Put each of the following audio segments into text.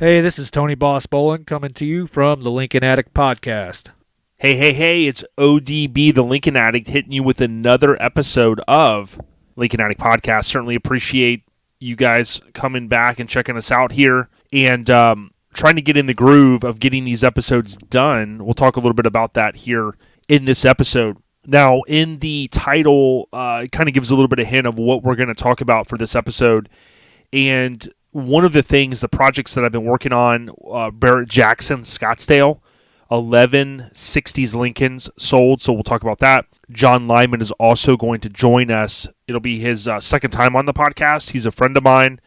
Hey, this is Tony Boss Bolin coming to you from the Lincoln Addict Podcast. Hey, it's ODB, the Lincoln Addict, hitting you with another episode of Lincoln Addict Podcast. Certainly appreciate you guys coming back and checking us out here and trying to get in the groove of getting these episodes done. We'll talk a little bit about that here in this episode. Now, in the title, it kind of gives a little bit of hint of what we're going to talk about for this episode. And one of the things, the projects that I've been working on, Barrett-Jackson, Scottsdale, 11 60s Lincolns sold, so we'll talk about that. John Lyman is also going to join us. It'll be his second time on the podcast. He's a friend of mine,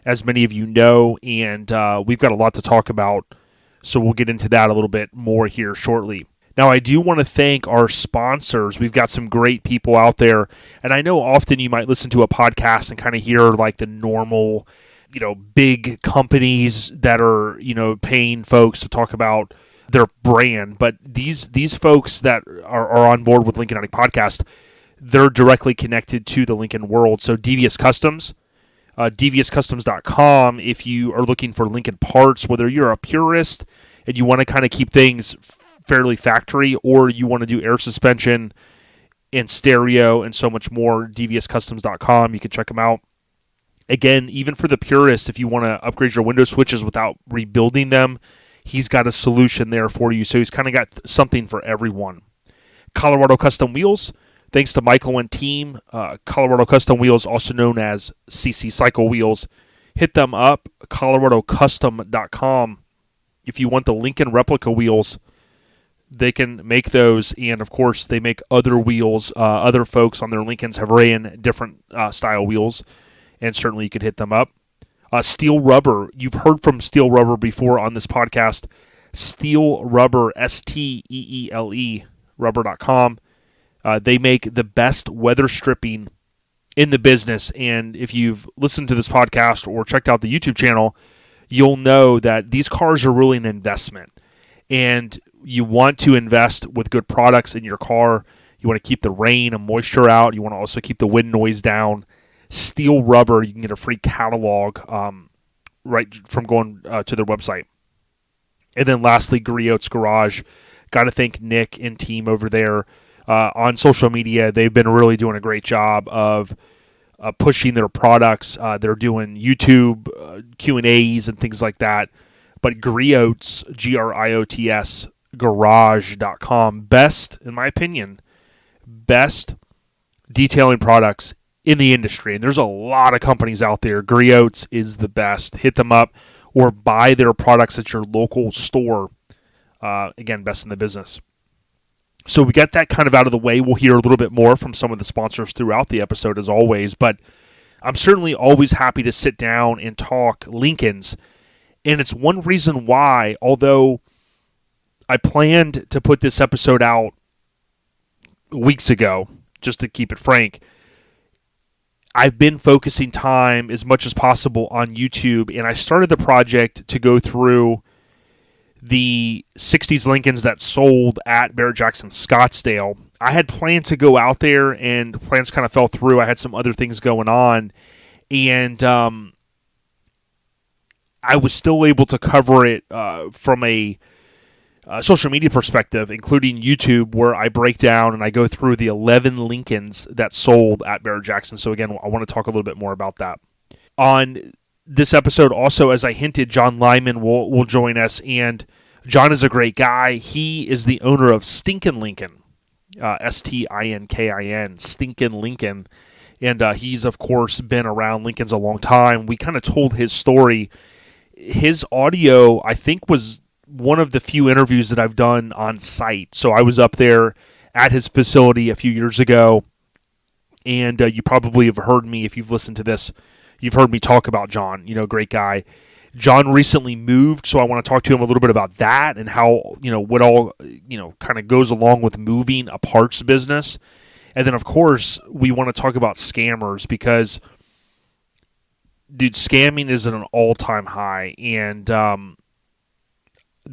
as many of you know, and we've got a lot to talk about, so we'll get into that a little bit more here shortly. Now, I do want to thank our sponsors. We've got some great people out there, and I know often you might listen to a podcast and kind of hear like the normal, big companies that are, paying folks to talk about their brand. But these folks that are on board with Lincoln Addict Podcast, they're directly connected to the Lincoln world. So Devious Customs, DeviousCustoms.com, if you are looking for Lincoln parts, whether you're a purist and you want to kind of keep things fairly factory, or you want to do air suspension and stereo and so much more, DeviousCustoms.com, you can check them out. Again, even for the purist, if you want to upgrade your window switches without rebuilding them, he's got a solution there for you. So he's kind of got something for everyone. Colorado Custom Wheels, thanks to Michael and team. Colorado Custom Wheels, also known as CC Cycle Wheels. Hit them up, coloradocustom.com. If you want the Lincoln replica wheels, they can make those. And, of course, they make other wheels. Other folks on their Lincolns have ran different style wheels. And certainly you could hit them up. Steel Rubber. You've heard from Steel Rubber before on this podcast. Steel Rubber, STEELE, rubber.com. They make the best weather stripping in the business. And if you've listened to this podcast or checked out the YouTube channel, you'll know that these cars are really an investment. And you want to invest with good products in your car. You want to keep the rain and moisture out. You want to also keep the wind noise down. Steel Rubber, you can get a free catalog right from going to their website. And then lastly, Griot's Garage. Got to thank Nick and team over there on social media. They've been really doing a great job of pushing their products. They're doing YouTube Q&As and things like that. But Griot's, GRIOTS, garage.com, best, in my opinion, best detailing products in the industry. And there's a lot of companies out there. Griot's is the best. Hit them up or buy their products at your local store. Again, best in the business. So we got that kind of out of the way. We'll hear a little bit more from some of the sponsors throughout the episode as always, but I'm certainly always happy to sit down and talk Lincolns. And it's one reason why, although I planned to put this episode out weeks ago, just to keep it frank, I've been focusing time as much as possible on YouTube, and I started the project to go through the 60s Lincolns that sold at Barrett-Jackson Scottsdale. I had planned to go out there, and plans kind of fell through. I had some other things going on, and I was still able to cover it from a social media perspective, including YouTube, where I break down and I go through the 11 Lincolns that sold at Barrett-Jackson. So again, I want to talk a little bit more about that. On this episode also, as I hinted, John Lyman will join us, and John is a great guy. He is the owner of Stinkin Lincoln, STINKIN, Stinkin Lincoln, and he's, of course, been around Lincolns a long time. We kind of told his story. His audio, I think, was one of the few interviews that I've done on site. So I was up there at his facility a few years ago, and you probably have heard me, if you've listened to this, you've heard me talk about John, great guy. John recently moved, so I want to talk to him a little bit about that and how, what all, kind of goes along with moving a parts business. And then, of course, we want to talk about scammers because, dude, scamming is at an all-time high, and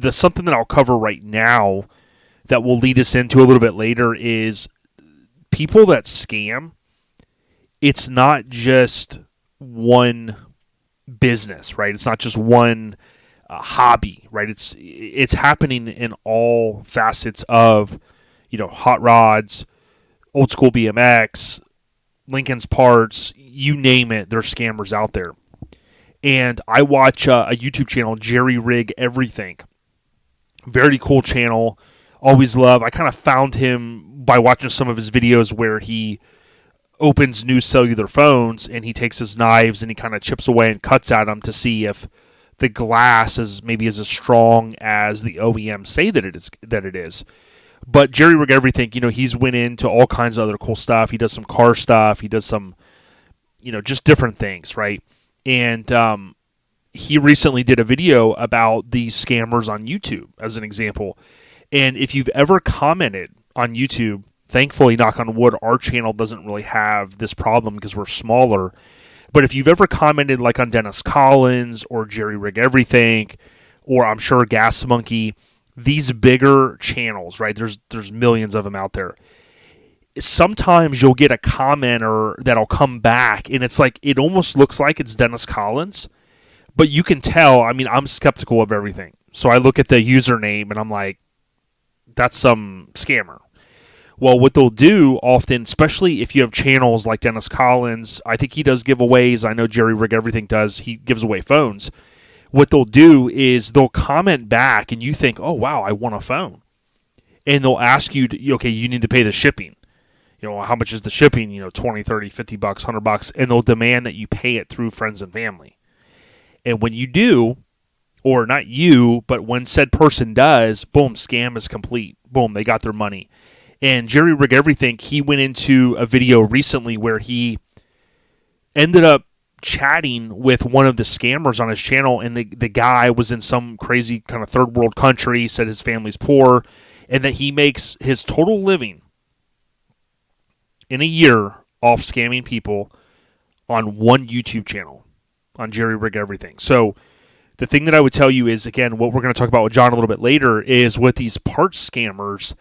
something that I'll cover right now that will lead us into a little bit later is people that scam. It's not just one business, right? It's not just one hobby, right? It's happening in all facets of, hot rods, old school BMX, Lincoln's parts, you name it. There's scammers out there. And I watch a YouTube channel, Jerry Rig Everything. Very cool channel. Always love. I kind of found him by watching some of his videos where he opens new cellular phones and he takes his knives and he kind of chips away and cuts at them to see if the glass is maybe as strong as the OEM say that it is. But Jerry Rig Everything, he's went into all kinds of other cool stuff. He does some car stuff. He does some, just different things, right? And he recently did a video about these scammers on YouTube, as an example. And if you've ever commented on YouTube, thankfully, knock on wood, our channel doesn't really have this problem because we're smaller. But if you've ever commented like on Dennis Collins or Jerry Rig Everything, or I'm sure Gas Monkey, these bigger channels, right? There's millions of them out there. Sometimes you'll get a commenter that'll come back, and it's like it almost looks like it's Dennis Collins, but you can tell. I mean, I'm skeptical of everything, so I look at the username and I'm like, that's some scammer. Well, what they'll do often, especially if you have channels like Dennis Collins, I think he does giveaways. I know Jerry Rig Everything does. He gives away phones. What they'll do is they'll comment back, and you think, oh, wow, I want a phone. And they'll ask you, okay, you need to pay the shipping. How much is the shipping? $20, $30, $50, $100. And they'll demand that you pay it through friends and family. And when you do, or not you, but when said person does, boom, scam is complete. Boom, they got their money. And Jerry Rig Everything, he went into a video recently where he ended up chatting with one of the scammers on his channel, and the guy was in some crazy kind of third world country, said his family's poor, and that he makes his total living in a year off scamming people on one YouTube channel, on Jerry Rig Everything. So the thing that I would tell you is, again, what we're going to talk about with John a little bit later is with these parts scammers,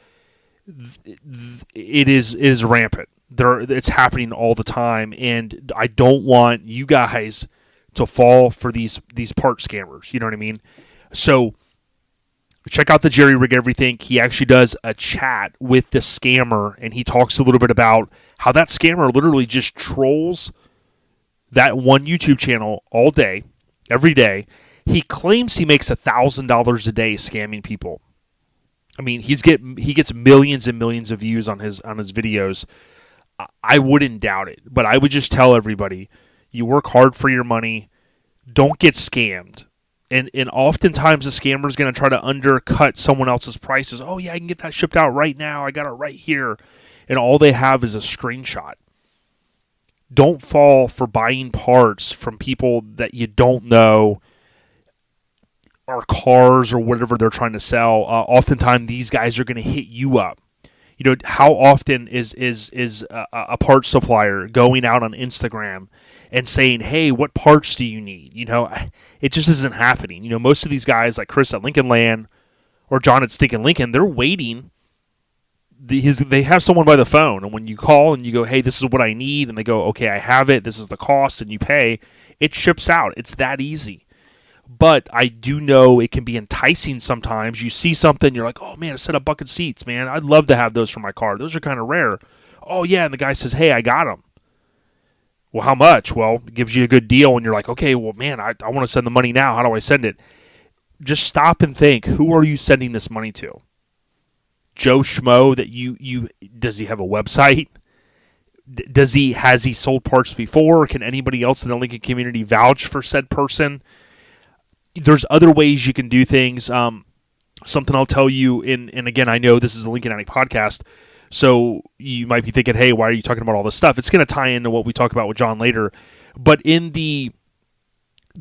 it is rampant. It's happening all the time, and I don't want you guys to fall for these part scammers. You know what I mean? So check out the Jerry Rig Everything. He actually does a chat with the scammer, and he talks a little bit about how that scammer literally just trolls that one YouTube channel all day, every day. He claims he makes $1,000 a day scamming people. I mean, he gets millions and millions of views on his videos. I wouldn't doubt it, but I would just tell everybody, you work hard for your money, don't get scammed. And oftentimes the scammer is going to try to undercut someone else's prices. Oh yeah, I can get that shipped out right now. I got it right here. And all they have is a screenshot. Don't fall for buying parts from people that you don't know, or cars or whatever they're trying to sell. Oftentimes these guys are going to hit you up. How often is a parts supplier going out on Instagram and saying, hey, what parts do you need? It just isn't happening. Most of these guys like Chris at Lincoln Land or John at Stinkin Lincoln, they're waiting. They have someone by the phone, and when you call and you go, hey, this is what I need, and they go, okay, I have it, this is the cost, and you pay, it ships out. It's that easy. But I do know it can be enticing sometimes. You see something, you're like, oh man, a set of bucket seats, man. I'd love to have those for my car. Those are kind of rare. Oh yeah, and the guy says, hey, I got them. Well, how much? Well, it gives you a good deal, and you're like, okay, well, man, I want to send the money now. How do I send it? Just stop and think, who are you sending this money to? Joe Schmo that you does he have a website? Has he sold parts before? Can anybody else in the Lincoln community vouch for said person? There's other ways you can do things. Something I'll tell you, and again, I know this is a Lincoln Addict Podcast, so you might be thinking, hey, why are you talking about all this stuff? It's going to tie into what we talk about with John later. But in the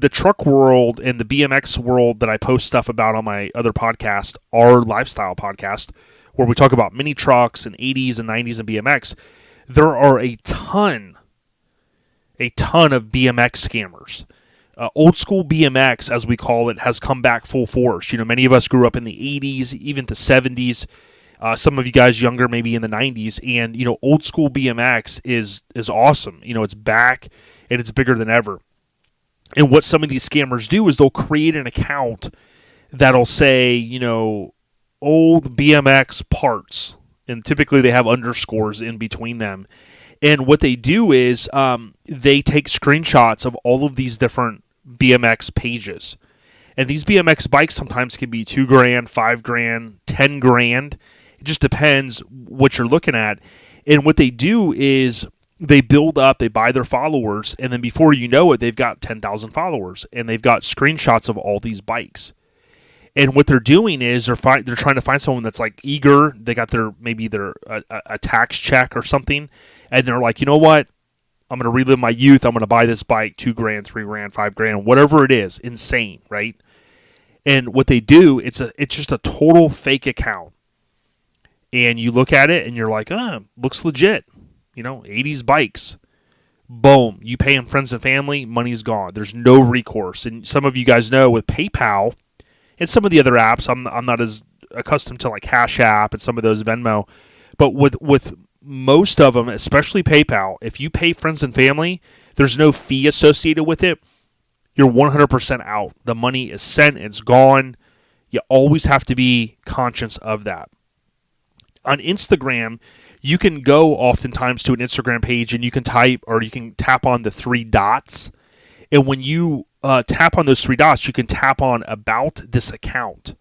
truck world and the BMX world that I post stuff about on my other podcast, our lifestyle podcast, where we talk about mini trucks and 80s and 90s and BMX, there are a ton of BMX scammers. Old school BMX, as we call it, has come back full force. Many of us grew up in the 80s, even the 70s. Some of you guys younger, maybe in the 90s. And, old school BMX is awesome. It's back, and it's bigger than ever. And what some of these scammers do is they'll create an account that'll say, old BMX parts. And typically they have underscores in between them. And what they do is they take screenshots of all of these different BMX pages. And these BMX bikes sometimes can be $2,000, $5,000, $10,000. It just depends what you're looking at. And what they do is they build up, they buy their followers, and then before you know it, they've got 10,000 followers, and they've got screenshots of all these bikes. And what they're doing is they're trying to find someone that's like eager. They got maybe their a tax check or something, and they're like, you know what? I'm going to relive my youth. I'm going to buy this bike, $2,000, $3,000, $5,000, whatever it is. Insane, right? And what they do, it's just a total fake account. And you look at it and you're like, looks legit. 80s bikes. Boom. You pay them friends and family, money's gone. There's no recourse. And some of you guys know with PayPal and some of the other apps, I'm not as accustomed to like Cash App and some of those Venmo, but with most of them, especially PayPal, if you pay friends and family, there's no fee associated with it. You're 100% out. The money is sent. It's gone. You always have to be conscious of that. On Instagram, you can go oftentimes to an Instagram page and you can tap on the three dots. And when you tap on those three dots, you can tap on about this account.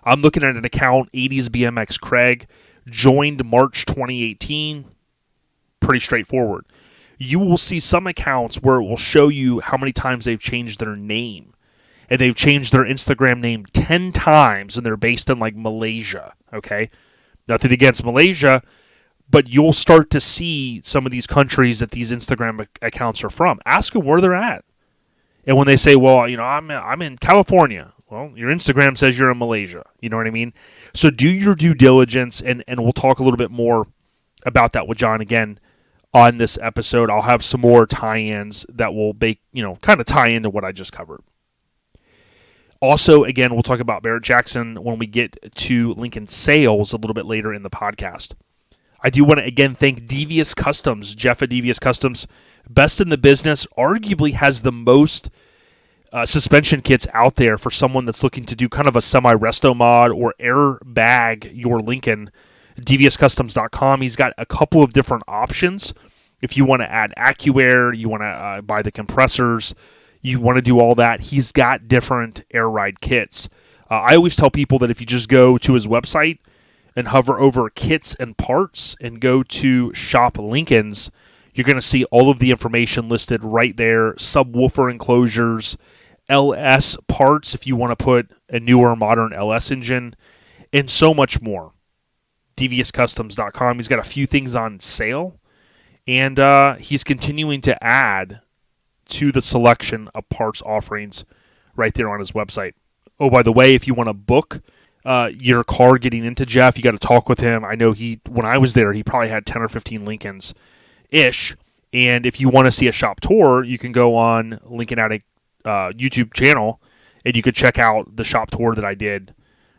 I'm looking at an account, 80s BMX Craig, joined March 2018. Pretty straightforward. You will see some accounts where it will show you how many times they've changed their name. And they've changed their Instagram name 10 times, and they're based in like Malaysia, okay? Nothing against Malaysia, but you'll start to see some of these countries that these Instagram accounts are from. Ask them where they're at. And when they say, well, I'm in California, well, your Instagram says you're in Malaysia. You know what I mean? So do your due diligence, and we'll talk a little bit more about that with John again on this episode. I'll have some more tie-ins that will kind of tie into what I just covered. Also, again, we'll talk about Barrett-Jackson when we get to Lincoln sales a little bit later in the podcast. I do want to, again, thank Devious Customs. Jeff at Devious Customs, best in the business, arguably has the most suspension kits out there for someone that's looking to do kind of a semi-resto mod or airbag your Lincoln. DeviousCustoms.com. He's got a couple of different options. If you want to add AccuAir, you want to buy the compressors, you want to do all that, he's got different air ride kits. I always tell people that if you just go to his website and hover over kits and parts and go to Shop Lincolns, you're going to see all of the information listed right there. Subwoofer enclosures, LS parts if you want to put a newer modern LS engine, and so much more. DeviousCustoms.com. He's got a few things on sale, and he's continuing to add to the selection of parts offerings right there on his website. Oh, by the way, if you want to book your car getting into Jeff, you got to talk with him. I know when I was there, he probably had 10 or 15 Lincolns-ish. And if you want to see a shop tour, you can go on Lincoln Addict YouTube channel, and you could check out the shop tour that I did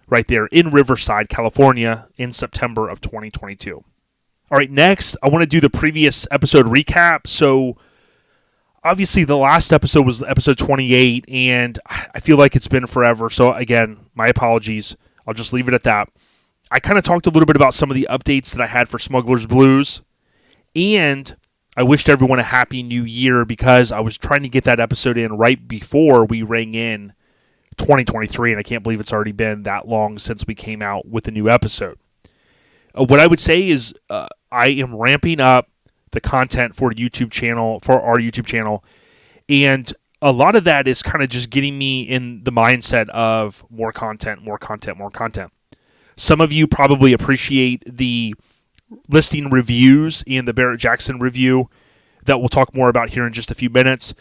right there in Riverside, California in September of 2022. All right, next, I want to do the previous episode recap. So, obviously, the last episode was episode 28, and I feel like it's been forever. So, again, my apologies. I'll just leave it at that. I kind of talked a little bit about some of the updates that I had for Smuggler's Blues, and I wished everyone a happy new year because I was trying to get that episode in right before we rang in 2023, and I can't believe it's already been that long since we came out with a new episode. What I would say is I am ramping up the content for our YouTube channel, and a lot of that is kind of just getting me in the mindset of more content. Some of you probably appreciate the listing reviews and the Barrett-Jackson review that we'll talk more about here in just a few minutes.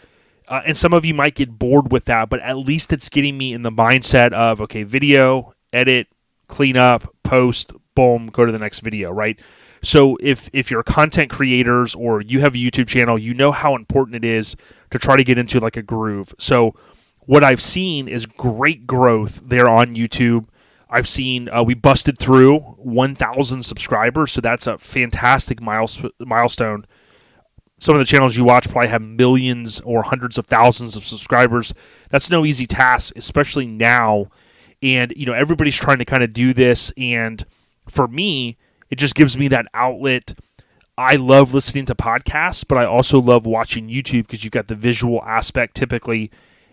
And some of you might get bored with that, but at least it's getting me in the mindset of, okay, video, edit, clean up, post, boom, go to the next video, right? So if you're content creators or you have a YouTube channel, you know how important it is to try to get into like a groove. So what I've seen is great growth there on YouTube. I've seen we busted through 1,000 subscribers, so that's a fantastic milestone. some of the channels you watch probably have millions or hundreds of thousands of subscribers. That's no easy task, especially now. And, everybody's trying to kind of do this. And for me, it just gives me that outlet. I love listening to podcasts, but I also love watching YouTube because you've got the visual aspect typically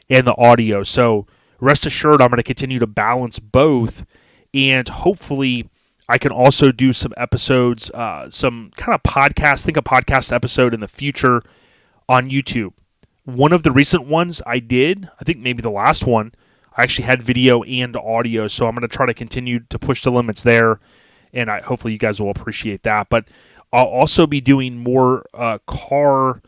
and the audio. So rest assured, I'm going to continue to balance both. And hopefully I can also do some episodes, some kind of podcast, think a podcast episode in the future on YouTube. One of the recent ones I did, I think maybe the last one, I actually had video and audio. So I'm going to try to continue to push the limits there. And hopefully you guys will appreciate that. But I'll also be doing more car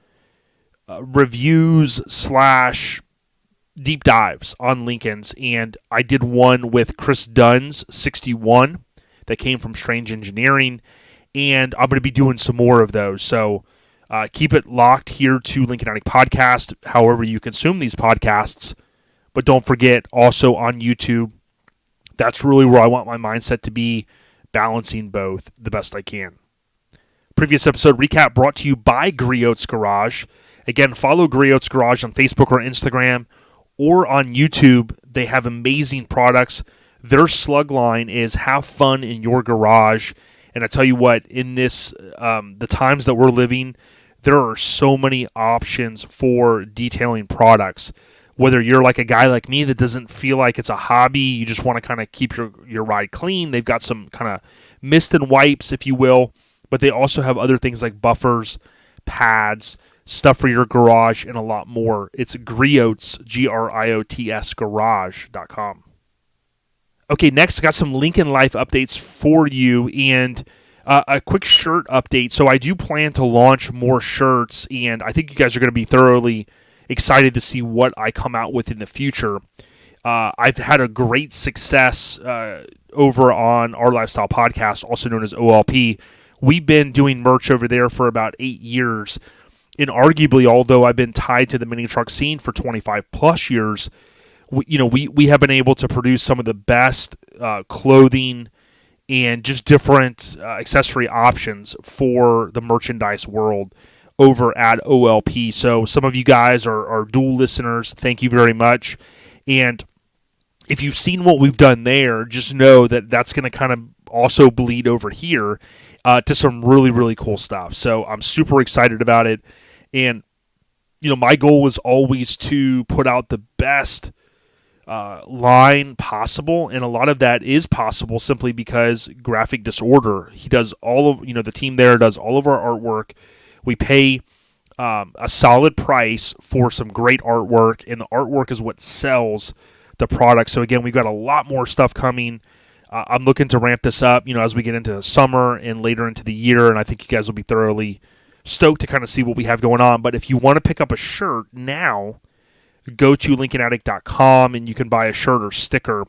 reviews / deep dives on Lincolns. And I did one with Chris Dunn's 61 that came from Strange Engineering. And I'm going to be doing some more of those. So keep it locked here to Lincoln Addict Podcast, however you consume these podcasts. But don't forget, also on YouTube, that's really where I want my mindset to be, balancing both the best I can. Previous episode recap brought to you by Griot's Garage. Again, follow Griot's Garage on Facebook or Instagram or on YouTube. They have amazing products. Their slug line is have fun in your garage. And I tell you what, in this the times that we're living, there are so many options for detailing products. Whether you're like a guy like me that doesn't feel like it's a hobby, you just want to kind of keep your ride clean. They've got some kind of mist and wipes, if you will. But they also have other things like buffers, pads, stuff for your garage, and a lot more. It's Griot's, Griots, garage.com. Okay, next, I got some Lincoln Life updates for you, and a quick shirt update. So I do plan to launch more shirts, and I think you guys are going to be thoroughly excited to see what I come out with in the future. I've had a great success over on Our Lifestyle Podcast, also known as OLP. We've been doing merch over there for about 8 years. And arguably, although I've been tied to the mini truck scene for 25 plus years, we have been able to produce some of the best clothing and just different accessory options for the merchandise world over at OLP. So some of you guys are dual listeners. Thank you very much. And if you've seen what we've done there, just know that that's going to kind of also bleed over here to some really, really cool stuff. So I'm super excited about it. And, my goal is always to put out the best line possible. And a lot of that is possible simply because Graphic Disorder, he does all of, the team there does all of our artwork. We pay a solid price for some great artwork, and the artwork is what sells the product. So again, we've got a lot more stuff coming. I'm looking to ramp this up, as we get into the summer and later into the year, and I think you guys will be thoroughly stoked to kind of see what we have going on. But if you want to pick up a shirt now, go to LincolnAddict.com and you can buy a shirt or sticker.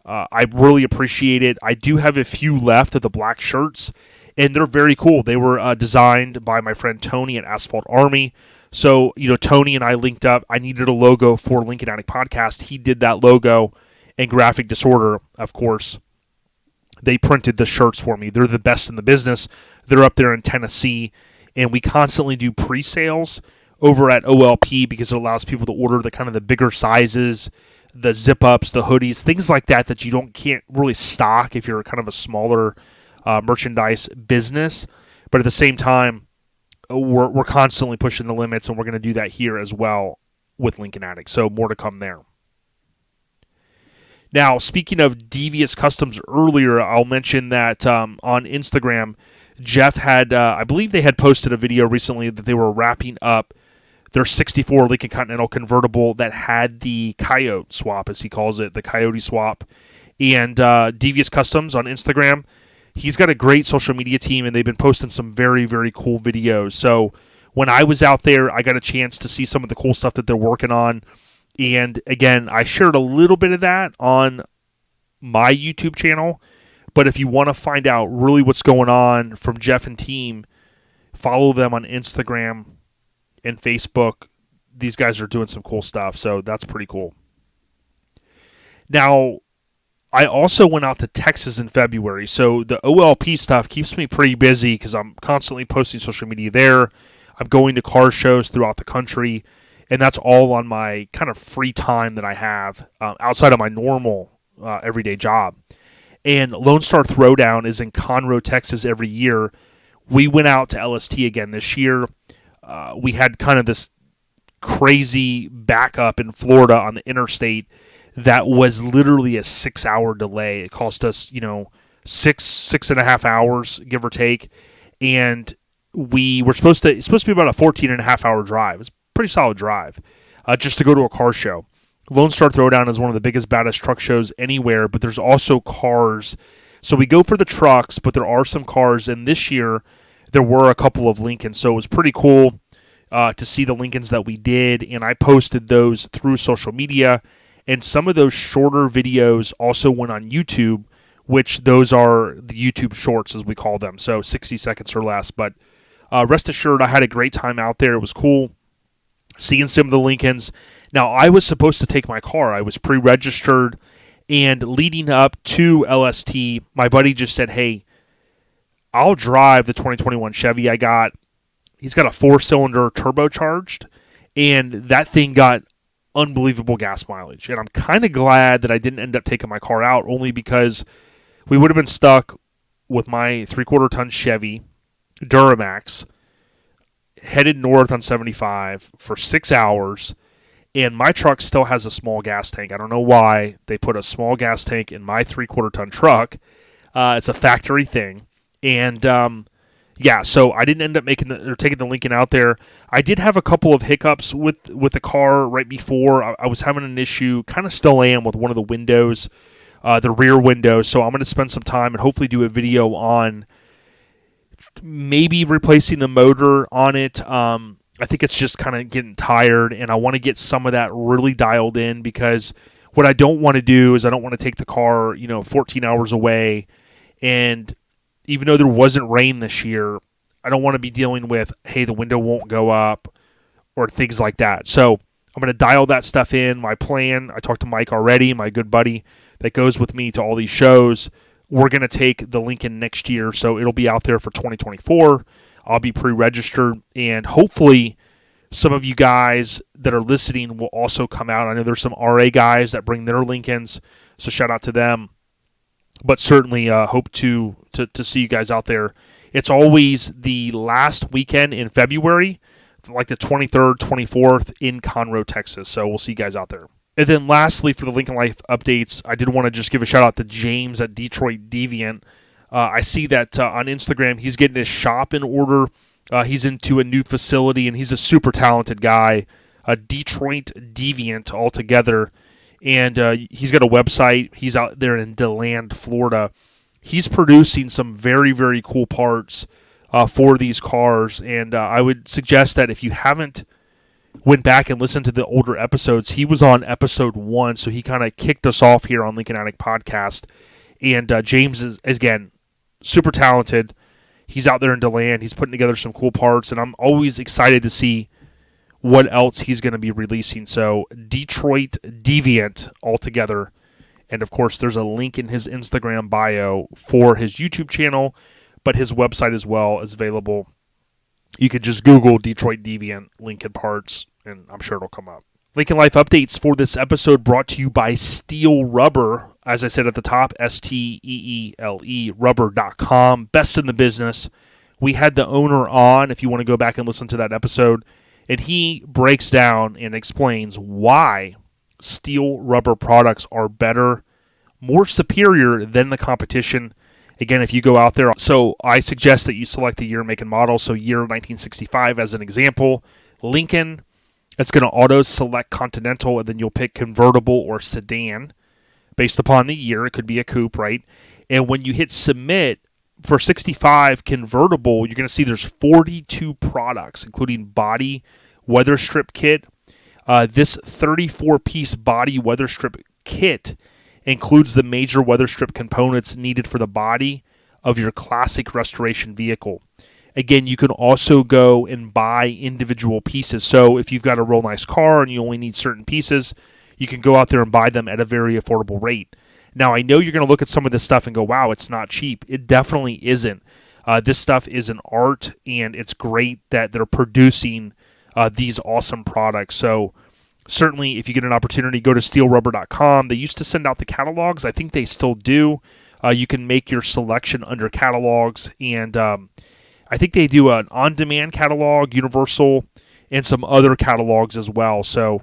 I really appreciate it. I do have a few left of the black shirts, and they're very cool. They were designed by my friend Tony at Asphalt Army. So, Tony and I linked up. I needed a logo for Lincoln Addict Podcast. He did that logo, and Graphic Disorder, of course, they printed the shirts for me. They're the best in the business. They're up there in Tennessee, and we constantly do pre-sales over at OLP because it allows people to order the kind of the bigger sizes, the zip-ups, the hoodies, things like that you can't really stock if you're kind of a smaller merchandise business. But at the same time, we're constantly pushing the limits, and we're going to do that here as well with Lincoln Addict. So more to come there. Now, speaking of Devious Customs earlier, I'll mention that on Instagram, Jeff had, I believe they had posted a video recently that they were wrapping up their 64 Lincoln Continental convertible that had the coyote swap, as he calls it, the coyote swap. And Devious Customs on Instagram, he's got a great social media team, and they've been posting some very, very cool videos. So when I was out there, I got a chance to see some of the cool stuff that they're working on. And again, I shared a little bit of that on my YouTube channel. But if you want to find out really what's going on from Jeff and team, follow them on Instagram and Facebook. These guys are doing some cool stuff, so that's pretty cool. Now, I also went out to Texas in February, so the OLP stuff keeps me pretty busy because I'm constantly posting social media there. I'm going to car shows throughout the country, and that's all on my kind of free time that I have outside of my normal everyday job. And Lone Star Throwdown is in Conroe, Texas every year. We went out to LST again this year. We had kind of this crazy backup in Florida on the interstate that was literally a 6-hour delay. It cost us, 6.5 hours, give or take. And we were it's supposed to be about a 14.5 hour drive. It's a pretty solid drive just to go to a car show. Lone Star Throwdown is one of the biggest, baddest truck shows anywhere, but there's also cars. So we go for the trucks, but there are some cars. And this year, there were a couple of Lincolns. So it was pretty cool to see the Lincolns that we did. And I posted those through social media. And some of those shorter videos also went on YouTube, which those are the YouTube shorts, as we call them. So 60 seconds or less. But rest assured, I had a great time out there. It was cool seeing some of the Lincolns. Now, I was supposed to take my car. I was pre-registered, and leading up to LST, my buddy just said, hey, I'll drive the 2021 Chevy I got. He's got a 4-cylinder turbocharged, and that thing got unbelievable gas mileage. And I'm kind of glad that I didn't end up taking my car out, only because we would have been stuck with my 3/4 ton Chevy Duramax headed north on 75 for 6 hours, and my truck still has a small gas tank. I don't know why they put a small gas tank in my 3/4 ton truck. It's a factory thing. And so I didn't end up taking the Lincoln out there. I did have a couple of hiccups with the car right before. I was having an issue, kind of still am, with one of the windows, the rear window. So I'm going to spend some time and hopefully do a video on maybe replacing the motor on it. I think it's just kind of getting tired, and I want to get some of that really dialed in, because what I don't want to do is I don't want to take the car, 14 hours away, and even though there wasn't rain this year, I don't want to be dealing with, hey, the window won't go up or things like that. So I'm going to dial that stuff in. My plan, I talked to Mike already, my good buddy that goes with me to all these shows. We're going to take the Lincoln next year, so it'll be out there for 2024. I'll be pre-registered, and hopefully some of you guys that are listening will also come out. I know there's some RA guys that bring their Lincolns, so shout out to them. But certainly hope to see you guys out there. It's always the last weekend in February, like the 23rd, 24th in Conroe, Texas. So we'll see you guys out there. And then lastly, for the Lincoln Life updates, I did want to just give a shout out to James at Detroit Deviant. I see that on Instagram he's getting his shop in order. He's into a new facility, and he's a super talented guy. Detroit Deviant altogether. And he's got a website. He's out there in DeLand, Florida. He's producing some very, very cool parts for these cars. And I would suggest that if you haven't went back and listened to the older episodes, he was on episode 1, so he kind of kicked us off here on Lincoln Addict Podcast. And James is, again, super talented. He's out there in DeLand. He's putting together some cool parts, and I'm always excited to see what else he's going to be releasing. So Detroit Deviant altogether. And, of course, there's a link in his Instagram bio for his YouTube channel, but his website as well is available. You could just Google Detroit Deviant Lincoln Parts, and I'm sure it'll come up. Lincoln Life updates for this episode brought to you by Steel Rubber. As I said at the top, STEELE rubber.com. Best in the business. We had the owner on, if you want to go back and listen to that episode, and he breaks down and explains why steel rubber products are better, more superior than the competition. Again, if you go out there, so I suggest that you select the year, make, and model. So year 1965 as an example. Lincoln, it's going to auto-select Continental, and then you'll pick convertible or sedan based upon the year. It could be a coupe, right? And when you hit submit, for 65 convertible, you're going to see there's 42 products, including body weather strip kit. This 34-piece body weather strip kit includes the major weather strip components needed for the body of your classic restoration vehicle. Again, you can also go and buy individual pieces. So if you've got a real nice car and you only need certain pieces, you can go out there and buy them at a very affordable rate. Now, I know you're going to look at some of this stuff and go, wow, it's not cheap. It definitely isn't. This stuff is an art, and it's great that they're producing these awesome products. So certainly, if you get an opportunity, go to steelrubber.com. They used to send out the catalogs. I think they still do. You can make your selection under catalogs, and I think they do an on-demand catalog, Universal, and some other catalogs as well. So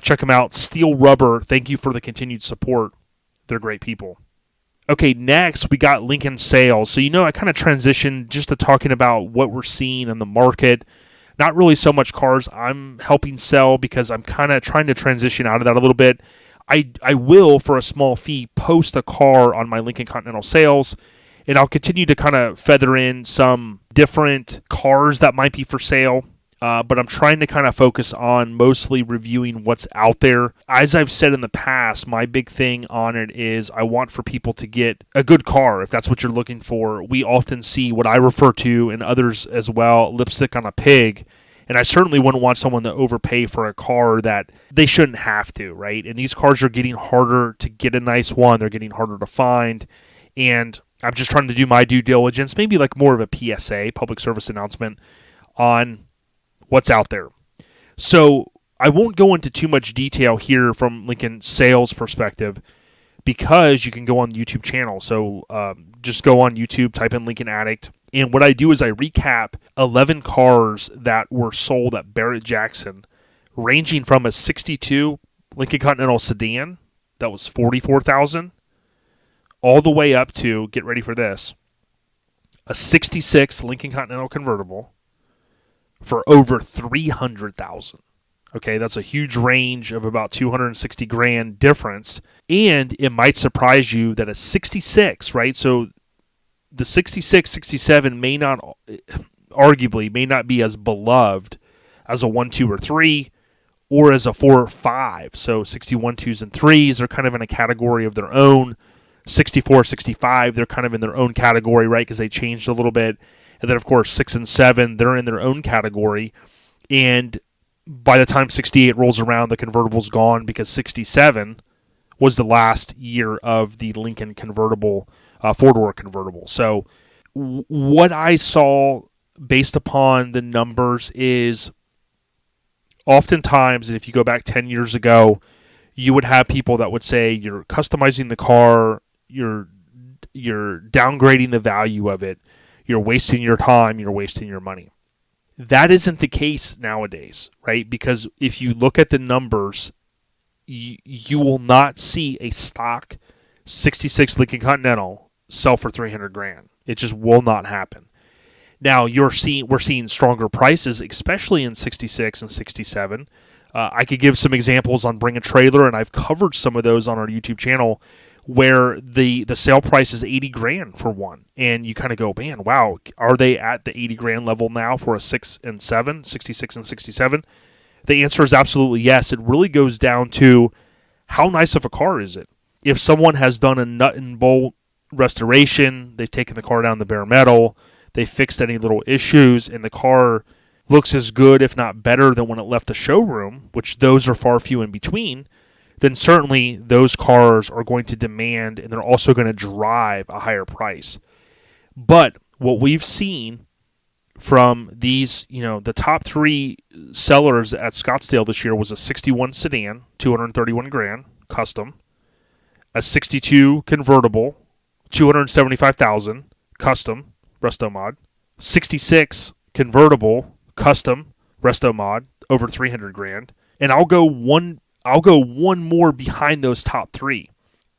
check them out. Steel Rubber, thank you for the continued support. They're great people. Okay, next we got Lincoln sales. So, I kind of transitioned just to talking about what we're seeing in the market. Not really so much cars I'm helping sell because I'm kind of trying to transition out of that a little bit. I will, for a small fee, post a car on my Lincoln Continental sales, and I'll continue to kind of feather in some different cars that might be for sale. But I'm trying to kind of focus on mostly reviewing what's out there. As I've said in the past, my big thing on it is I want for people to get a good car, if that's what you're looking for. We often see what I refer to, and others as well, lipstick on a pig. And I certainly wouldn't want someone to overpay for a car that they shouldn't have to, right? And these cars are getting harder to get a nice one. They're getting harder to find. And I'm just trying to do my due diligence, maybe like more of a PSA, public service announcement, on what's out there. So I won't go into too much detail here from Lincoln sales perspective because you can go on the YouTube channel. So just go on YouTube, type in Lincoln Addict. And what I do is I recap 11 cars that were sold at Barrett-Jackson, ranging from a 62 Lincoln Continental sedan that was $44,000 all the way up to, get ready for this, a 66 Lincoln Continental convertible for over $300,000. Okay, that's a huge range of about $260,000 difference. And it might surprise you that a 66, right? So the 66, 67 arguably may not be as beloved as a 1, 2, or 3, or as a 4 or 5. So 61, 2s, and 3s are kind of in a category of their own. 64, 65, they're kind of in their own category, right? Because they changed a little bit. And then, of course, 6 and 7, they're in their own category. And by the time 68 rolls around, the convertible's gone because 67 was the last year of the Lincoln convertible, four-door convertible. So what I saw based upon the numbers is oftentimes, and if you go back 10 years ago, you would have people that would say you're customizing the car, you're downgrading the value of it, you're wasting your time, you're wasting your money. That isn't the case nowadays, right? Because if you look at the numbers, you will not see a stock 66 Lincoln Continental sell for $300,000. It just will not happen. Now we're seeing stronger prices, especially in 66 and 67. I could give some examples on Bring a Trailer, and I've covered some of those on our YouTube channel, where the sale price is $80,000 for one. And you kind of go, man, wow, are they at the $80,000 level now for a 6 and 7, 66 and 67? The answer is absolutely yes. It really goes down to how nice of a car is it. If someone has done a nut and bolt restoration, they've taken the car down to bare metal, they fixed any little issues, and the car looks as good, if not better, than when it left the showroom, which those are far few in between, then certainly those cars are going to demand, and they're also going to drive a higher price. But what we've seen from these, the top 3 sellers at Scottsdale this year was a 61 sedan, $231,000, custom, a 62 convertible, $275,000, custom, resto mod, 66 convertible, custom, resto mod, over $300,000, and I'll go one more behind those top 3.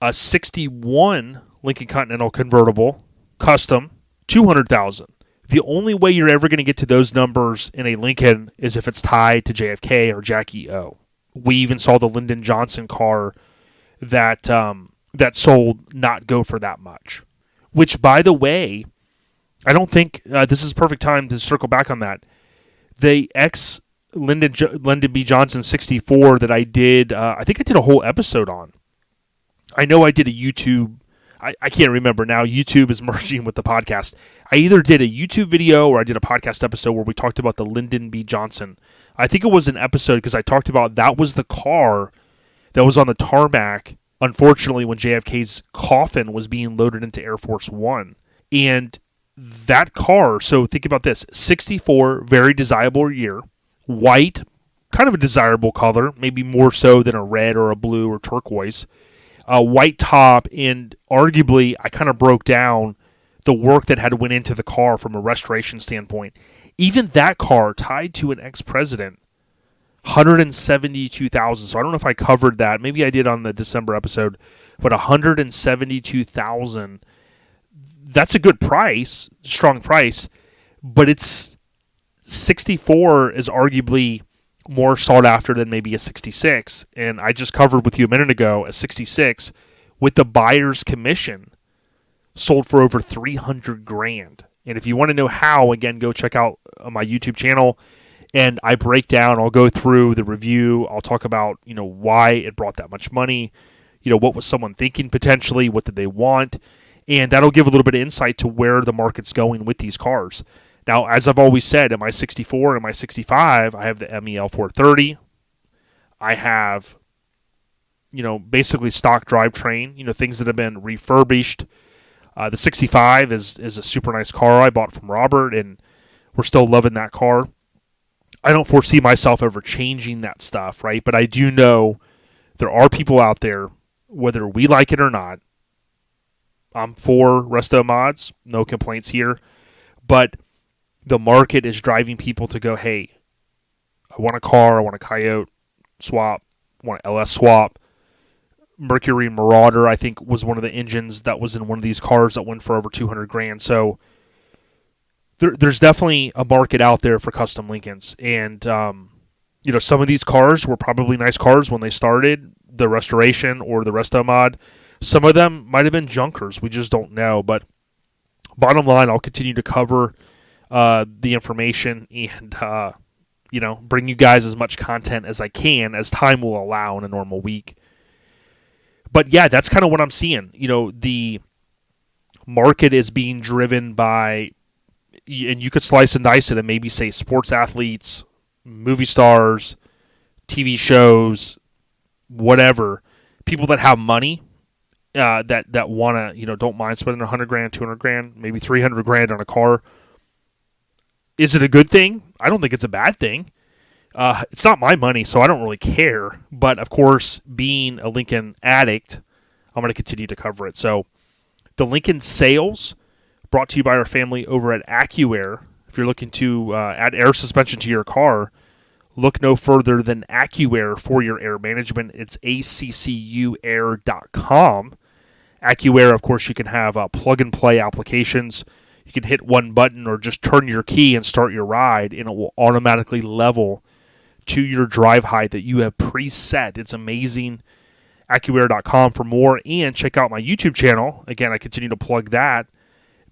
A 61 Lincoln Continental convertible, custom, $200,000. The only way you're ever going to get to those numbers in a Lincoln is if it's tied to JFK or Jackie O. We even saw the Lyndon Johnson car that sold not go for that much. Which, by the way, I don't think this is a perfect time to circle back on that. The Lyndon B. Johnson 64 that I did, I think I did a whole episode on. I know I did a YouTube, I can't remember now. YouTube is merging with the podcast. I either did a YouTube video or I did a podcast episode where we talked about the Lyndon B. Johnson. I think it was an episode because I talked about that was the car that was on the tarmac, unfortunately, when JFK's coffin was being loaded into Air Force One. And that car, so think about this, 64, very desirable year, white, kind of a desirable color, maybe more so than a red or a blue or turquoise, white top, and arguably I kind of broke down the work that had went into the car from a restoration standpoint. Even that car tied to an ex-president, 172,000. So I don't know if I covered that. Maybe I did on the December episode, but 172,000. That's a good price, strong price, but it's 64 is arguably more sought after than maybe a 66. And I just covered with you a minute ago a 66 with the buyer's commission sold for over $300,000. And if you want to know how, again, go check out my YouTube channel. And I break down, I'll go through the review. I'll talk about, why it brought that much money. What was someone thinking potentially? What did they want? And that'll give a little bit of insight to where the market's going with these cars. Now, as I've always said, am I 64? Am I 65? I have the MEL 430. I have, basically stock drivetrain, things that have been refurbished. The 65 is a super nice car I bought from Robert, and we're still loving that car. I don't foresee myself ever changing that stuff, right? But I do know there are people out there, whether we like it or not. I'm for resto mods, no complaints here. But the market is driving people to go, hey, I want a car, I want a Coyote swap, I want an LS swap. Mercury Marauder, I think, was one of the engines that was in one of these cars that went for over $200,000. So there's definitely a market out there for custom Lincolns. And, some of these cars were probably nice cars when they started, the restoration or the resto mod. Some of them might have been junkers. We just don't know. But bottom line, I'll continue to cover the information and, bring you guys as much content as I can as time will allow in a normal week. But yeah, that's kind of what I'm seeing. The market is being driven by, and you could slice and dice it and maybe say sports athletes, movie stars, TV shows, whatever. People that have money, that want to, don't mind spending $100,000, $200,000, maybe $300,000 on a car. Is it a good thing? I don't think it's a bad thing. It's not my money, so I don't really care. But, of course, being a Lincoln addict, I'm going to continue to cover it. So, the Lincoln sales brought to you by our family over at AccuAir. If you're looking to add air suspension to your car, look no further than AccuAir for your air management. It's accuair.com. AccuAir, of course, you can have plug-and-play applications. You can hit one button or just turn your key and start your ride, and it will automatically level to your drive height that you have preset. It's amazing. AccuAir.com for more, and check out my YouTube channel. Again, I continue to plug that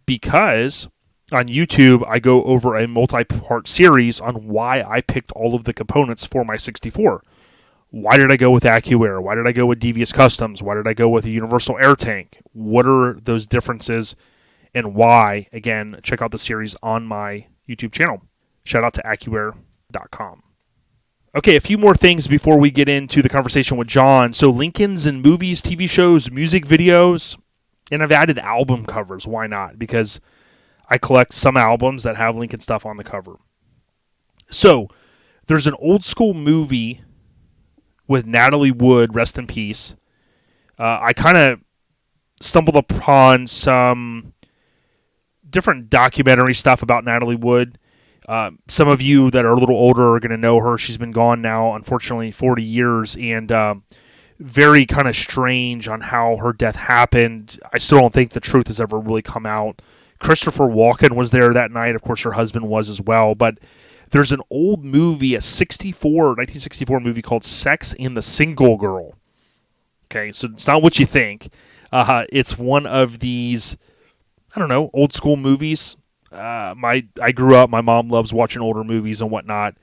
because on YouTube I go over a multi-part series on why I picked all of the components for my 64. Why did I go with AccuAir? Why did I go with Devious Customs? Why did I go with a universal air tank? What are those differences and why? Again, check out the series on my YouTube channel. Shout out to AccuAir.com. Okay, a few more things before we get into the conversation with John. So Lincolns in movies, TV shows, music videos, and I've added album covers. Why not? Because I collect some albums that have Lincoln stuff on the cover. So there's an old school movie with Natalie Wood, rest in peace. I kind of stumbled upon some different documentary stuff about Natalie Wood. Some of you that are a little older are going to know her. She's been gone now, unfortunately, 40 years, and very kind of strange on how her death happened. I still don't think the truth has ever really come out. Christopher Walken was there that night. Of course, her husband was as well. But there's an old movie, a 1964 movie called Sex and the Single Girl. Okay, so it's not what you think. It's one of these, I don't know, old school movies. I grew up, my mom loves watching older movies and whatnot,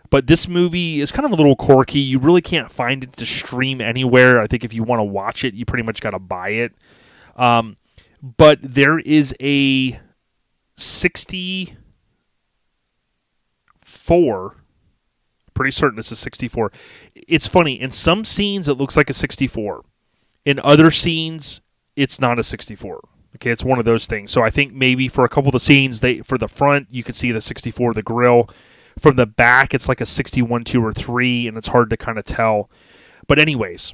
but this movie is kind of a little quirky. You really can't find it to stream anywhere. I think if you want to watch it, you pretty much got to buy it. But there is a 64, pretty certain it's a 64. It's funny, in some scenes it looks like a 64. In other scenes, it's not a 64. Okay, it's one of those things. So I think maybe for a couple of the scenes, for the front, you could see the 64, the grill. From the back, it's like a 61, 2, or 3, and it's hard to kind of tell. But anyways,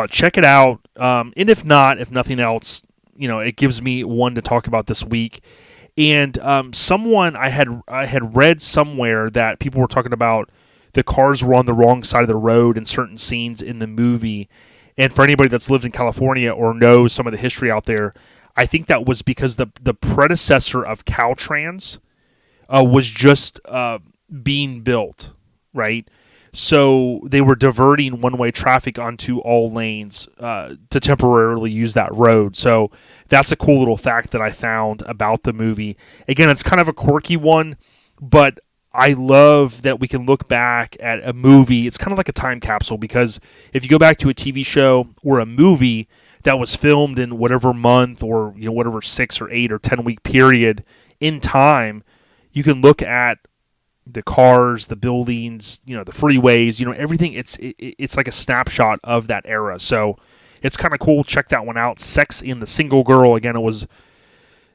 check it out. And if nothing else, it gives me one to talk about this week. And someone I had read somewhere that people were talking about the cars were on the wrong side of the road in certain scenes in the movie. And for anybody that's lived in California or knows some of the history out there, I think that was because the predecessor of Caltrans was just being built, right? So they were diverting one-way traffic onto all lanes to temporarily use that road. So that's a cool little fact that I found about the movie. Again, it's kind of a quirky one, but I love that we can look back at a movie. It's kind of like a time capsule, because if you go back to a TV show or a movie that was filmed in whatever month or whatever 6 or 8 or 10 week period in time, you can look at the cars, the buildings, the freeways, everything. It's like a snapshot of that era. So it's kind of cool. Check that one out. Sex in the Single Girl. Again, it was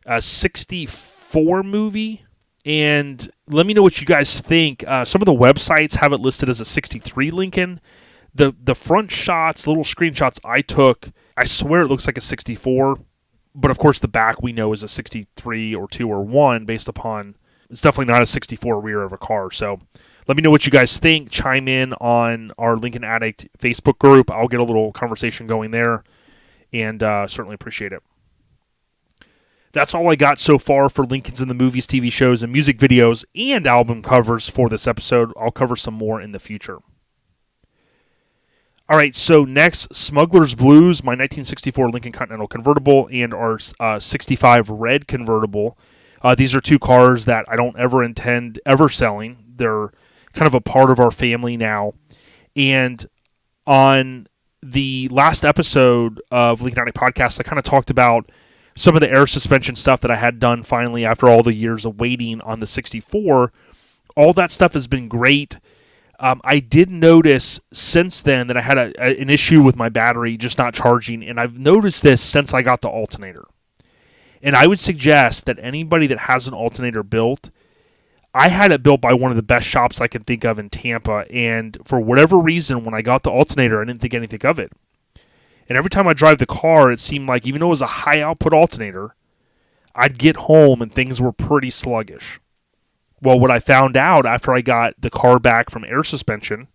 a 64 movie. And let me know what you guys think. Some of the websites have it listed as a 63 Lincoln. The front shots, the little screenshots I took, I swear it looks like a 64. But of course the back we know is a 63 or 2 or 1 based upon... It's definitely not a 64 rear of a car. So let me know what you guys think. Chime in on our Lincoln Addict Facebook group. I'll get a little conversation going there, and certainly appreciate it. That's all I got so far for Lincolns in the Movies, TV shows, and music videos, and album covers for this episode. I'll cover some more in the future. All right, so next, Smuggler's Blues, my 1964 Lincoln Continental convertible, and our 65 red convertible. These are two cars that I don't ever intend ever selling. They're kind of a part of our family now. And on the last episode of Lincoln Addict Podcast, I kind of talked about some of the air suspension stuff that I had done finally after all the years of waiting on the 64. All that stuff has been great. I did notice since then that I had an issue with my battery just not charging, and I've noticed this since I got the alternator. And I would suggest that anybody that has an alternator built, I had it built by one of the best shops I can think of in Tampa, and for whatever reason, when I got the alternator, I didn't think anything of it. And every time I drive the car, it seemed like, even though it was a high-output alternator, I'd get home and things were pretty sluggish. Well, what I found out after I got the car back from air suspension,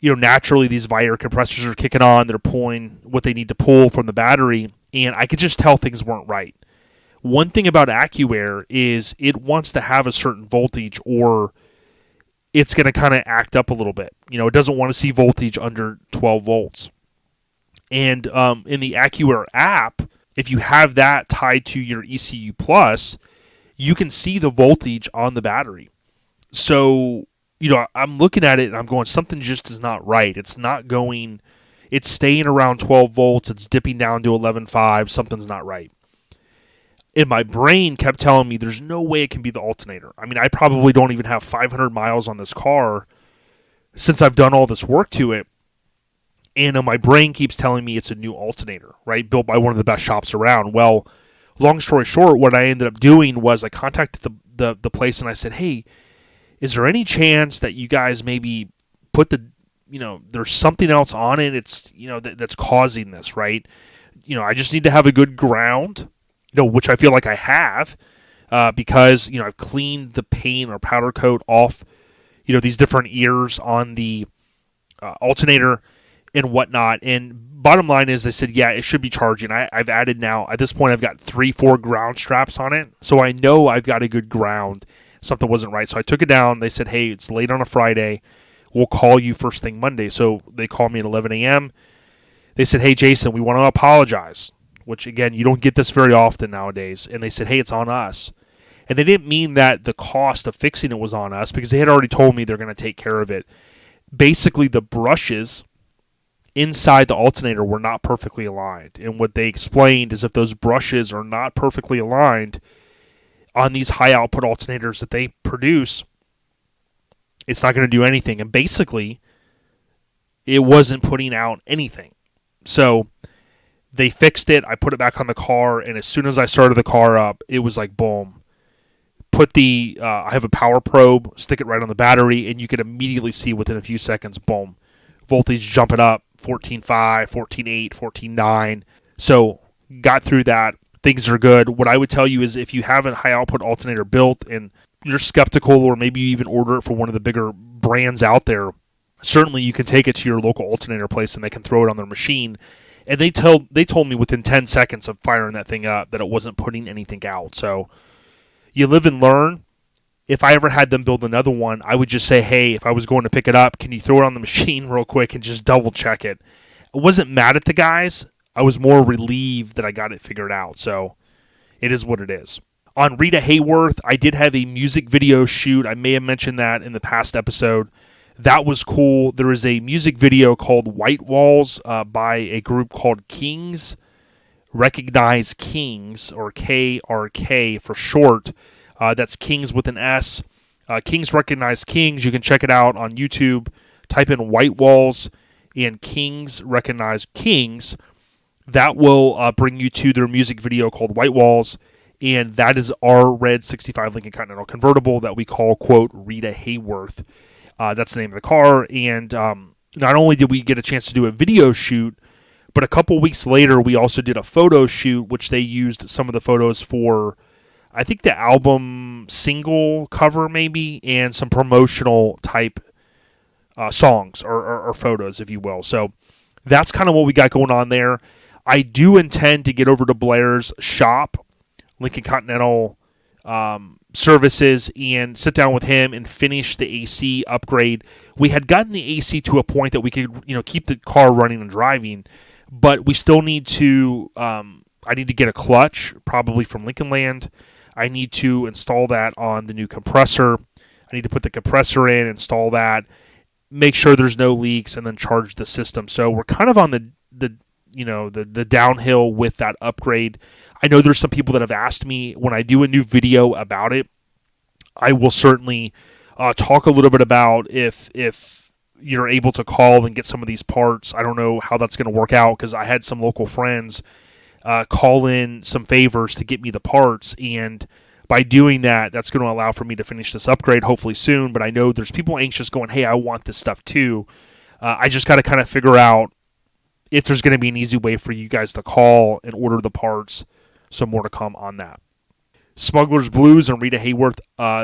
naturally these Viator compressors are kicking on, they're pulling what they need to pull from the battery, and I could just tell things weren't right. One thing about AccuAir is it wants to have a certain voltage, or it's going to kind of act up a little bit. It doesn't want to see voltage under 12 volts. And in the AccuAir app, if you have that tied to your ECU Plus, you can see the voltage on the battery. So, I'm looking at it and I'm going, something just is not right. It's not going... It's staying around 12 volts. It's dipping down to 11.5. Something's not right. And my brain kept telling me there's no way it can be the alternator. I mean, I probably don't even have 500 miles on this car since I've done all this work to it. And my brain keeps telling me it's a new alternator, right? Built by one of the best shops around. Well, long story short, what I ended up doing was I contacted the place and I said, hey, is there any chance that you guys maybe put there's something else on it, it's, that's causing this, right? I just need to have a good ground, which I feel like I have, because, I've cleaned the paint or powder coat off, these different ears on the alternator and whatnot. And bottom line is they said, yeah, it should be charging. I've added now, at this point, I've got 3-4 ground straps on it. So I know I've got a good ground. Something wasn't right. So I took it down. They said, hey, it's late on a Friday. We'll call you first thing Monday. So they called me at 11 a.m. They said, hey, Jason, we want to apologize, which, again, you don't get this very often nowadays. And they said, hey, it's on us. And they didn't mean that the cost of fixing it was on us, because they had already told me they're going to take care of it. Basically, the brushes inside the alternator were not perfectly aligned. And what they explained is if those brushes are not perfectly aligned on these high output alternators that they produce, it's not going to do anything. And basically, it wasn't putting out anything. So They fixed it. I put it back on the car, and as soon as I started the car up, it was like boom. I have a power probe, stick it right on the battery, and you can immediately see within a few seconds, boom, voltage jumping up, 14.5, 14.8, 14.9. So got through that. Things are good. What I would tell you is if you have a high output alternator built and you're skeptical, or maybe you even order it for one of the bigger brands out there, certainly you can take it to your local alternator place and they can throw it on their machine. And they told me within 10 seconds of firing that thing up that it wasn't putting anything out. So you live and learn. If I ever had them build another one, I would just say, hey, if I was going to pick it up, can you throw it on the machine real quick and just double check it? I wasn't mad at the guys. I was more relieved that I got it figured out. So it is what it is. On Rita Hayworth, I did have a music video shoot. I may have mentioned that in the past episode. That was cool. There is a music video called White Walls by a group called Kings. Recognize Kings, or KRK for short. That's Kings with an S. Kings Recognize Kings. You can check it out on YouTube. Type in White Walls and Kings Recognize Kings. That will bring you to their music video called White Walls. And that is our red 65 Lincoln Continental convertible that we call, quote, Rita Hayworth. That's the name of the car. And not only did we get a chance to do a video shoot, but a couple weeks later, we also did a photo shoot, which they used some of the photos for, I think, the album single cover maybe, and some promotional type songs or photos, if you will. So that's kind of what we got going on there. I do intend to get over to Blair's shop, Lincoln Continental services, and sit down with him and finish the AC upgrade. We had gotten the AC to a point that we could, keep the car running and driving, but we still need to. I need to get a clutch, probably from Lincoln Land. I need to install that on the new compressor. I need to put the compressor in, install that, make sure there's no leaks, and then charge the system. So we're kind of on the downhill with that upgrade. I know there's some people that have asked me when I do a new video about it. I will certainly talk a little bit about if you're able to call and get some of these parts. I don't know how that's going to work out because I had some local friends call in some favors to get me the parts, and by doing that, that's going to allow for me to finish this upgrade hopefully soon. But I know there's people anxious going, hey, I want this stuff too. I just got to kind of figure out if there's going to be an easy way for you guys to call and order the parts. So more to come on that. Smuggler's Blues and Rita Hayworth.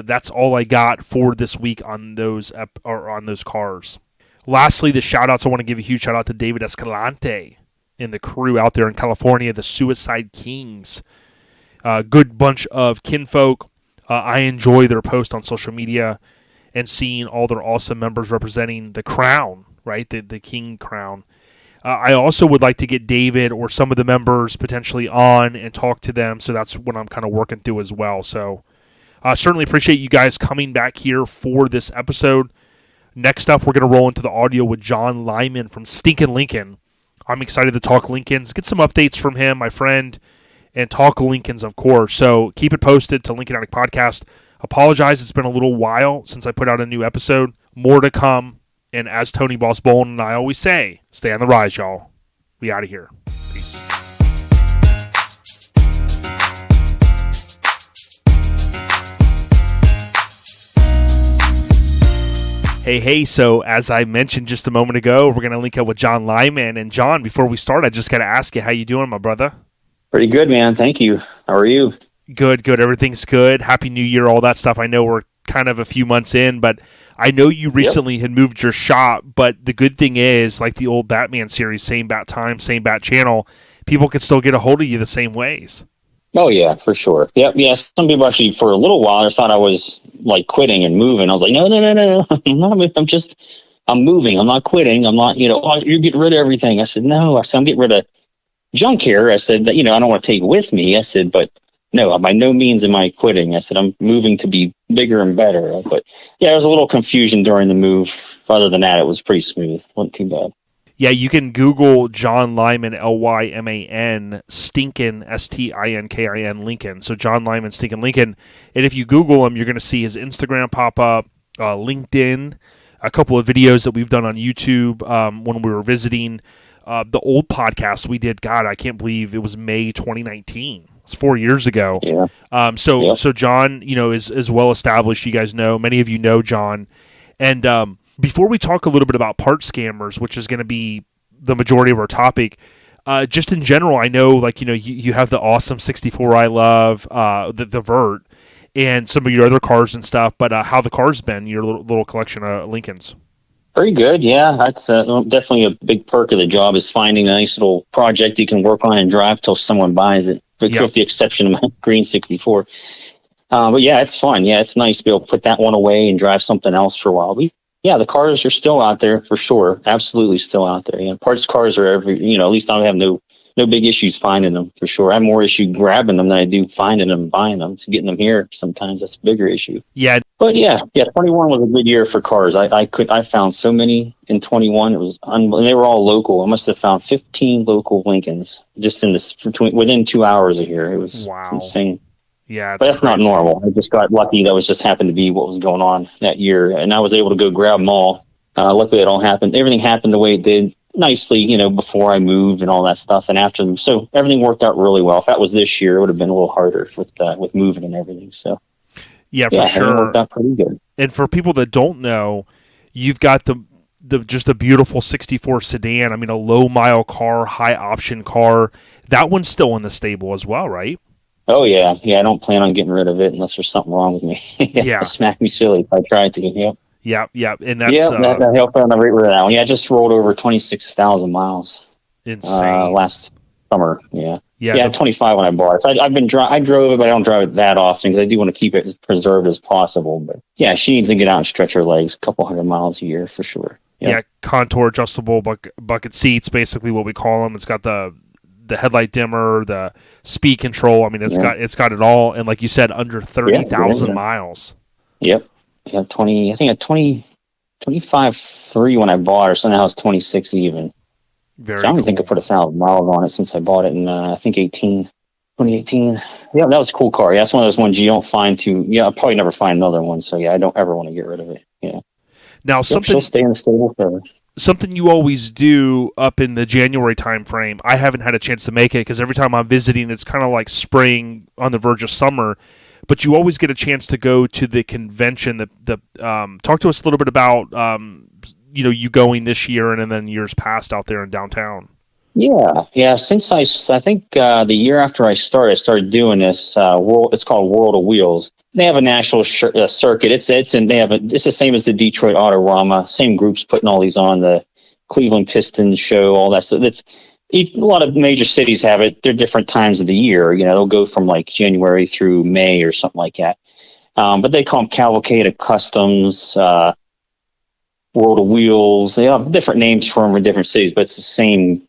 That's all I got for this week on those on those cars. Lastly, the shout-outs. I want to give a huge shout-out to David Escalante and the crew out there in California, the Suicide Kings. Good bunch of kinfolk. I enjoy their posts on social media and seeing all their awesome members representing the crown, right? The King crown. I also would like to get David or some of the members potentially on and talk to them, so that's what I'm kind of working through as well. So certainly appreciate you guys coming back here for this episode. Next up, we're going to roll into the audio with John Lyman from Stinkin Lincoln. I'm excited to talk Lincolns, get some updates from him, my friend, and talk Lincolns, of course. So keep it posted to Lincoln Addict Podcast. Apologize, it's been a little while since I put out a new episode. More to come. And as Tony Boss Bolin and I always say, stay on the rise, y'all. We out of here. Peace. Hey, so as I mentioned just a moment ago, we're going to link up with John Lyman. And John, before we start, I just got to ask you, how you doing, my brother? Pretty good, man. Thank you. How are you? Good. Everything's good. Happy New Year, all that stuff. I know we're kind of a few months in, but I know you recently had moved your shop, but the good thing is, like the old Batman series, same bat time, same bat channel, people can still get a hold of you the same ways. Oh, yeah, for sure. Yep, yeah. Some people actually, for a little while, thought I was, like, quitting and moving. I was like, no. I'm not moving. I'm moving. I'm not quitting. I'm not, oh, you're getting rid of everything. I said, no. I said, I'm getting rid of junk here. I said, that, I don't want to take it with me. I said, but no, by no means am I quitting. I said, I'm moving to be bigger and better. But yeah, there was a little confusion during the move. Other than that, it was pretty smooth. Wasn't too bad. Yeah, you can Google John Lyman, Lyman, Stinkin, Stinkin, Lincoln. So John Lyman, Stinkin Lincoln. And if you Google him, you're going to see his Instagram pop up, LinkedIn, a couple of videos that we've done on YouTube when we were visiting. the old podcast we did. God, I can't believe it was May 2019. It's 4 years ago. Yeah. So John, is well established. You guys know, many of you know John. And before we talk a little bit about part scammers, which is going to be the majority of our topic, just in general, I know, you have the awesome 64 I love, the Vert, and some of your other cars and stuff. But how the car's been, your little collection of Lincolns? Pretty good, yeah. That's definitely a big perk of the job, is finding a nice little project you can work on and drive till someone buys it. With the exception of my green 64. But yeah, it's fun. Yeah, it's nice to be able to put that one away and drive something else for a while. The cars are still out there for sure. Absolutely still out there. Yeah, parts cars are at least I have no big issues finding them for sure. I have more issue grabbing them than I do finding them and buying them. So getting them here, sometimes that's a bigger issue. Yeah. But yeah, 21 was a good year for cars. I found so many in 21. It was and they were all local. I must have found 15 local Lincolns just within 2 hours of here. It was insane. Yeah, but that's not normal. I just got lucky. That was just happened to be what was going on that year, and I was able to go grab them all. Luckily, it all happened. Everything happened the way it did, nicely, before I moved and all that stuff, and after them. So everything worked out really well. If that was this year, it would have been a little harder with moving and everything. So yeah, for sure, it worked out pretty good. And for people that don't know, you've got just a beautiful 64 sedan. I mean, a low mile car, high option car. That one's still in the stable as well, right? Oh yeah. I don't plan on getting rid of it unless there's something wrong with me. Yeah, smack me silly if I tried to. Yep. Yeah, and that's that helped on the rate with that one. Yeah, I just rolled over 26,000 miles. Insane. Last summer. Yeah. 25 when I bought it. So I drove it, but I don't drive it that often because I do want to keep it as preserved as possible. But yeah, she needs to get out and stretch her legs a couple hundred miles a year for sure. Yeah, contour adjustable bucket seats, basically what we call them. It's got the headlight dimmer, the speed control. I mean, it's got it all, and like you said, under 30,000 miles. Yep. Yeah, I think at 25.3 when I bought her, so now it's 26 even. Very so I don't cool. think I put 1,000 miles on it since I bought it in I think 2018. Yeah, that was a cool car. Yeah, it's one of those ones you don't find I'll probably never find another one. So yeah, I don't ever want to get rid of it. Yeah. Now she'll stay in the stable forever. Something you always do up in the January time frame. I haven't had a chance to make it because every time I'm visiting, it's kind of like spring on the verge of summer. But you always get a chance to go to the convention. Talk to us a little bit about you going this year and then years past out there in downtown. Yeah. Since I think the year after I started doing this. It's called World of Wheels. They have a national circuit. It's the same as the Detroit Autorama. Same groups putting all these on. The Cleveland Pistons show, all that. So a lot of major cities have it. They're different times of the year. They'll go from like January through May or something like that. But they call them Cavalcade of Customs, World of Wheels. They have different names for them in different cities, but it's the same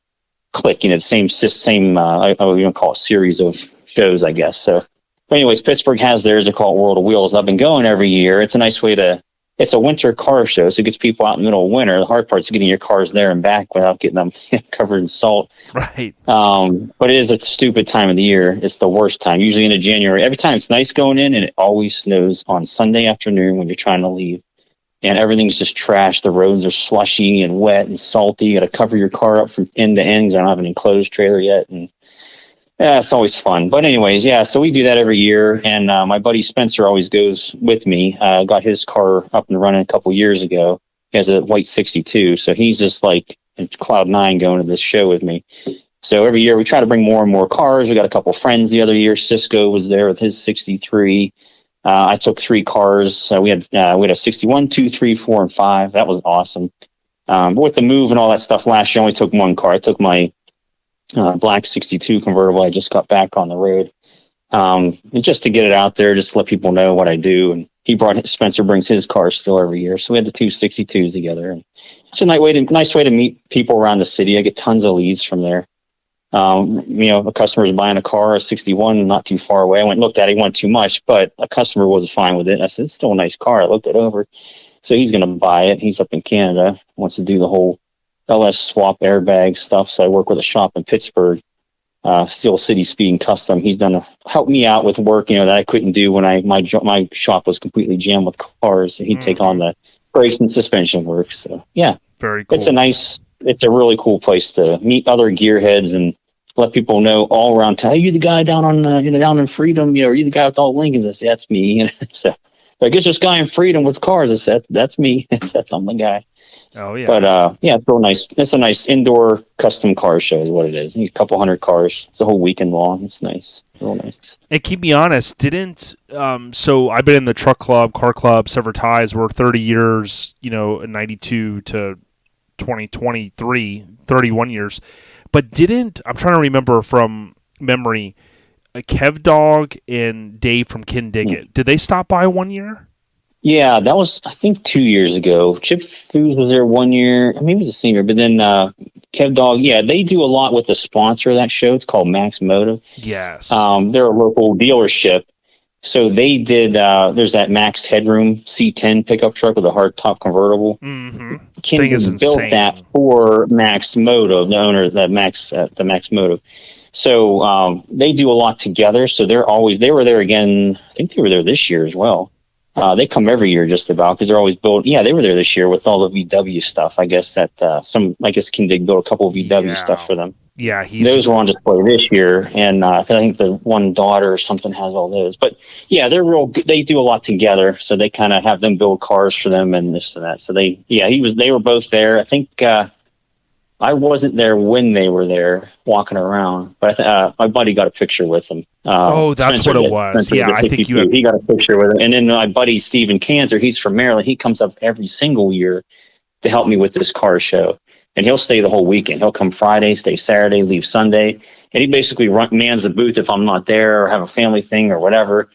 clique. The same call it series of shows, I guess. So. But anyways, Pittsburgh has theirs. They call it World of Wheels. I've been going every year. It's a nice way it's a winter car show, so it gets people out in the middle of winter. The hard part is getting your cars there and back without getting them covered in salt. Right. But it is a stupid time of the year. It's the worst time, usually into January. Every time it's nice going in, and it always snows on Sunday afternoon when you're trying to leave. And everything's just trash. The roads are slushy and wet and salty. You got to cover your car up from end to end because I don't have an enclosed trailer yet. And yeah, it's always fun. But anyways, so we do that every year. And my buddy Spencer always goes with me. Got his car up and running a couple years ago. He has a white 62. So he's just like in cloud nine going to this show with me. So every year we try to bring more and more cars. We got a couple friends the other year. Cisco was there with his 63. I took 3 cars. We had a 61, 2, 3, 4, and 5. That was awesome. But with the move and all that stuff last year, I only took one car. I took my black 62 convertible. I just got back on the road. And just to get it out there, just to let people know what I do. And Spencer brings his car still every year. So we had the 2 62s together. And it's a nice way to meet people around the city. I get tons of leads from there. A customer's buying a car, a 61, not too far away. I went and looked at it. He wanted too much, but a customer was fine with it. I said, it's still a nice car. I looked it over. So he's going to buy it. He's up in Canada, wants to do the whole LS swap airbag stuff. So I work with a shop in Pittsburgh, Steel City Speed and Custom. He's helped me out with work, that I couldn't do when my shop was completely jammed with cars. So he'd take on the brakes and suspension work. So yeah, very cool. It's a nice it's a really cool place to meet other gearheads and let people know all around town. Hey, you the guy down on down in Freedom, are you the guy with all Lincolns? I said, that's me. So I guess this guy in Freedom with cars. I said, that's me. That's I'm the guy. Oh yeah. But it's real nice. It's a nice indoor custom car show is what it is. A couple hundred cars. It's a whole weekend long. It's nice. Real nice. And keep me honest, so I've been in the truck club, car club, Sever Ties, worked 30 years, 92 to 2023, 31 years. But I'm trying to remember from memory, Kev Dog and Dave from Kin Dig It, did they stop by 1 year? Yeah, that was, I think, 2 years ago. Chip Foos was there 1 year. Maybe it was the same year. But then Kev Dog, they do a lot with the sponsor of that show. It's called Max Motive. Yes. They're a local dealership. So they did, there's that Max Headroom C10 pickup truck with a hardtop convertible. Mm-hmm. Ken built that for Max Motive, the owner of the Max Motive. So they do a lot together. So they were there again. I think they were there this year as well. They come every year just about because they're always built. Yeah, they were there this year with all the VW stuff. I guess that Ken Dig built a couple of VW stuff for them. Yeah, those were on display this year, and I think the one daughter or something has all those. But yeah, they're real good. They do a lot together, so they kind of have them build cars for them and this and that. So they were both there. I think I wasn't there when they were there walking around, but my buddy got a picture with them. That's Spencer what it was. Spencer I think he got a picture with him, and then my buddy Steven Cantor, he's from Maryland. He comes up every single year to help me with this car show. And he'll stay the whole weekend. He'll come Friday, stay Saturday, leave Sunday. And he basically mans the booth if I'm not there or have a family thing or whatever.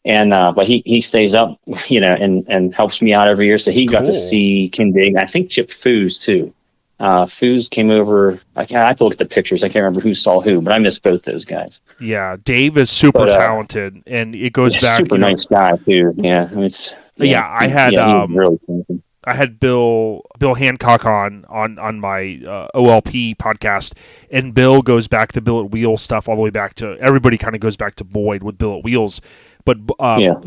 And but he stays up, and helps me out every year. So he got to see Ken Dig. I think Chip Foos too. Foos came over. I have to look at the pictures. I can't remember who saw who, but I miss both those guys. Yeah, Dave is super talented, and it goes back. Super nice guy too. Yeah, I had really talented. I had Bill Hancock on my OLP podcast, and Bill goes back to Bill at Wheels stuff all the way back to everybody kind of goes back to Boyd with Bill at Wheels. But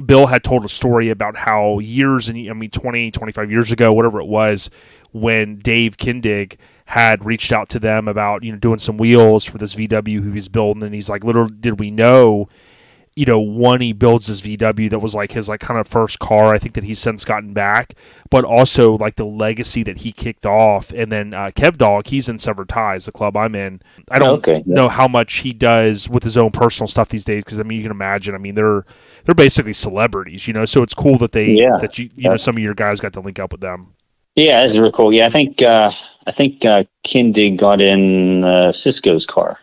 Bill had told a story about how 20, 25 years ago, whatever it was, when Dave Kindig had reached out to them about doing some wheels for this VW who he's building, and he's like, little did we know. One, he builds this VW that was like his kind of first car, I think, that he's since gotten back, but also like the legacy that he kicked off. And then Kev Dog, he's in Sever Ties, the club I'm in. I don't know how much he does with his own personal stuff these days, because you can imagine. they're basically celebrities, so it's cool that some of your guys got to link up with them. Yeah, that's really cool. Yeah, I think Kindig got in Cisco's car.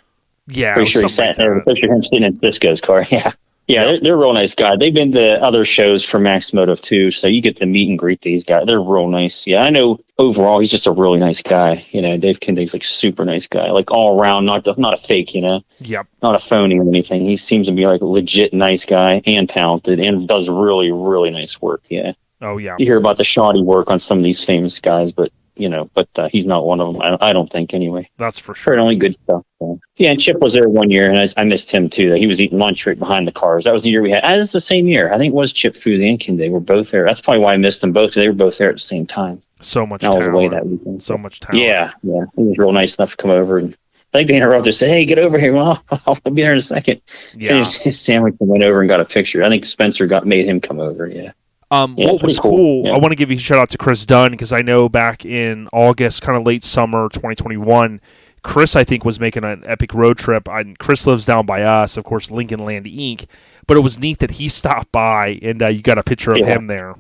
Yeah, pretty sure he sat there. Pretty sure him sitting in Cisco's car. Yeah. Yeah, they're a real nice guy. They've been to other shows for Max Motive too, so you get to meet and greet these guys. They're real nice. Yeah, I know overall he's just a really nice guy. Dave Kindig's like super nice guy, like all around, not a fake, Yep. Not a phony or anything. He seems to be like a legit nice guy and talented and does really, really nice work. Yeah. Oh yeah. You hear about the shoddy work on some of these famous guys, but he's not one of them. I don't think anyway. That's for sure. Heard only good stuff. So. Yeah, and Chip was there 1 year, and I missed him too. That he was eating lunch right behind the cars. That was the year we had. It's the same year. I think it was Chip Foos and Ken. They were both there. That's probably why I missed them both, because they were both there at the same time. So much. I was away that weekend. So much talent. Yeah. He was real nice enough to come over, and I think they interrupted and said, "Hey, get over here." Well, I'll be there in a second. Yeah. Finished his sandwich and went over and got a picture. I think Spencer made him come over. Yeah. What was cool, I want to give you a shout out to Chris Dunn, because I know back in August, kind of late summer 2021, Chris, I think, was making an epic road trip. Chris lives down by us, of course, Lincoln Land Inc., but it was neat that he stopped by, and you got a picture of him there.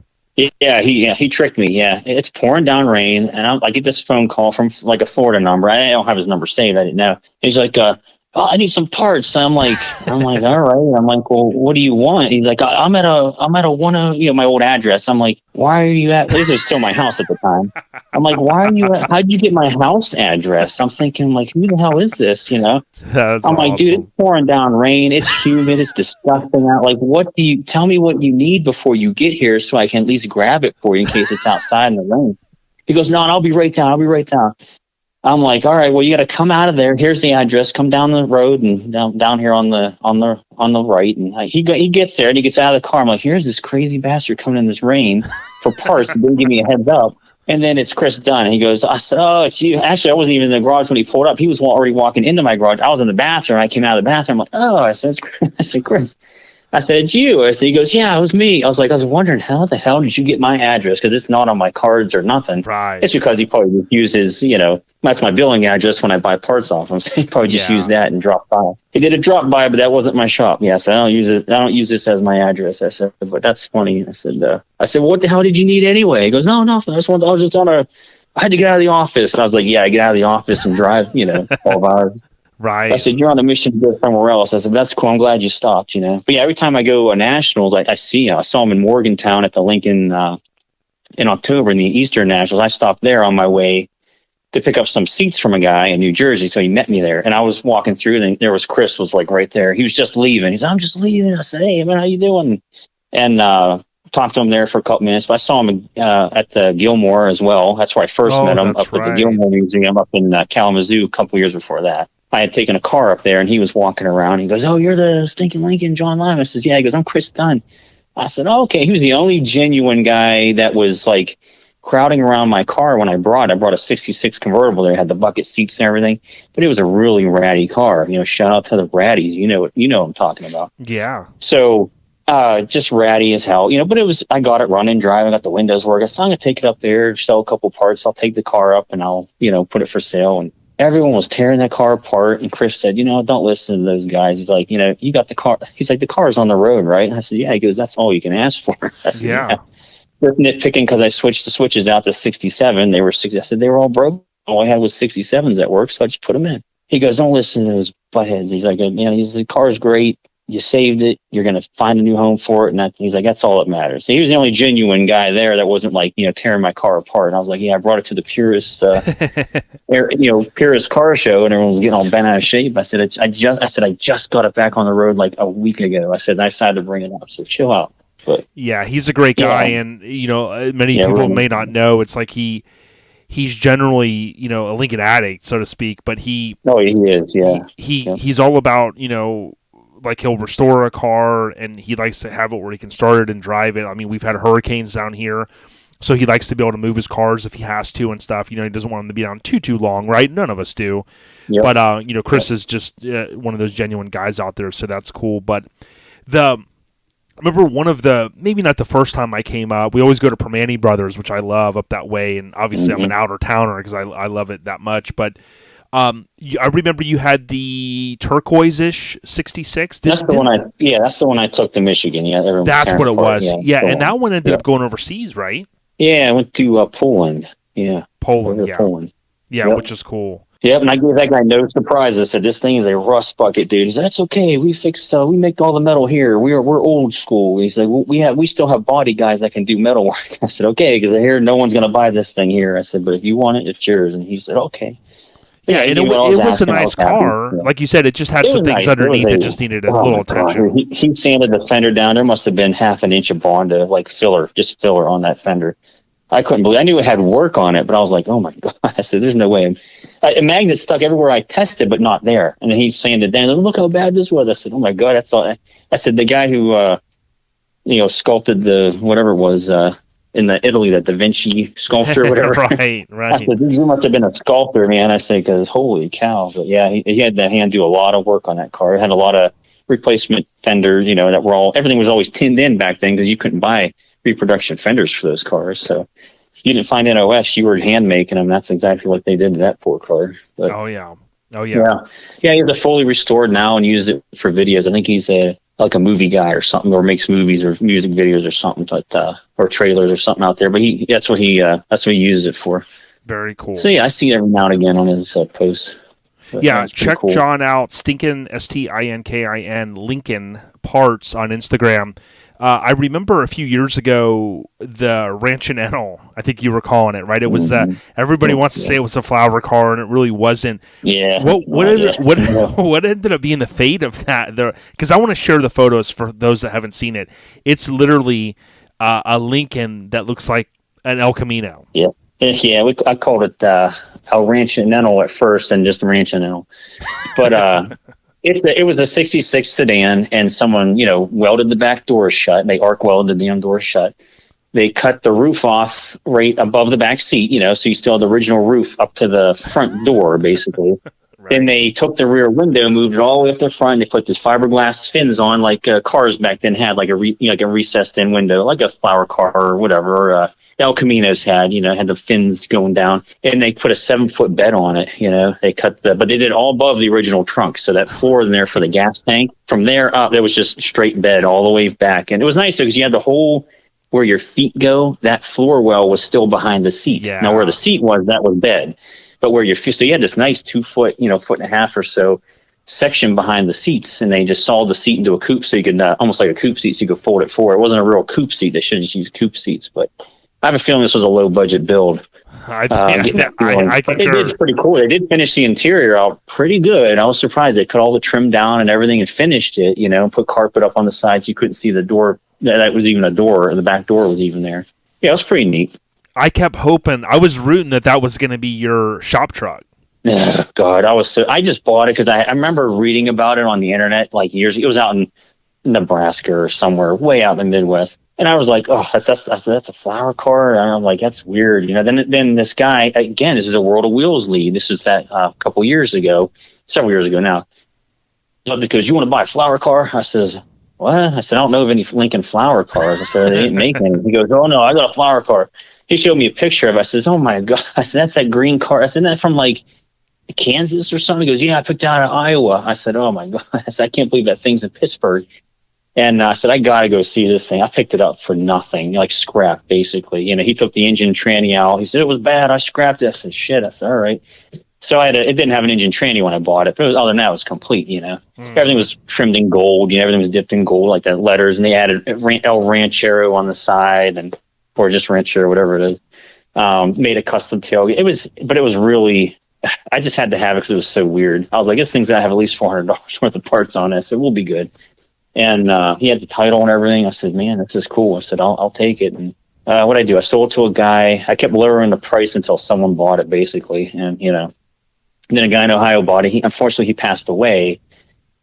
Yeah, he tricked me. Yeah, it's pouring down rain, and I get this phone call from like a Florida number. I don't have his number saved. I didn't know. He's like, I need some parts. I'm like, all right. I'm like, well, what do you want? He's like, I'm at a one of my old address. I'm like, why are you at? This was still my house at the time. I'm like, why are you at? How'd you get my house address? I'm thinking, like, who the hell is this? That's I'm like, awesome. dude, it's pouring down rain. It's humid. It's disgusting out. Like, tell me what you need before you get here, so I can at least grab it for you in case it's outside in the rain. He goes, no, I'll be right down. I'm like, all right, well, you got to come out of there. Here's the address. Come down the road and down here on the right. And he gets there and he gets out of the car. I'm like, here's this crazy bastard coming in this rain for parts. He didn't give me a heads up. And then it's Chris Dunn. He goes, I said, oh, it's you. Actually, I wasn't even in the garage when he pulled up. He was already walking into my garage. I was in the bathroom. I came out of the bathroom. I'm like, oh, I said, Chris. I said, it's you. I said, he goes, yeah, it was me. I was wondering, how the hell did you get my address? Because it's not on my cards or nothing. Right. It's because he probably just uses, that's my billing address when I buy parts off him. So he probably just used that and dropped by. He did a drop by, but that wasn't my shop. Yes, I don't use it. I don't use this as my address. I said, but that's funny. I said, well, what the hell did you need anyway? He goes, no, nothing. I had to get out of the office. And I was like, yeah, I get out of the office and drive, 12 hours. Right. I said, you're on a mission to go somewhere else. I said, that's cool. I'm glad you stopped, But yeah, every time I go to Nationals, I saw him in Morgantown at the Lincoln in October in the Eastern Nationals. I stopped there on my way to pick up some seats from a guy in New Jersey. So he met me there. And I was walking through, and there was Chris was right there. He was just leaving. He said, I'm just leaving. I said, hey, man, how you doing? And talked to him there for a couple minutes. But I saw him at the Gilmore as well. That's where I first met him, up at the Gilmore Museum up in Kalamazoo a couple years before that. I had taken a car up there, and he was walking around. He goes, oh, you're the Stinkin Lincoln, John Lyman. I says, yeah. He goes, I'm Chris Dunn. I said, oh, okay. He was the only genuine guy that was crowding around my car when I brought a 66 convertible there. It had the bucket seats and everything, but it was a really ratty car. Shout out to the ratties. You know what I'm talking about. Yeah. So just ratty as hell, but I got it running, driving, got the windows working. So I'm going to take it up there, sell a couple parts. I'll take the car up and I'll, put it for sale. And everyone was tearing that car apart. And Chris said, don't listen to those guys. He's like, you got the car. He's like, the car's on the road, right? And I said, yeah. He goes, that's all you can ask for. I said, yeah. They're nitpicking because I switched the switches out to 67. They were 60. I said, they were all broken. All I had was 67s at work. So I just put them in. He goes, don't listen to those buttheads. He's like, the car's great. You saved it. You're going to find a new home for it. And he's like, that's all that matters. So he was the only genuine guy there that wasn't tearing my car apart. And I was like, yeah, I brought it to the Purist, Purist car show, and everyone was getting all bent out of shape. I said, I just got it back on the road a week ago. I said, I decided to bring it up. So chill out. But yeah, he's a great guy. And, many people may not know, it's like he's generally, a Lincoln addict, so to speak, but he is. Yeah. He's all about, he'll restore a car, and he likes to have it where he can start it and drive it. I mean, we've had hurricanes down here, so he likes to be able to move his cars if he has to and stuff. He doesn't want them to be down too long, right? None of us do. Yep. But, Chris is just one of those genuine guys out there, so that's cool. But I remember one of maybe not the first time I came up, we always go to Permane Brothers, which I love up that way, and obviously I'm an outer towner because I love it that much, but I remember you had the turquoise-ish 66. That's the one I took to Michigan. Yeah, that's what it was. Yeah, and that one ended up going overseas, right? Yeah, I went to Poland. Yeah, Poland. Yeah, which is cool. Yep, and I gave that guy no surprise. I said, "This thing is a rust bucket, dude." He said, "That's okay. We fix. We make all the metal here. We're old school." He's like, "We still have body guys that can do metal work." I said, "Okay," because I hear no one's going to buy this thing here. I said, "But if you want it, it's yours." And he said, "Okay." Yeah, and it was a nice car. Yeah. Like you said, it just had some things underneath. It just needed a little attention. He sanded the fender down. There must have been half an inch of Bonda, filler on that fender. I couldn't believe. I knew it had work on it, but I was like, "Oh my god!" I said, "There's no way." A magnet stuck everywhere I tested, but not there. And then he sanded down. Like, look how bad this was. I said, "Oh my god, that's all." I said, "The guy who, sculpted the whatever it was in Italy, that Da Vinci sculpture, or whatever." Right. I said, "You must have been a sculptor, man." I said, "Because holy cow!" But yeah, he had the hand do a lot of work on that car. It had a lot of replacement fenders, that were everything was always tinned in back then because you couldn't buy reproduction fenders for those cars. So if you didn't find NOS, you were hand making them. That's exactly what they did to that poor car. But, oh yeah. Yeah, he has it fully restored now and used it for videos. I think he's a movie guy or something, or makes movies or music videos or something, but or trailers or something out there. But that's what he uses it for. Very cool. So yeah, I see it every now and again on his posts. But yeah, check cool. John out. Stinkin Stinkin Lincoln Parts on Instagram. I remember a few years ago the Continental. I think you were calling it, right? It was everybody wants to say it was a flower car, and it really wasn't. Yeah. What ended up being the fate of that? Because I want to share the photos for those that haven't seen it. It's literally a Lincoln that looks like an El Camino. Yeah. Yeah, I called it El Continental at first, and just the Continental, but. It was a 66 sedan, and someone, welded the back door shut. They arc welded the damn door shut. they cut the roof off right above the back seat, so you still have the original roof up to the front door, basically. Right. Then they took the rear window, moved it all the way up the front. They put this fiberglass fins on, like cars back then had, like a recessed-in window, like a flower car or whatever. Or, El Caminos had the fins going down, and they put a 7-foot bed on it. They cut but they did all above the original trunk. So that floor in there for the gas tank, from there up, there was just straight bed all the way back. And it was nice because you had the whole, where your feet go, that floor well was still behind the seat. Yeah. Now where the seat was, that was bed. But where your feet, so you had this nice 2 foot, foot and a half or so section behind the seats, and they just sawed the seat into a coupe, so you could almost like a coupe seat, so you could fold it forward. It wasn't a real coupe seat. They should have just used coupe seats, but I have a feeling this was a low budget build. I But they did pretty cool. They did finish the interior out pretty good. I was surprised. They cut all the trim down and everything and finished it, put carpet up on the sides. You couldn't see the door. That was even a door. The back door was even there. Yeah, it was pretty neat. I kept hoping, I was rooting that was going to be your shop truck. Oh, God, I just bought it because I remember reading about it on the internet like years. It was out in Nebraska or somewhere way out in the Midwest. And I was like, oh, that's a flower car. And I'm like, that's weird. Then this guy, again, this is a World of Wheels lead. This is that several years ago now. Because you want to buy a flower car? I says, what? I said, I don't know of any Lincoln flower cars. I said, they didn't make any. He goes, oh, no, I got a flower car. He showed me a picture of it. I says, oh, my God. I said, that's that green car. I said, isn't that from like Kansas or something? He goes, yeah, I picked it out of Iowa. I said, oh, my God. I said, I can't believe that thing's in Pittsburgh. And I said, I got to go see this thing. I picked it up for nothing, like scrap, basically. He took the engine tranny out. He said, it was bad. I scrapped it. I said, shit. I said, all right. So it didn't have an engine tranny when I bought it. But other than that, it was complete, Everything was trimmed in gold. Everything was dipped in gold, like the letters. And they added El Ranchero on the side, or just Ranchero, whatever it is. Made a custom tailgate. But it was really, I just had to have it because it was so weird. I was like, this thing's got to have at least $400 worth of parts on it. I said, we'll be good. And he had the title and everything. I said, man, this is cool. I said, I'll take it. And what I do, I sold it to a guy. I kept lowering the price until someone bought it, basically. And, then a guy in Ohio bought it. Unfortunately, he passed away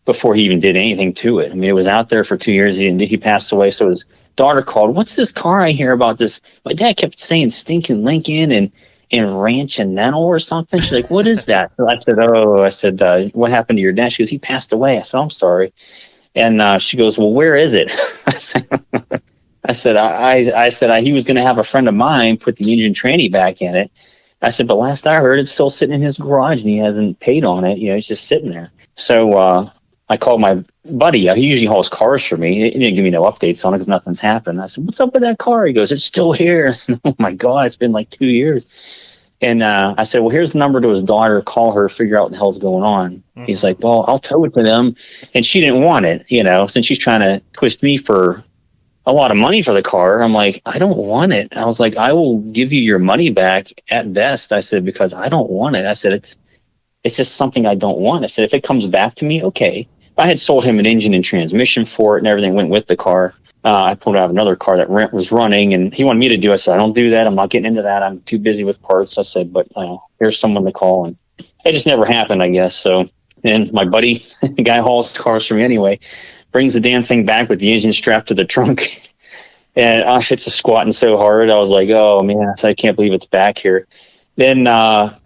before he even did anything to it. I mean, it was out there for 2 years. He passed away. So his daughter called, what's this car I hear about this? My dad kept saying Stinkin Lincoln and Ranch and Nettle or something. She's like, what is that? So I said, what happened to your dad? She goes, he passed away. I said, I'm sorry. And she goes, well, where is it? I said, he was going to have a friend of mine put the engine tranny back in it. I said, but last I heard, it's still sitting in his garage and he hasn't paid on it. It's just sitting there. So I called my buddy. He usually hauls cars for me. He didn't give me no updates on it because nothing's happened. I said, what's up with that car? He goes, it's still here. I said, oh, my God, it's been like 2 years. And I said, well, here's the number to his daughter. Call her, figure out what the hell's going on. Mm-hmm. He's like, well, I'll tow it to them. And she didn't want it, since she's trying to twist me for a lot of money for the car. I'm like, I don't want it. I was like, I will give you your money back at best. I said, because I don't want it. I said, it's just something I don't want. I said, if it comes back to me, okay. I had sold him an engine and transmission for it and everything went with the car. I pulled out another car that was running and he wanted me to do it. I said, I don't do that. I'm not getting into that. I'm too busy with parts. I said, but here's someone to call. And it just never happened, I guess. So, and my buddy, the guy hauls cars for me anyway, brings the damn thing back with the engine strapped to the trunk. And it's squatting so hard. I was like, oh, man, I can't believe it's back here. Then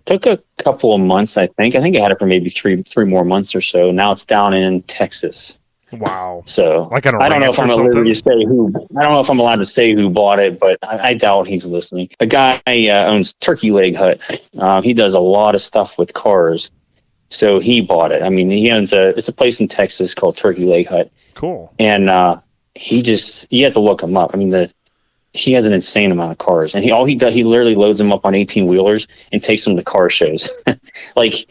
took a couple of months, I think. I had it for maybe three more months or so. Now it's down in Texas. Wow. So like I don't know if I'm allowed to say who. I don't know if I'm allowed to say who bought it, but I doubt he's listening. A guy owns Turkey Leg Hut. He does a lot of stuff with cars. So he bought it. I mean, he owns it's a place in Texas called Turkey Leg Hut. Cool. And you have to look him up. I mean, he has an insane amount of cars, and he literally loads them up on 18-wheelers and takes them to car shows. Like,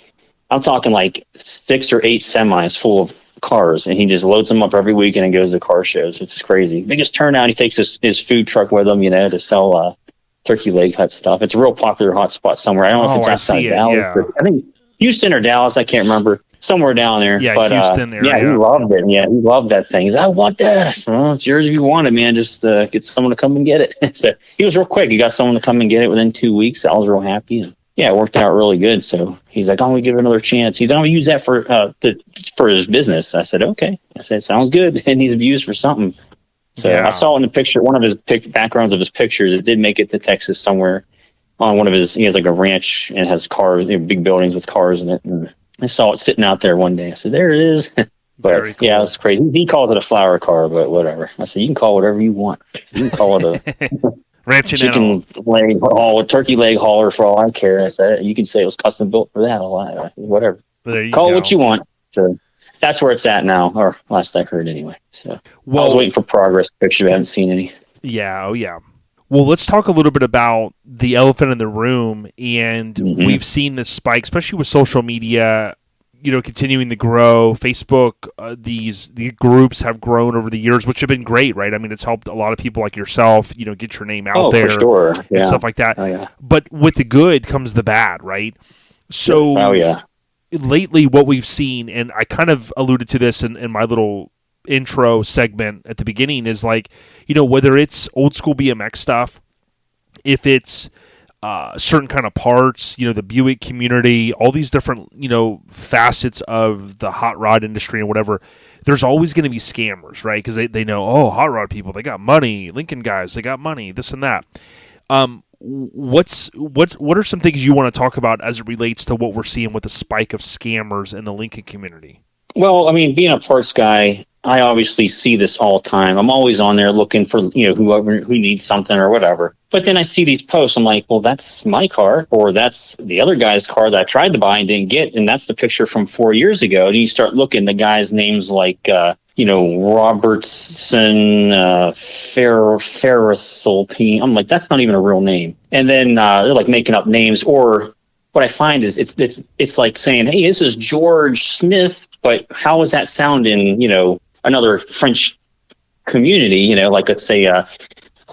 I'm talking like 6 or 8 semis full of cars, and he just loads them up every weekend and goes to car shows. It's crazy. Biggest turnout. He takes his food truck with him, to sell Turkey Leg Hut stuff. It's a real popular hot spot somewhere. I don't know if it's outside Dallas. Yeah. I think Houston or Dallas. I can't remember. Somewhere down there. Yeah, but, Houston area. Yeah, he loved it. Yeah, he loved that thing. He's like, I want that. I said, well, it's yours if you want it, man. Just get someone to come and get it. So he was real quick. He got someone to come and get it within 2 weeks. I was real happy. And yeah, it worked out really good. So he's like, I'm going to give it another chance. He's going to use that for his business. I said, okay. I said, sounds good. It needs to be used for something. So Yeah. I saw in the picture, one of his backgrounds of his pictures, it did make it to Texas somewhere on one of his, he has like a ranch and has cars, big buildings with cars in it. And I saw it sitting out there one day. I said, there it is. Very But cool. yeah, it's crazy. He calls it a flower car, but whatever. I said, you can call it whatever you want. You can call it a Ranching chicken leg haul, a turkey leg hauler for all I care. I said, you can say it was custom built for that. Whatever. There you Call go. it what you want. So that's where it's at now, or last I heard anyway. So I Well, was waiting for progress pictures. I haven't seen any. yeah, oh yeah. Well, let's talk a little bit about the elephant in the room, and we've seen this spike, especially with social media, continuing to grow. Facebook, these groups have grown over the years, which have been great, right? I mean, it's helped a lot of people like yourself, get your name out there, for sure. Yeah. and stuff like that. Oh, yeah. But with the good comes the bad, right? So, Oh, yeah. lately, what we've seen, and I kind of alluded to this in my little intro segment at the beginning, is like, whether it's old school BMX stuff, if it's certain kind of parts, the Buick community, all these different, facets of the hot rod industry and whatever, there's always going to be scammers, right? Because they know, oh, hot rod people, they got money. Lincoln guys, they got money, this and that. What are some things you want to talk about as it relates to what we're seeing with the spike of scammers in the Lincoln community? Well, I mean, being a parts guy, I obviously see this all the time. I'm always on there looking for, whoever who needs something or whatever. But then I see these posts. I'm like, well, that's my car, or that's the other guy's car that I tried to buy and didn't get. And that's the picture from 4 years ago. And you start looking, the guy's names like, Robertson, Ferrisol team. I'm like, that's not even a real name. And then they're like making up names. Or what I find is it's like saying, hey, this is George Smith. But how is that sound in, another French community, like let's say,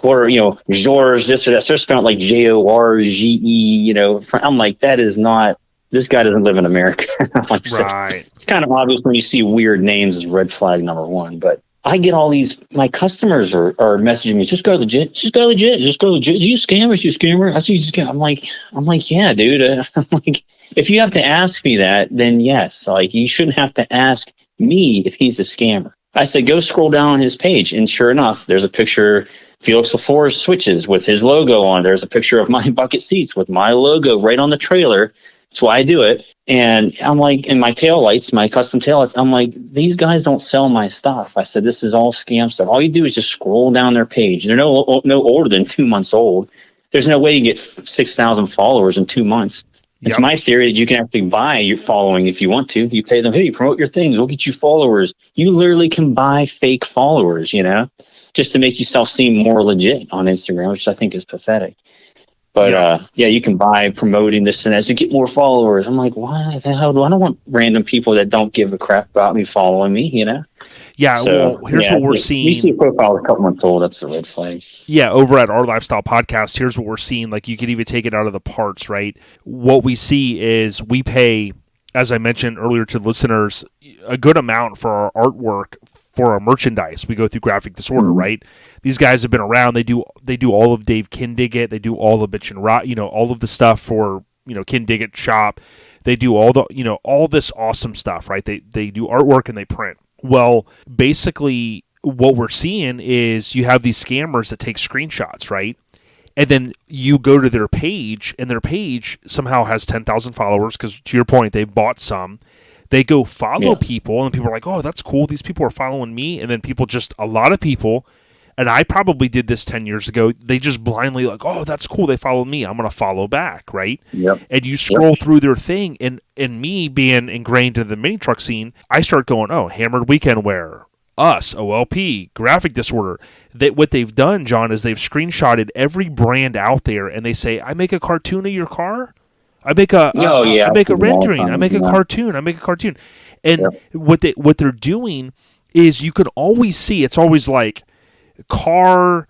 or, Georges, this or that. So they're spelling like Jorge, I'm like, that is not, this guy doesn't live in America. Like, Right. So it's kind of obvious when you see weird names as red flag number one. But I get all these, my customers are messaging me, just go legit. Do you scammer? I see you scam. I'm like, yeah, dude. I'm like, if you have to ask me that, then yes, like you shouldn't have to ask me if he's a scammer. I said, go scroll down on his page. And sure enough, there's a picture, Felix LaFour's switches with his logo on. There's a picture of my bucket seats with my logo right on the trailer. That's why I do it. And I'm like, and my taillights, my custom taillights, I'm like, these guys don't sell my stuff. I said, this is all scam stuff. All you do is just scroll down their page. They're no older than 2 months old. There's no way you get 6,000 followers in 2 months. It's my theory that you can actually buy your following if you want to. You pay them, hey, promote your things. We'll get you followers. You literally can buy fake followers, just to make yourself seem more legit on Instagram, which I think is pathetic. But you can buy promoting this and that to get more followers. I'm like, why the hell I don't want random people that don't give a crap about me following me, Yeah, So, well, here's what we're seeing. You see a profile a couple months old, that's the red flag. Yeah, over at Our Lifestyle Podcast, here's what we're seeing. Like, you could even take it out of the parts, right? What we see is we pay, as I mentioned earlier to listeners, a good amount for our artwork, for our merchandise. We go through Graphic Disorder, right? These guys have been around. They do all of Dave Kindiggett. They do all of Bitch and Rot, all of the stuff for, Kindiggett Shop. They do all the, all this awesome stuff, right? They do artwork and they print. Well, basically what we're seeing is you have these scammers that take screenshots, right? And then you go to their page, and their page somehow has 10,000 followers because, to your point, they bought some. They go follow people, and people are like, oh, that's cool. These people are following me. And then a lot of people, and I probably did this 10 years ago, they just blindly like, oh, that's cool. They followed me. I'm going to follow back, right? Yep. And you scroll through their thing, and me being ingrained in the mini truck scene, I start going, oh, Hammered Weekend Wear, us, OLP, Graphic Disorder. What they've done, John, is they've screenshotted every brand out there, and they say, I make a cartoon of your car. I make a rendering. I make a cartoon. And what they're doing is you can always see, it's always like car,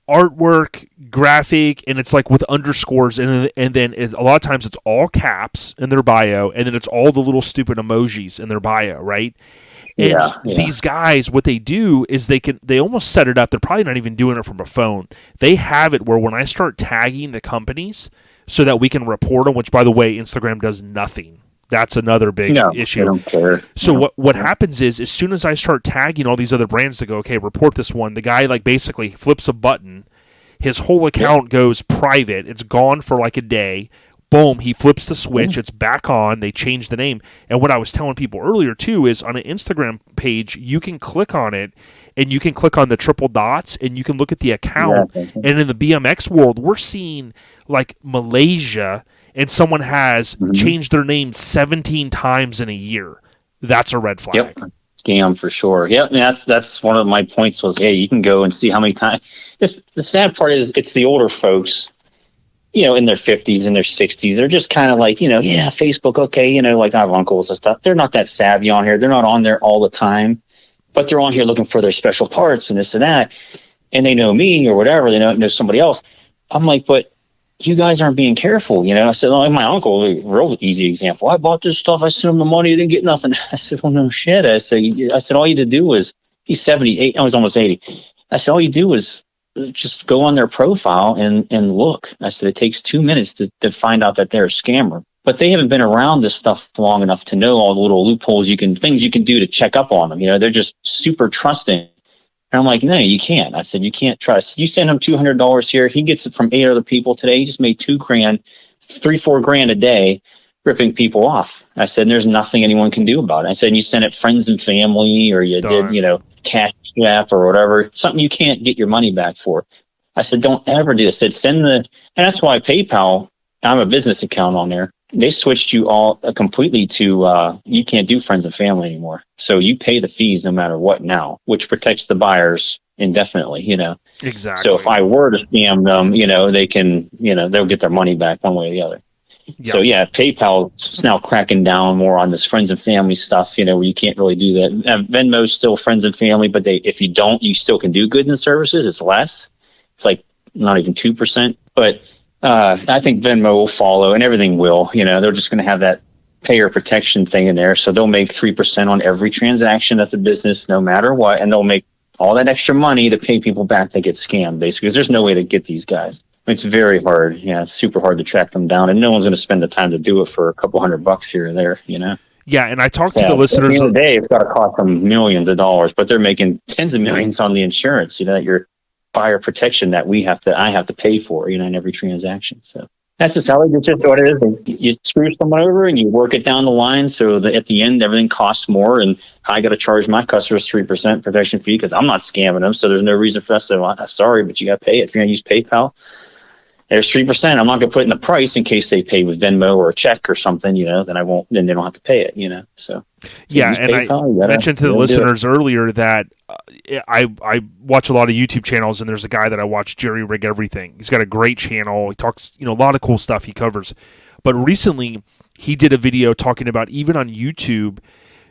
artwork, graphic, and it's like with underscores, and then a lot of times it's all caps in their bio, and then it's all the little stupid emojis in their bio, right? And these guys, what they do is they almost set it up. They're probably not even doing it from a phone. They have it where when I start tagging the companies so that we can report them, which, by the way, Instagram does nothing. That's another big No, issue. they don't care. So what happens is, as soon as I start tagging all these other brands to go, okay, report this one, the guy like basically flips a button, his whole account goes private. It's gone for like a day. Boom, he flips the switch. It's back on. They change the name. And what I was telling people earlier too is on an Instagram page, you can click on it and you can click on the triple dots and you can look at the account. Yeah. And in the BMX world, we're seeing like Malaysia and someone has changed their name 17 times in a year. That's a red flag. Yep. Scam for sure. Yep. And that's one of my points was, hey, you can go and see how many times. The sad part is it's the older folks, in their 50s and their 60s. They're just kind of like, yeah, Facebook, okay, like I have uncles and stuff. They're not that savvy on here. They're not on there all the time, but they're on here looking for their special parts and this and that. And they know me or whatever. They know somebody else. I'm like, but you guys aren't being careful. I said, oh, my uncle, a real easy example. I bought this stuff. I sent him the money. He didn't get nothing. I said, well, no shit. I said, all you had to do was, he's 78. I was almost 80. I said, all you do is just go on their profile and look. I said, it takes 2 minutes to find out that they're a scammer. But they haven't been around this stuff long enough to know all the little loopholes things you can do to check up on them. They're just super trusting. And I'm like, no, you can't. I said, you can't trust. You send him $200 here. He gets it from 8 other people today. He just made $2,000, $3-4 a day ripping people off. I said, there's nothing anyone can do about it. I said, you send it friends and family, or you did, cash app or whatever, something you can't get your money back for. I said, don't ever do this. I said, and that's why PayPal, I have a business account on there. They switched you all completely to, you can't do friends and family anymore. So you pay the fees no matter what now, which protects the buyers indefinitely, Exactly. So if I were to scam them, they can, they'll get their money back one way or the other. Yep. So yeah, PayPal is now cracking down more on this friends and family stuff, where you can't really do that. Venmo's still friends and family, but if you don't, you still can do goods and services. It's less. It's like not even 2%. But I think Venmo will follow, and everything will. They're just going to have that payer protection thing in there, so they'll make 3% on every transaction. That's a business, no matter what, and they'll make all that extra money to pay people back that get scammed, basically, because there's no way to get these guys. It's very hard. Yeah, it's super hard to track them down, and no one's going to spend the time to do it for a couple $100 here or there, Yeah, and I talked to the listeners. At the end of the day, it's got to cost them millions of dollars, but they're making tens of millions on the insurance, that your buyer protection that I have to pay for, in every transaction. So that's just how it's just what it is. You screw someone over and you work it down the line so that at the end, everything costs more, and I got to charge my customers 3% protection fee because I'm not scamming them. So there's no reason for us to say, well, sorry, but you got to pay it. If you're going to use PayPal, there's 3%. I'm not going to put in the price in case they pay with Venmo or a check or something, then I won't, then they don't have to pay it, so yeah. And PayPal, I mentioned to the listeners earlier that I watch a lot of YouTube channels, and there's a guy that I watch, Jerry Rig Everything. He's got a great channel. He talks, a lot of cool stuff he covers. But recently he did a video talking about, even on YouTube,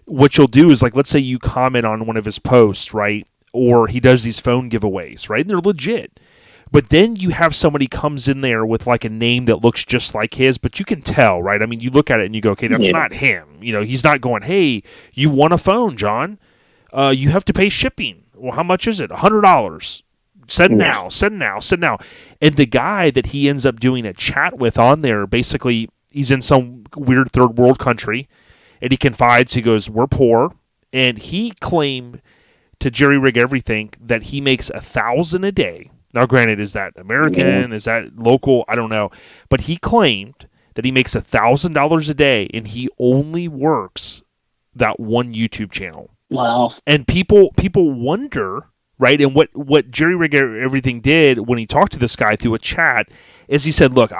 what you'll do is, like, let's say you comment on one of his posts, right? Or he does these phone giveaways, right? And they're legit. But then you have somebody comes in there with like a name that looks just like his, but you can tell, right? I mean, you look at it and you go, okay, that's not him. He's not going, hey, you won a phone, John. You have to pay shipping. Well, how much is it? $100. Send now. And the guy that he ends up doing a chat with on there, basically, he's in some weird third world country, and he confides, he goes, we're poor. And he claimed to Jerry Rig Everything that he makes $1,000 a day. Now, granted, is that American? Is that local? I don't know. But he claimed that he makes $1,000 a day, and he only works that one YouTube channel. Wow. And people wonder, right? And what Jerry Rig Everything did when he talked to this guy through a chat is he said, look,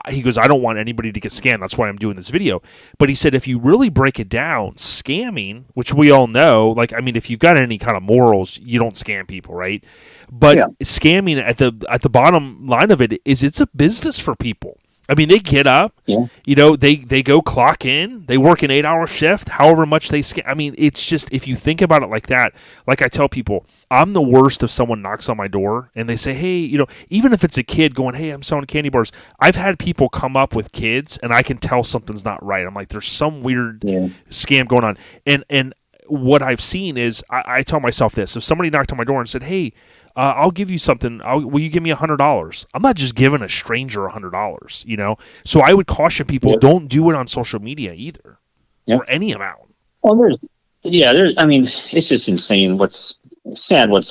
he goes, I don't want anybody to get scammed. That's why I'm doing this video. But he said, if you really break it down, scamming, which we all know, like, I mean, if you've got any kind of morals, you don't scam people, right? But scamming at the bottom line of it is it's a business for people. I mean, they get up, they go clock in, they work an 8-hour shift, however much they scam. I mean, it's just, if you think about it like that, like I tell people, I'm the worst if someone knocks on my door and they say, hey, even if it's a kid going, hey, I'm selling candy bars. I've had people come up with kids and I can tell something's not right. I'm like, there's some weird scam going on. And what I've seen is, I tell myself this: if somebody knocked on my door and said, hey, I'll give you something. Will you give me $100? I'm not just giving a stranger $100, you know? So I would caution people, don't do it on social media either, or any amount. Well, I mean, it's just insane what's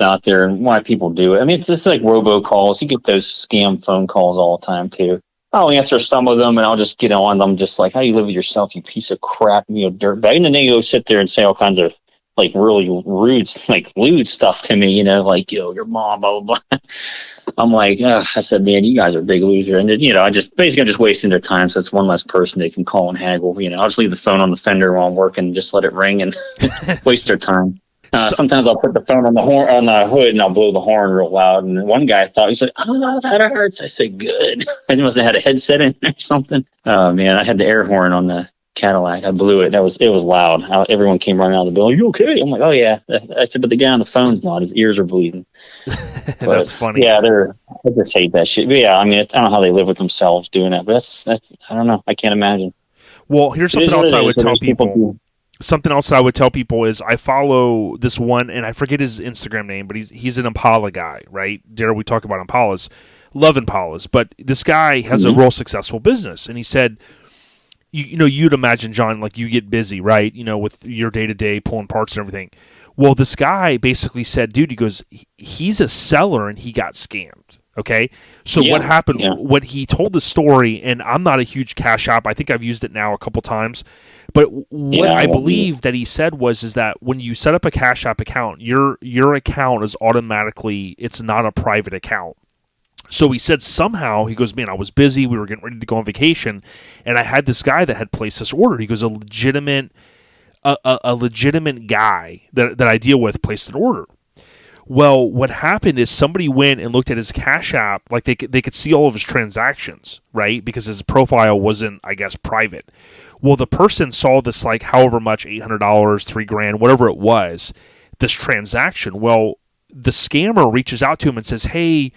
out there and why people do it. I mean, it's just like robocalls. You get those scam phone calls all the time too. I'll answer some of them and I'll just get on them just like, how you live with yourself, you piece of crap, dirtbag. And then they go sit there and say all kinds of like really rude, like lewd stuff to me, like, your mom, blah, blah, blah. I'm like, I said, man, you guys are a big loser. And then, I'm just wasting their time. So it's one less person they can call and haggle. I'll just leave the phone on the fender while I'm working and just let it ring and waste their time. Sometimes I'll put the phone on the hood and I'll blow the horn real loud. And one guy thought, he's like, oh, that hurts. I said, good. I must have had a headset in or something. Oh man, I had the air horn on the Cadillac. I blew it. It was loud. Everyone came running out of the building. Are you okay? I'm like, oh yeah. I said, but the guy on the phone's not. His ears are bleeding. That's funny. Yeah, I just hate that shit. But yeah, I mean, I don't know how they live with themselves doing that. But that's I don't know. I can't imagine. Well, here's something else I would tell people. Something else I would tell people is I follow this one, and I forget his Instagram name, but he's an Impala guy, right? Dare we talk about Impalas? Love Impalas, but this guy has a real successful business, and he said, you'd imagine, John, like you get busy, right? With your day-to-day pulling parts and everything. Well, this guy basically said, dude, he goes, he's a seller, and he got scammed. Okay, so what happened? What he told the story, and I'm not a huge Cash App. I think I've used it now a couple times. But what I believe that he said is that when you set up a Cash App account, your account is automatically, it's not a private account. So he said somehow, he goes, man, I was busy. We were getting ready to go on vacation. And I had this guy that had placed this order. He goes, a legitimate guy that I deal with placed an order. Well, what happened is somebody went and looked at his Cash App, like they could see all of his transactions, right? Because his profile wasn't, I guess, private. Well, the person saw this, like, however much, $800, $3,000, whatever it was, this transaction. Well, the scammer reaches out to him and says, hey,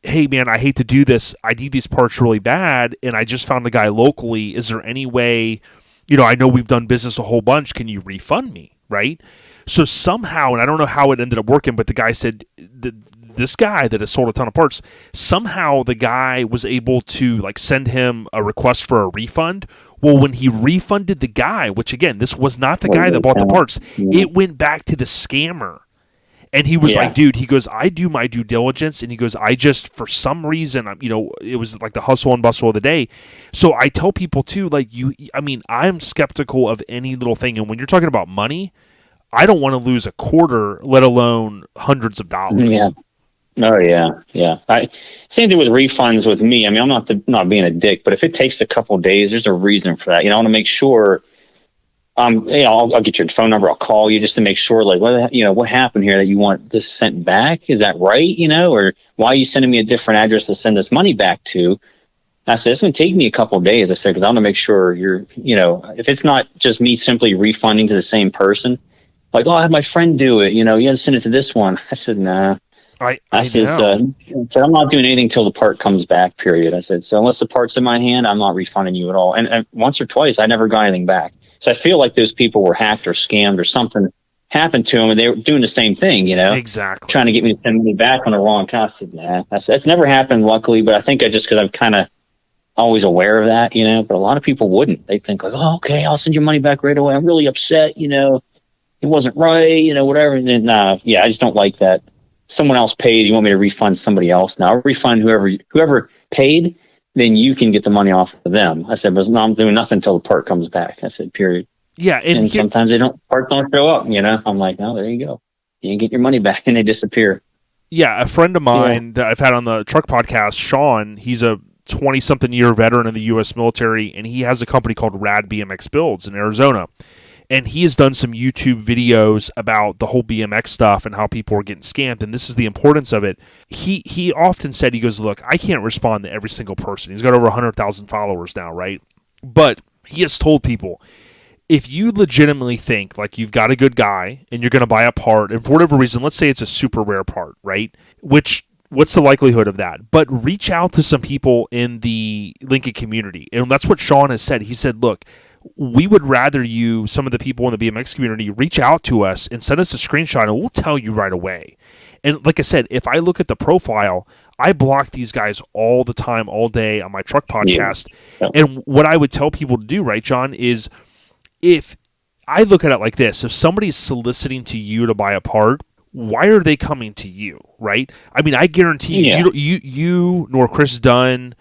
man, I hate to do this. I need these parts really bad, and I just found a guy locally. Is there any way, I know we've done business a whole bunch. Can you refund me, right? So somehow, and I don't know how it ended up working, but the guy said, this guy that has sold a ton of parts, somehow the guy was able to, like, send him a request for a refund. Well, when he refunded the guy, which, again, this was not the guy that bought the parts, it went back to the scammer. And he was like, dude, he goes, I do my due diligence. And he goes, I just, for some reason, it was like the hustle and bustle of the day. So I tell people, too, like, I'm skeptical of any little thing. And when you're talking about money, I don't want to lose a quarter, let alone hundreds of dollars. Yeah. Oh yeah. Same thing with refunds with me. I mean, I'm not being a dick, but if it takes a couple of days, there's a reason for that. I want to make sure. I'll get your phone number. I'll call you just to make sure, like, what happened here that you want this sent back? Is that right? Or why are you sending me a different address to send this money back to? I said, it's going to take me a couple of days. I said, because I want to make sure you're, if it's not just me simply refunding to the same person, like, oh, I had my friend do it. You had to send it to this one. I said, nah. I said, I'm not doing anything till the part comes back, period. I said, so unless the part's in my hand, I'm not refunding you at all. And once or twice, I never got anything back. So I feel like those people were hacked or scammed or something happened to them, and they were doing the same thing, Exactly. Trying to get me to send money back on the wrong account. I said, nah. That's never happened, luckily, but I think because I'm kind of always aware of that, but a lot of people wouldn't. They think like, oh, okay, I'll send your money back right away. I'm really upset, it wasn't right, whatever. And then, I just don't like that. Someone else paid, you want me to refund somebody else. Now I'll refund whoever paid, then you can get the money off of them. I said, but no, I'm doing nothing until the part comes back. I said, period. Yeah. And sometimes parts don't show up, I'm like, no, there you go. You can get your money back and they disappear. Yeah. A friend of mine that I've had on the truck podcast, Sean, he's a 20-something year veteran in the U.S. military, and he has a company called Rad BMX Builds in Arizona. And he has done some YouTube videos about the whole BMX stuff and how people are getting scammed. And this is the importance of it. He often said, he goes, look, I can't respond to every single person. He's got over 100,000 followers now, right? But he has told people, if you legitimately think like you've got a good guy and you're going to buy a part, and for whatever reason, let's say it's a super rare part, right? What's the likelihood of that? But reach out to some people in the Lincoln community. And that's what Sean has said. He said, look, we would rather you, some of the people in the BMX community, reach out to us and send us a screenshot, and we'll tell you right away. And like I said, if I look at the profile, I block these guys all the time, all day on my truck podcast. Yeah. And what I would tell people to do, right, John, is if I look at it like this, if somebody's soliciting to you to buy a part, why are they coming to you, right? I mean, I guarantee you nor Chris Dunn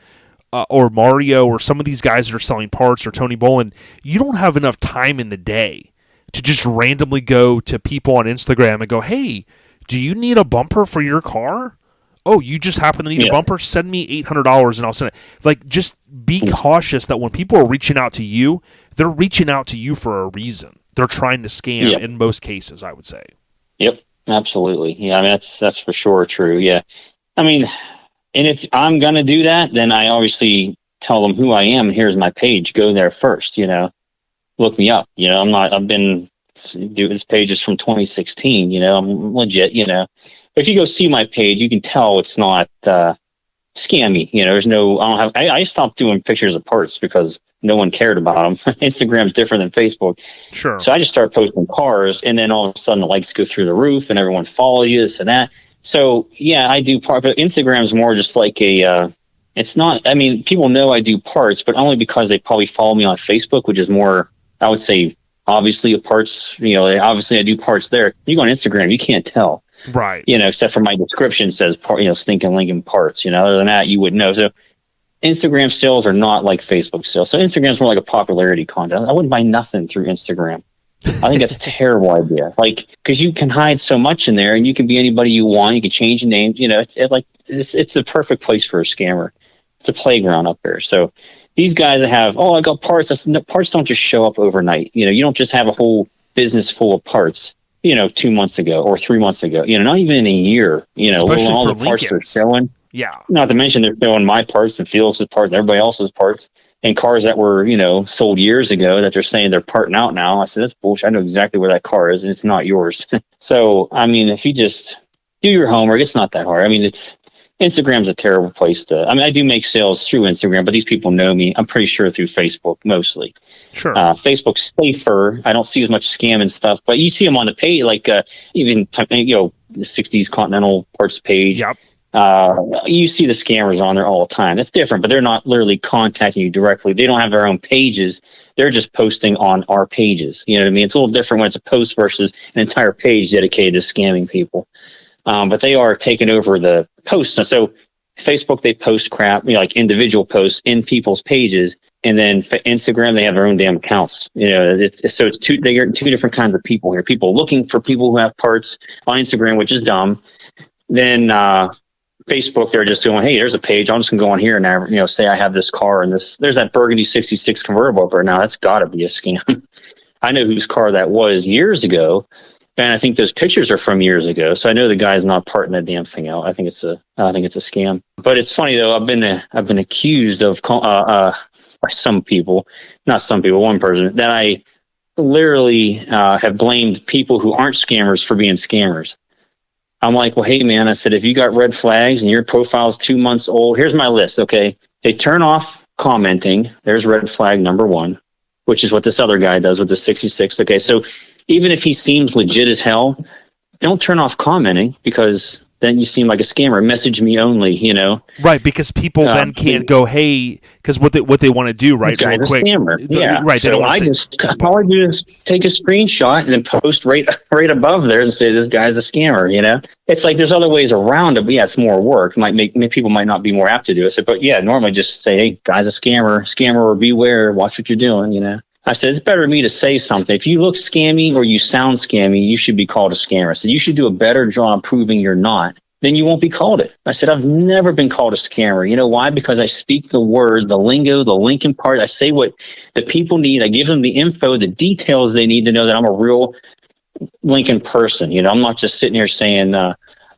or Mario or some of these guys that are selling parts or Tony Bolin, you don't have enough time in the day to just randomly go to people on Instagram and go, hey, do you need a bumper for your car? Oh, you just happen to need a bumper? Send me $800 and I'll send it. Like, just be cautious that when people are reaching out to you, they're reaching out to you for a reason. They're trying to scam in most cases, I would say. Yep, absolutely. Yeah, I mean, that's for sure true. Yeah. I mean, and if I'm going to do that, then I obviously tell them who I am. Here's my page. Go there first, look me up. This page is from 2016, I'm legit, But if you go see my page, you can tell it's not scammy. I stopped doing pictures of parts because no one cared about them. Instagram's different than Facebook. Sure. So I just started posting cars, and then all of a sudden the likes go through the roof and everyone follows you, this and that. So yeah, I do part, but Instagram's more just like it's not, I mean, people know I do parts, but only because they probably follow me on Facebook, which is more, I would say, obviously a parts, obviously I do parts there. You go on Instagram, you can't tell. Right. Except for my description says, Stinkin Lincoln parts, other than that, you wouldn't know. So Instagram sales are not like Facebook sales. So Instagram's more like a popularity contest. I wouldn't buy nothing through Instagram. I think that's a terrible idea. Like, because you can hide so much in there, and you can be anybody you want. You can change your name. It's a perfect place for a scammer. It's a playground up there. So these guys that have, I got parts. Parts don't just show up overnight. You don't just have a whole business full of parts. 2 months ago or 3 months ago. Not even in a year. Especially all for the parts Lincolns. they're showing. Yeah. Not to mention they're showing my parts and Felix's parts and everybody else's parts. And cars that were, sold years ago that they're saying they're parting out now. I said, that's bullshit. I know exactly where that car is, and it's not yours. So, I mean, if you just do your homework, it's not that hard. I mean, Instagram's a terrible place I do make sales through Instagram, but these people know me, I'm pretty sure, through Facebook mostly. Sure. Facebook's safer. I don't see as much scam and stuff, but you see them on the page, like even, the 60s Continental parts page. Yep. You see the scammers on there all the time. That's different, but they're not literally contacting you directly. They don't have their own pages. They're just posting on our pages. You know what I mean? It's a little different when it's a post versus an entire page dedicated to scamming people. But they are taking over the posts. So Facebook, they post crap, like individual posts in people's pages. And then Instagram, they have their own damn accounts. So it's two different kinds of people here. People looking for people who have parts on Instagram, which is dumb. Then, Facebook, they're just going, hey, there's a page. I'm just gonna go on here and say I have this car and there's that burgundy 66 convertible over now. That's got to be a scam. I know whose car that was years ago, and I think those pictures are from years ago. So I know the guy's not parting that damn thing out. I think it's a scam. But it's funny though. I've been accused of by some people, not some people, one person, that I literally have blamed people who aren't scammers for being scammers. I'm like, well, hey, man, I said, if you got red flags and your profile's 2 months old, here's my list, okay? They turn off commenting. There's red flag number 1, which is what this other guy does with the 66. Okay, so even if he seems legit as hell, don't turn off commenting because then you seem like a scammer. Message me only, Right, because people then can't go, hey, because what they want to do, right, this guy's real quick. A scammer. Yeah, right. So all I do is take a screenshot and then post right above there and say this guy's a scammer. It's like there's other ways around it, but yeah, it's more work. People might not be more apt to do it. So, but yeah, normally just say, hey, guy's a scammer or beware, watch what you're doing. I said, it's better for me to say something. If you look scammy or you sound scammy, you should be called a scammer. So you should do a better job proving you're not. Then you won't be called it. I said, I've never been called a scammer. You know why? Because I speak the word, the lingo, the Lincoln part. I say what the people need. I give them the info, the details they need to know that I'm a real Lincoln person. I'm not just sitting here saying,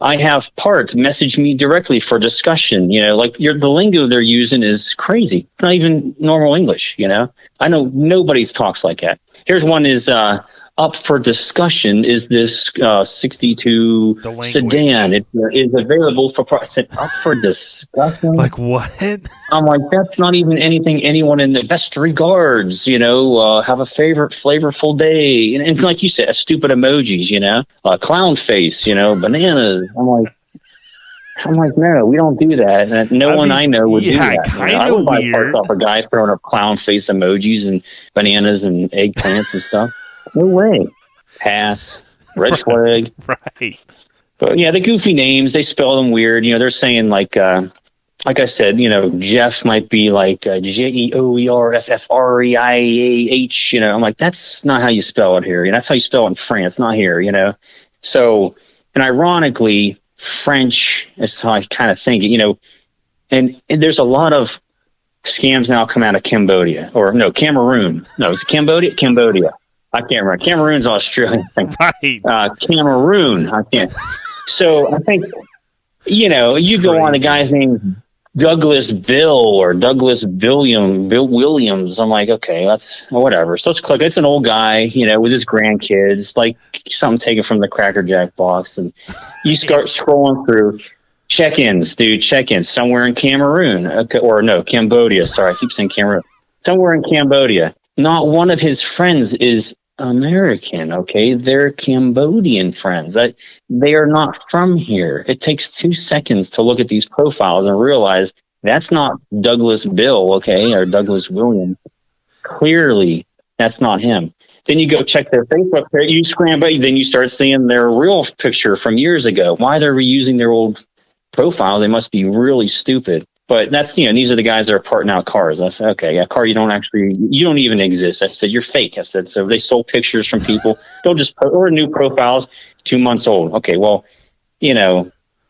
I have parts, message me directly for discussion. The lingo they're using is crazy. It's not even normal English. I know nobody talks like that. Here's one is, up for discussion is this 62 sedan. It is available for price. Up for discussion. Like what? I'm like, that's not even anything anyone in the best regards, have a favorite flavorful day. And like you said, stupid emojis, clown face, bananas. I'm like, no, we don't do that. And no one I know would do that. I would buy parts off a guy throwing up clown face emojis and bananas and eggplants and stuff. No way. Pass. Red flag. Right. But yeah, the goofy names, they spell them weird. They're saying like I said, Jeff might be like Jeorffreiah. I'm like, that's not how you spell it here. That's how you spell it in France, not here, So, and ironically, French is how I kind of think, and there's a lot of scams now come out of Cambodia Cameroon. No, is it Cambodia? Cambodia. I can't remember. Cameroon's Australian. Right. Cameroon. I can't. So I think, you go on, the guy's name Douglas Bill or Douglas Bill Williams. I'm like, okay, that's whatever. So let's click. It's an old guy, with his grandkids, like something taken from the Cracker Jack box. And you start scrolling through check-ins, dude, check-ins somewhere in Cameroon. Okay, or no, Cambodia. Sorry, I keep saying Cameroon. Somewhere in Cambodia. Not one of his friends is American, okay? They're Cambodian friends. They are not from here. It takes 2 seconds to look at these profiles and realize that's not Douglas Bill, okay, or Douglas William. Clearly, that's not him. Then you go check their Facebook page, you scramble, then you start seeing their real picture from years ago. Why they're reusing their old profile? They must be really stupid. But that's, these are the guys that are parting out cars. I said, okay, a car you don't even exist. I said, you're fake. I said, so they stole pictures from people. They'll just post, or new profiles, 2 months old. Okay, well,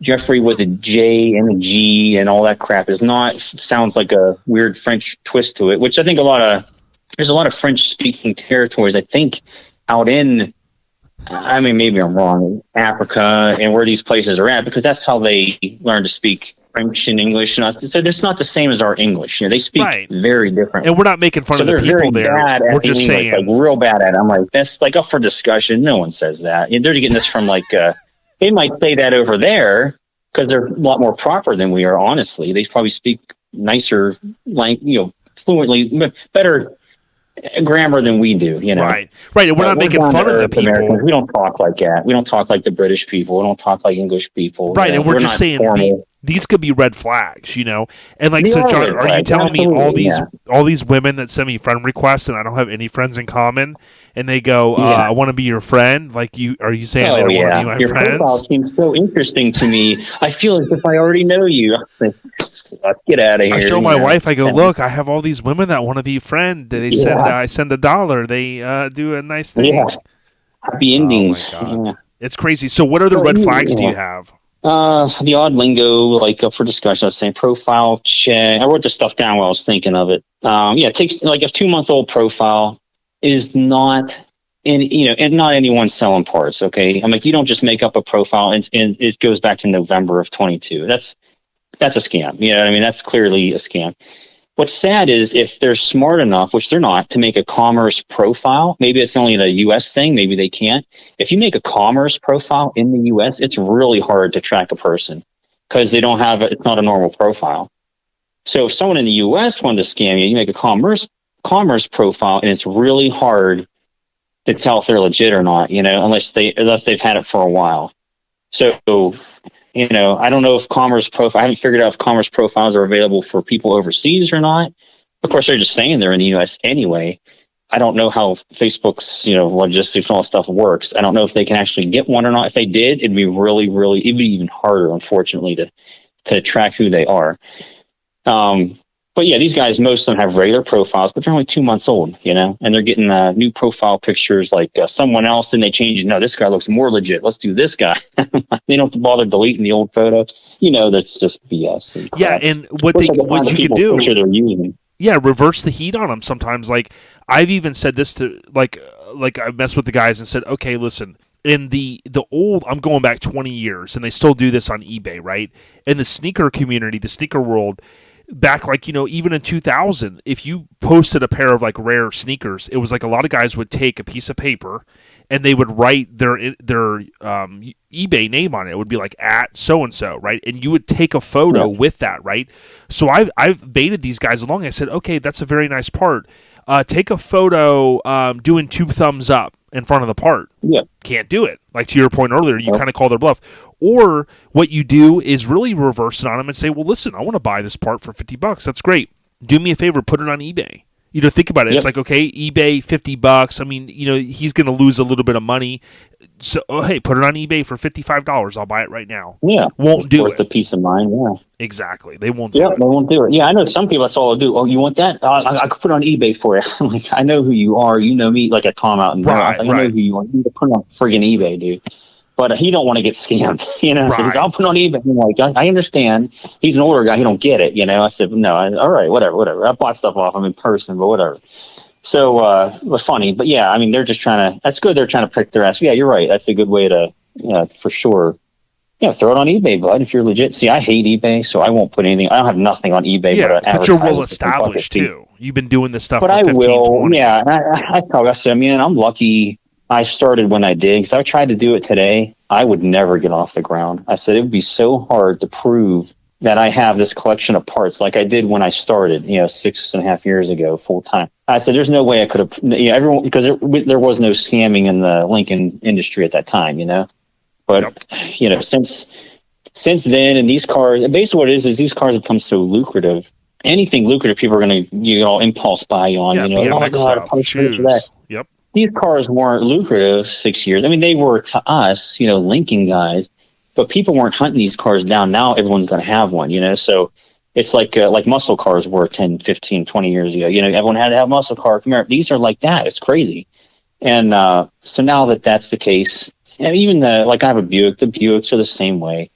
Jeffrey with a J and a G and all that crap sounds like a weird French twist to it, which I think there's a lot of French speaking territories, I think, out in, maybe I'm wrong, Africa and where these places are at, because that's how they learn to speak French and English, so it's not the same as our English. They speak very different, and we're not making fun of the people there. We're just saying, like real bad at it. I'm like, that's like up for discussion. No one says that. They're getting this from like they might say that over there because they're a lot more proper than we are. Honestly, they probably speak nicer, fluently, better grammar than we do. Right. And we're not making fun of the people. Americans, we don't talk like that. We don't talk like the British people. We don't talk like English people. Right, and we're just saying these could be red flags, And like, so John, are you telling me all these women that send me friend requests and I don't have any friends in common, and they go, I want to be your friend? Like, are you saying they don't want to be my your friends? Your profile seems so interesting to me. I feel as if I already know you. Get out of here. I show my wife, I go, look, I have all these women that want to be friend. They send, I send $1. They do a nice thing. Yeah. Happy endings. Oh my God. It's crazy. So what other red flags do you have? The odd lingo, like up for discussion. I was saying profile check. I wrote this stuff down while I was thinking of it. It takes like a 2-month-old profile is not and not anyone's selling parts. Okay. I'm like, you don't just make up a profile and it goes back to November of 22. That's a scam. You know what I mean? That's clearly a scam. What's sad is if they're smart enough, which they're not, to make a commerce profile, maybe it's only a US thing, maybe they can't. If you make a commerce profile in the US, it's really hard to track a person because it's not a normal profile. So if someone in the US wanted to scam you, you make a commerce profile and it's really hard to tell if they're legit or not, unless they've had it for a while. So I don't know if I haven't figured out if commerce profiles are available for people overseas or not. Of course, they're just saying they're in the U.S. anyway. I don't know how Facebook's, logistics and all that stuff works. I don't know if they can actually get one or not. If they did, it'd be really, really, it'd be even harder, unfortunately, to track who they are. But yeah, these guys, most of them have regular profiles, but they're only 2 months old, and they're getting new profile pictures like someone else, and they change it. No, this guy looks more legit. Let's do this guy. They don't have to bother deleting the old photo. That's just BS. And yeah, and what you can do, they're using. Yeah, reverse the heat on them sometimes. Like I've even said this to like I messed with the guys and said, okay, listen. In the old, I'm going back 20 years, and they still do this on eBay, right? In the sneaker community, the sneaker world. Back even in 2000, if you posted a pair of like rare sneakers, it was like a lot of guys would take a piece of paper and they would write their eBay name on it. It would be like at so and so, right? And you would take a photo with that, right? So I've baited these guys along. I said, okay, that's a very nice part. Take a photo doing 2 thumbs up in front of the part. Yeah. Can't do it. Like to your point earlier, you kind of call their bluff. Or what you do is really reverse it on them and say, well, listen, I want to buy this part for $50. That's great. Do me a favor, put it on eBay. Think about it. It's like, okay, eBay, $50. I mean, he's going to lose a little bit of money. So, hey, put it on eBay for $55. I'll buy it right now. Yeah. Won't do worth it. the peace of mind. Yeah. Exactly. They won't do it. Yeah, they won't do it. Yeah, I know some people, that's all they'll do. Oh, you want that? I could put it on eBay for you. I'm like, I know who you are. You know me. Like I call him out and I know who you are. You need to put it on friggin' eBay, dude. But he don't want to get scammed, So he's, I'll put it on eBay. I'm like, I understand. He's an older guy. He don't get it, I said, no, all right, whatever. I bought stuff off him in person, but whatever. So it was funny. But yeah, I mean, they're just trying to, that's good. They're trying to prick their ass. Yeah, you're right. That's a good way to, for sure. Throw it on eBay, bud, if you're legit. See, I hate eBay, so I won't put anything. I don't have nothing on eBay. But you're well established, too. You've been doing this stuff for 15, 20. Yeah, I said, man, I'm lucky I started when I did, because I tried to do it today. I would never get off the ground. I said, it would be so hard to prove that I have this collection of parts like I did when I started, 6.5 years ago, full time. I said, there's no way I could have, everyone, because there was no scamming in the Lincoln industry at that time, But, since then, and these cars, basically what it is these cars have become so lucrative. Anything lucrative, people are going to, all impulse buy you on, oh my God, shoes. Yep. These cars weren't lucrative 6 years. I mean, they were to us, Lincoln guys, but people weren't hunting these cars down. Now everyone's going to have one, So it's like muscle cars were 10, 15, 20 years ago. Everyone had to have a muscle car. Come here. These are like that. It's crazy. And so now that's the case, and even I have a Buick. The Buicks are the same way.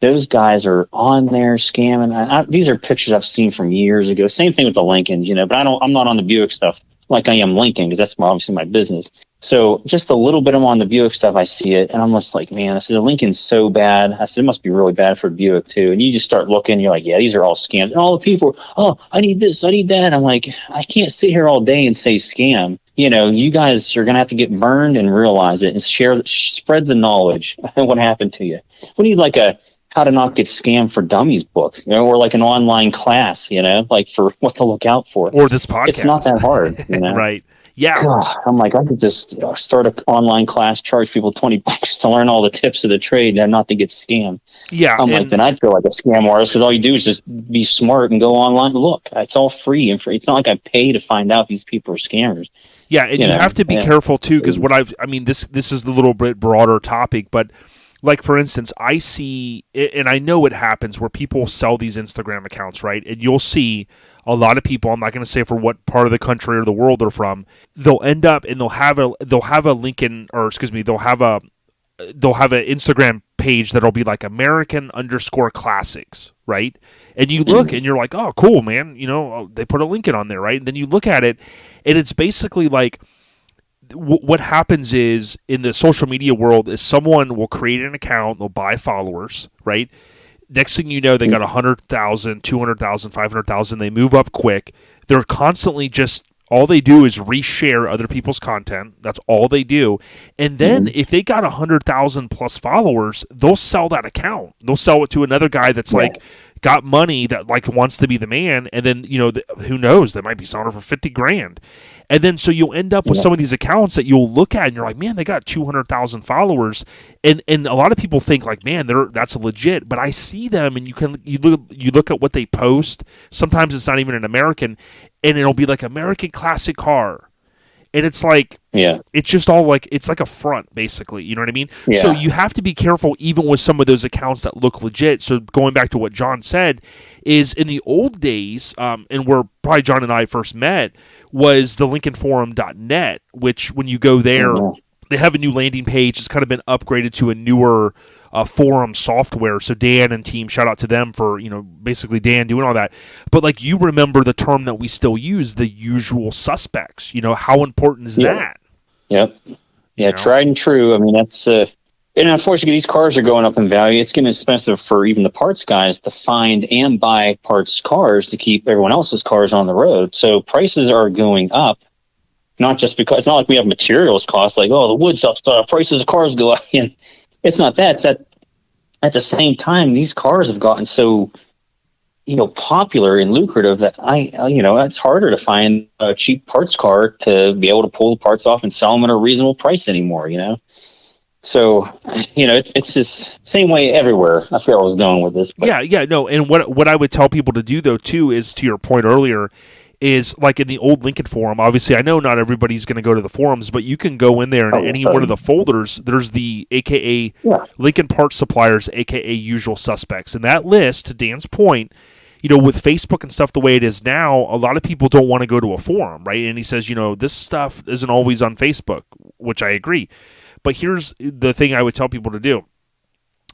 Those guys are on there scamming. These are pictures I've seen from years ago. Same thing with the Lincolns, but I'm not on the Buick stuff like I am Lincoln, because that's obviously my business. So just a little bit I'm on the Buick stuff, I see it, and I'm just like, man, I said, the Lincoln's so bad. I said, it must be really bad for Buick too. And you just start looking, you're like, yeah, these are all scams. And all the people, I need this, I need that. I'm like, I can't sit here all day and say scam. You guys are going to have to get burned and realize it and spread the knowledge of what happened to you. We need like a how to not get scammed for dummies book, or like an online class, like for what to look out for. Or this podcast. It's not that hard, Right. Yeah. God, I'm like, I could just start an online class, charge people $20 to learn all the tips of the trade and not to get scammed. Yeah. I'm like, then I'd feel like a scam artist, because all you do is just be smart and go online. Look, it's all free and free. It's not like I pay to find out these people are scammers. Yeah, and you have to be careful too, because this is a little bit broader topic, but like, for instance, I see, and I know it happens where people sell these Instagram accounts, right? And you'll see a lot of people, I'm not going to say for what part of the country or the world they're from, they'll end up and they'll have a Lincoln, or excuse me, they'll have an Instagram page that'll be like American_classics, right? And you look and you're like, oh, cool, man. They put a Lincoln on there, right? And then you look at it, and it's basically like, what happens is in the social media world is someone will create an account, they'll buy followers, right? Next thing you know, they got 100,000, 200,000, 500,000. They move up quick. They're constantly just, all they do is reshare other people's content. That's all they do. And then if they got 100,000 plus followers, they'll sell that account. They'll sell it to another guy that's like got money that like wants to be the man. And then, who knows, they might be selling it for 50 grand. And then so you'll end up with some of these accounts that you'll look at and you're like, man, they got 200,000 followers. And a lot of people think like, man, that's legit. But I see them, and you look at what they post. Sometimes it's not even an American, and it'll be like American classic car. And it's like, it's just all like, it's like a front, basically. You know what I mean? Yeah. So you have to be careful even with some of those accounts that look legit. So going back to what John said, is in the old days, and where probably John and I first met, was the LincolnForum.net, which when you go there, they have a new landing page. It's kind of been upgraded to a newer forum software. So Dan and team, shout out to them for, basically Dan doing all that. But like, you remember the term that we still use, the usual suspects. How important is that? Yep. Yeah, tried and true. I mean, that's and unfortunately, these cars are going up in value. It's getting expensive for even the parts guys to find and buy parts cars to keep everyone else's cars on the road. So prices are going up. Not just because it's not like we have materials costs, like, oh, the wood's up, prices of cars go up. And it's not that. It's that at the same time, these cars have gotten so, popular and lucrative that it's harder to find a cheap parts car to be able to pull the parts off and sell them at a reasonable price anymore, So, it's just same way everywhere. I forget where I was going with this. But. Yeah, no. And what I would tell people to do, though, too, is to your point earlier, is like in the old Lincoln forum. Obviously, I know not everybody's going to go to the forums, but you can go in there and any one of the folders, there's the AKA Lincoln Parts Suppliers, AKA Usual Suspects. And that list, to Dan's point, with Facebook and stuff the way it is now, a lot of people don't want to go to a forum, right? And he says, this stuff isn't always on Facebook, which I agree. But here's the thing I would tell people to do.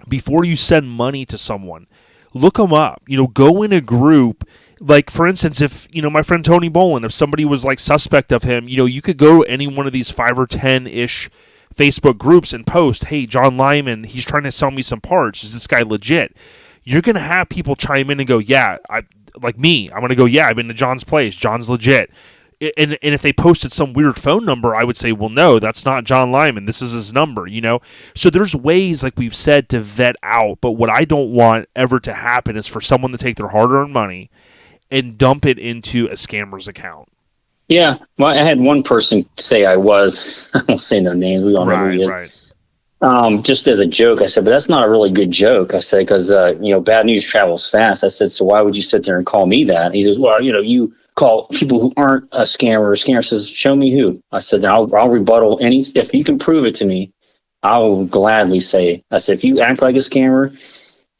Before you send money to someone, look them up. Go in a group. Like, for instance, if, my friend Tony Bolin, if somebody was, like, suspect of him, you could go to any one of these 5 or 10-ish Facebook groups and post, hey, John Lyman, he's trying to sell me some parts. Is this guy legit? You're going to have people chime in and go, yeah, like me. I'm going to go, yeah, I've been to John's place. John's legit. And if they posted some weird phone number, I would say, well, no, that's not John Lyman. This is his number, So there's ways, like we've said, to vet out. But what I don't want ever to happen is for someone to take their hard-earned money and dump it into a scammer's account. Yeah. Well, I had one person say I won't say no names. We all know who he is. Right. Just as a joke, I said, but that's not a really good joke. I said, because, bad news travels fast. I said, so why would you sit there and call me that? He says, well, you call people who aren't a scammer. A scammer says, show me who. I said, I'll rebuttal if you can prove it to me, I will gladly say. I said, if you act like a scammer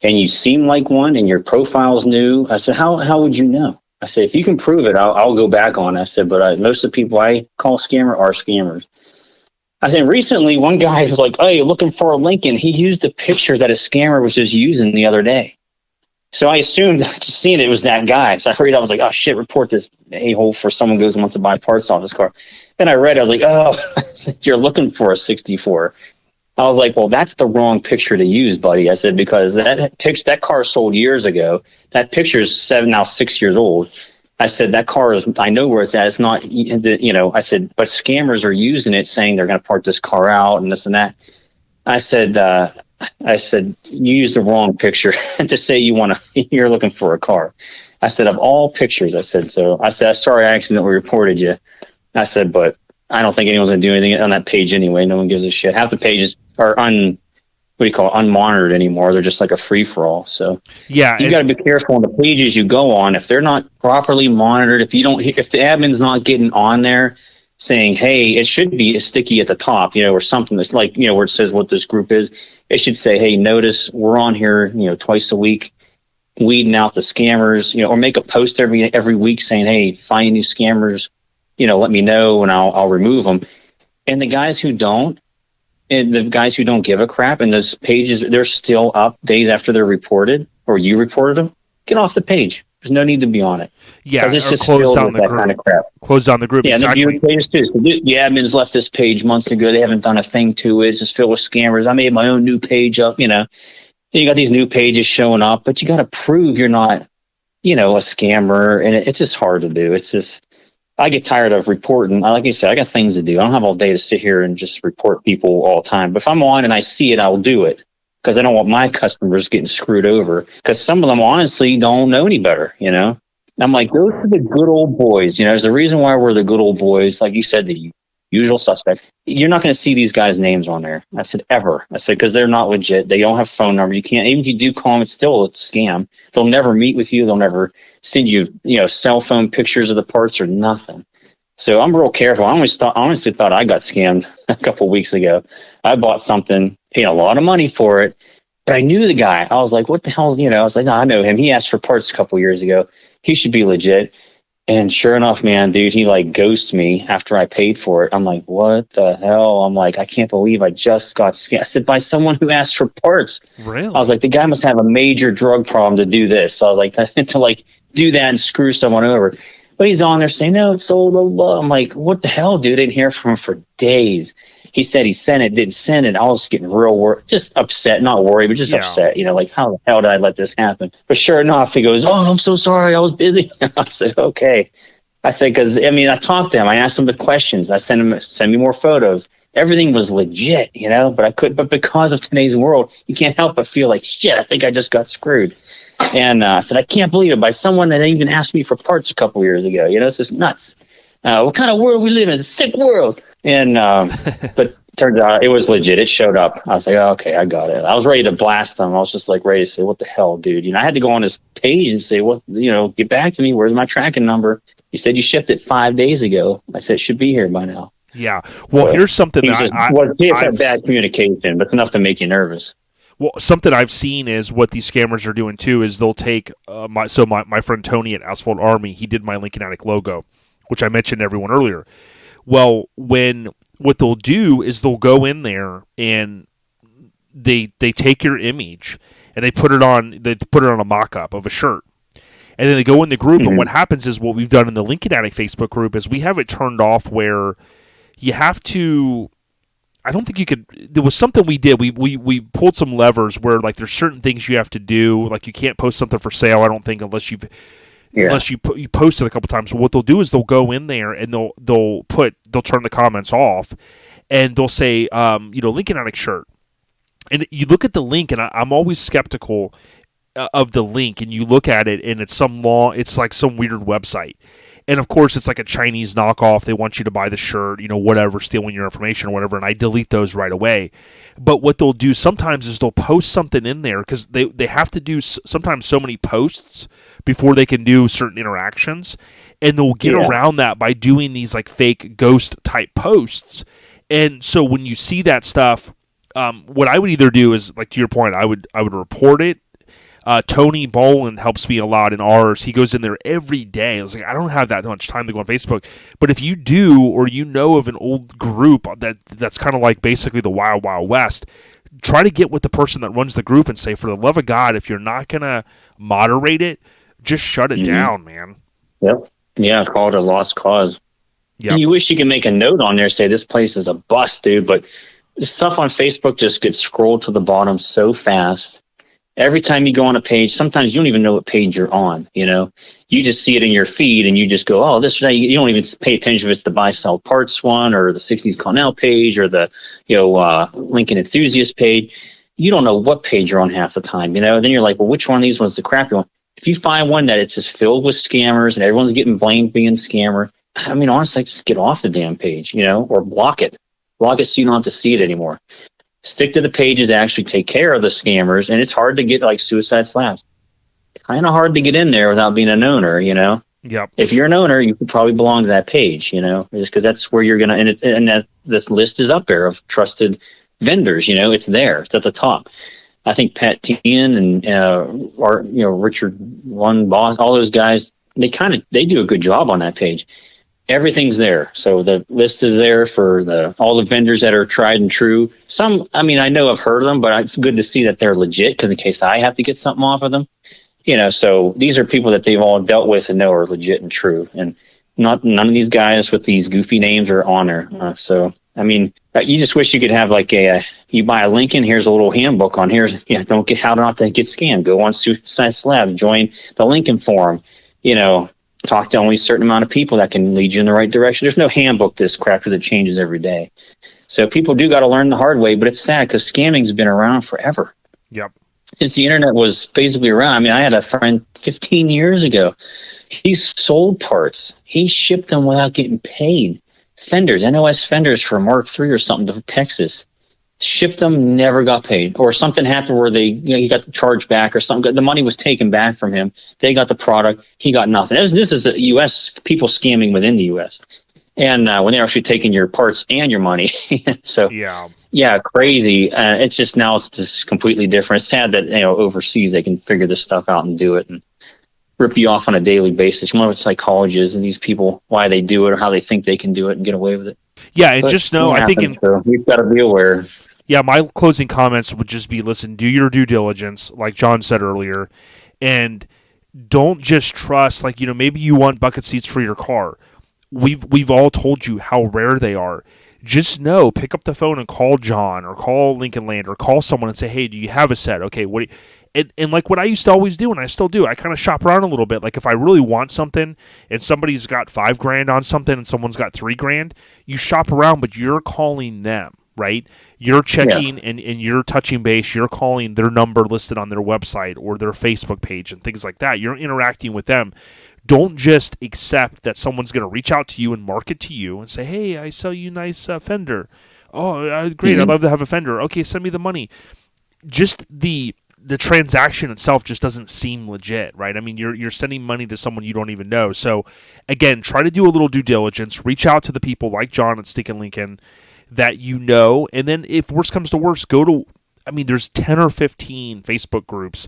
and you seem like one and your profile's new, I said, how would you know? I said, if you can prove it, I'll go back on it. I said, but most of the people I call scammer are scammers. I said, recently, one guy was like, hey, looking for a Lincoln. He used a picture that a scammer was just using the other day. So I assumed, just seeing it was that guy. So I hurried up. I was like, oh, shit, report this a-hole for someone who wants to buy parts off this car. Then I read it. I was like, oh, you're looking for a 64. I was like, well, that's the wrong picture to use, buddy. I said, because that car sold years ago. That picture is now 6 years old. I said, that car is, I know where it's at. It's not, I said, but scammers are using it saying they're going to part this car out and this and that. I said, you used the wrong picture to say you're looking for a car. I said, of all pictures, I said, sorry, I accidentally reported you. I said, but I don't think anyone's going to do anything on that page anyway. No one gives a shit. Half the pages are unmonitored anymore. They're just like a free for all. So yeah, you got to be careful on the pages you go on. If they're not properly monitored, if the admin's not getting on there saying, hey, it should be sticky at the top, or something that's like, where it says what this group is, it should say, hey, notice we're on here, twice a week, weeding out the scammers, or make a post every week saying, hey, find new scammers, let me know and I'll remove them. And the guys who don't give a crap, and those pages, they're still up days after they're reported, or you reported them, get off the page. There's no need to be on it. Yeah, it's just close down the group. Kind of crap. Close down the group. Yeah, exactly. And the pages too. So the admins left this page months ago. They haven't done a thing to it. It's just filled with scammers. I made my own new page up. You got these new pages showing up, but you got to prove you're not, a scammer, and it's just hard to do. It's just. I get tired of reporting. Like I said, I got things to do. I don't have all day to sit here and just report people all the time. But if I'm on and I see it, I'll do it because I don't want my customers getting screwed over because some of them honestly don't know any better, I'm like, those are the good old boys. There's a reason why we're the good old boys. Like you said, the usual suspects. You're not going to see these guys' names on there. I said, ever. I said, because they're not legit. They don't have phone numbers. You can't, even if you do call them, it's still a scam. They'll never meet with you. They'll never send you, cell phone pictures of the parts or nothing. So I'm real careful. I honestly thought I got scammed a couple of weeks ago. I bought something, paid a lot of money for it, but I knew the guy. I was like, what the hell? I was like, no, I know him. He asked for parts a couple of years ago. He should be legit. And sure enough, man, dude, he like ghosted me after I paid for it. I'm like, what the hell? I'm like, I can't believe I just got scammed. I said, by someone who asked for parts. Really? I was like, the guy must have a major drug problem to do this. So I was like, to do that and screw someone over. But he's on there saying, no, it's sold. Blah, blah. I'm like, what the hell, dude? I didn't hear from him for days. He said he sent it, didn't send it. I was getting real just upset, not worried, but just upset. Like, how the hell did I let this happen? But sure enough, he goes, oh, I'm so sorry. I was busy. I said, okay. I said, because I talked to him. I asked him the questions. I sent him, send me more photos. Everything was legit, but I couldn't. But because of today's world, you can't help but feel like shit. I think I just got screwed. And I said, I can't believe it, by someone that even asked me for parts a couple years ago. It's just nuts. What kind of world we live in? It's a sick world. And but turns out it was legit. It showed up. I was like, oh, okay, I got it. I was ready to blast him. I was just like ready to say, what the hell, dude? I had to go on his page and say, what? Get back to me. Where's my tracking number? He said you shipped it 5 days ago. I said it should be here by now. Yeah. Well, here's something he had bad communication, but it's enough to make you nervous. Well, something I've seen is what these scammers are doing too is they'll take my friend Tony at Asphalt Army. He did my Lincoln Addict logo, which I mentioned to everyone earlier. Well, what they'll do is they'll go in there and they take your image and they put it on a mock-up of a shirt. And then they go in the group, and what happens is what we've done in the Lincoln Addict Facebook group is we have it turned off where you have to. I don't think you could. There was something we did. We pulled some levers where like there's certain things you have to do. Like you can't post something for sale. I don't think unless you post it a couple times. So what they'll do is they'll go in there and they'll turn the comments off, and they'll say Lincoln Addict shirt. And you look at the link, and I'm always skeptical of the link, and you look at it and it's like some weird website, and of course it's like a Chinese knockoff. They want you to buy the shirt, whatever, stealing your information or whatever, and I delete those right away. But what they'll do sometimes is they'll post something in there because they have to do sometimes so many posts before they can do certain interactions, and they'll get around that by doing these like fake ghost type posts. And so when you see that stuff, what I would either do is, like to your point, I would report it. Tony Boland helps me a lot in ours. He goes in there every day. I was like, I don't have that much time to go on Facebook. But if you do, or of an old group that's kind of like basically the Wild Wild West, try to get with the person that runs the group and say, for the love of God, if you're not going to moderate it, just shut it down, man. Yep. Yeah, it's called a lost cause. Yep. And you wish you could make a note on there, say this place is a bust, dude. But the stuff on Facebook just gets scrolled to the bottom so fast. Every time you go on a page, sometimes you don't even know what page you're on, You just see it in your feed and you just go, oh, this or that. You don't even pay attention if it's the buy sell parts one or the 60s Continental page or the, Lincoln Enthusiast page. You don't know what page you're on half the time, Then you're like, well, which one of these was the crappy one? If you find one that it's just filled with scammers and everyone's getting blamed being a scammer, honestly, just get off the damn page, or block it. Block it so you don't have to see it anymore. Stick to the pages that actually take care of the scammers, and it's hard to get like Suicide Slabs. Kind of hard to get in there without being an owner, Yep. If you're an owner, you could probably belong to that page, just because that's where you're gonna. And that this list is up there of trusted vendors. It's there. It's at the top. I think Pat Tian and Richard One Boss, all those guys, they do a good job on that page. Everything's there. So the list is there for all the vendors that are tried and true. Some, I know I've heard of them, but it's good to see that they're legit because in case I have to get something off of them, so these are people that they've all dealt with and know are legit and true. And none of these guys with these goofy names are on there. You just wish you could have like you buy a Lincoln, here's a little handbook on here's, how not to get scammed. Go on Suicide Slab, join the Lincoln forum, talk to only a certain amount of people that can lead you in the right direction. There's no handbook to this crap because it changes every day. So people do got to learn the hard way, but it's sad because scamming's been around forever. Yep. Since the internet was basically around. I had a friend 15 years ago. He sold parts. He shipped them without getting paid. Fenders, NOS fenders for Mark III or something to Texas. Shipped them, never got paid. Or something happened where he got the charge back or something. The money was taken back from him. They got the product. He got nothing. This is the U.S. people scamming within the U.S. And when they're actually taking your parts and your money. So, yeah, crazy. It's just completely different. It's sad that, overseas they can figure this stuff out and do it and rip you off on a daily basis. You know what psychology is and these people, why they do it or how they think they can do it and get away with it. Yeah, and just know, I think we've got to be aware. Yeah, my closing comments would just be, listen, do your due diligence, like John said earlier, and don't just trust, maybe you want bucket seats for your car. We've all told you how rare they are. Just know, pick up the phone and call John or call Lincoln Land or call someone and say, hey, do you have a set? Okay, and like what I used to always do, and I still do, I kind of shop around a little bit. Like if I really want something and somebody's got $5,000 on something and someone's got $3,000, you shop around, but you're calling them, right? You're checking and you're touching base, you're calling their number listed on their website or their Facebook page and things like that. You're interacting with them. Don't just accept that someone's going to reach out to you and market to you and say, hey, I sell you a nice fender. Oh, great. I'd love to have a fender. Okay, send me the money. Just the transaction itself just doesn't seem legit, right? I mean, you're sending money to someone you don't even know. So, again, try to do a little due diligence. Reach out to the people like John at Stinkin Lincoln that you know. And then if worst comes to worst, there's 10 or 15 Facebook groups.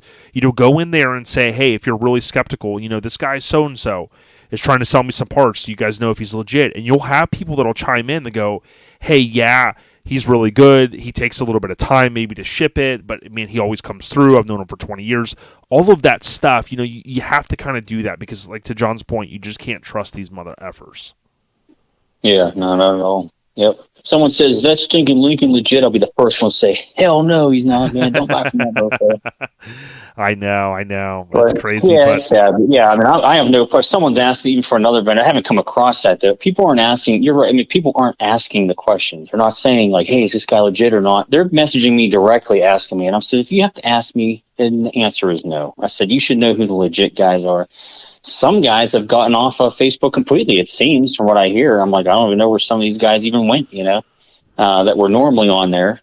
Go in there and say, hey, if you're really skeptical, this guy so-and-so is trying to sell me some parts. Do you guys know if he's legit? And you'll have people that'll chime in that go, hey, yeah, he's really good. He takes a little bit of time maybe to ship it, but, he always comes through. I've known him for 20 years. All of that stuff, you have to kind of do that because, like to John's point, you just can't trust these mother effers. Yeah, no, not at all. Yep. Someone says, that's Stinkin Lincoln legit. I'll be the first one to say, hell no, he's not, man. Don't buy from that motherfucker. I know. That's crazy. Yeah, it's sad. Yeah, I have no question. Someone's asking even for another vendor. I haven't come across that, though. People aren't asking. You're right. People aren't asking the questions. They're not saying, like, hey, is this guy legit or not? They're messaging me directly, asking me. And I'm saying, if you have to ask me, then the answer is no. I said, you should know who the legit guys are. Some guys have gotten off of Facebook completely, it seems, from what I hear. I'm like, I don't even know where some of these guys even went, that were normally on there.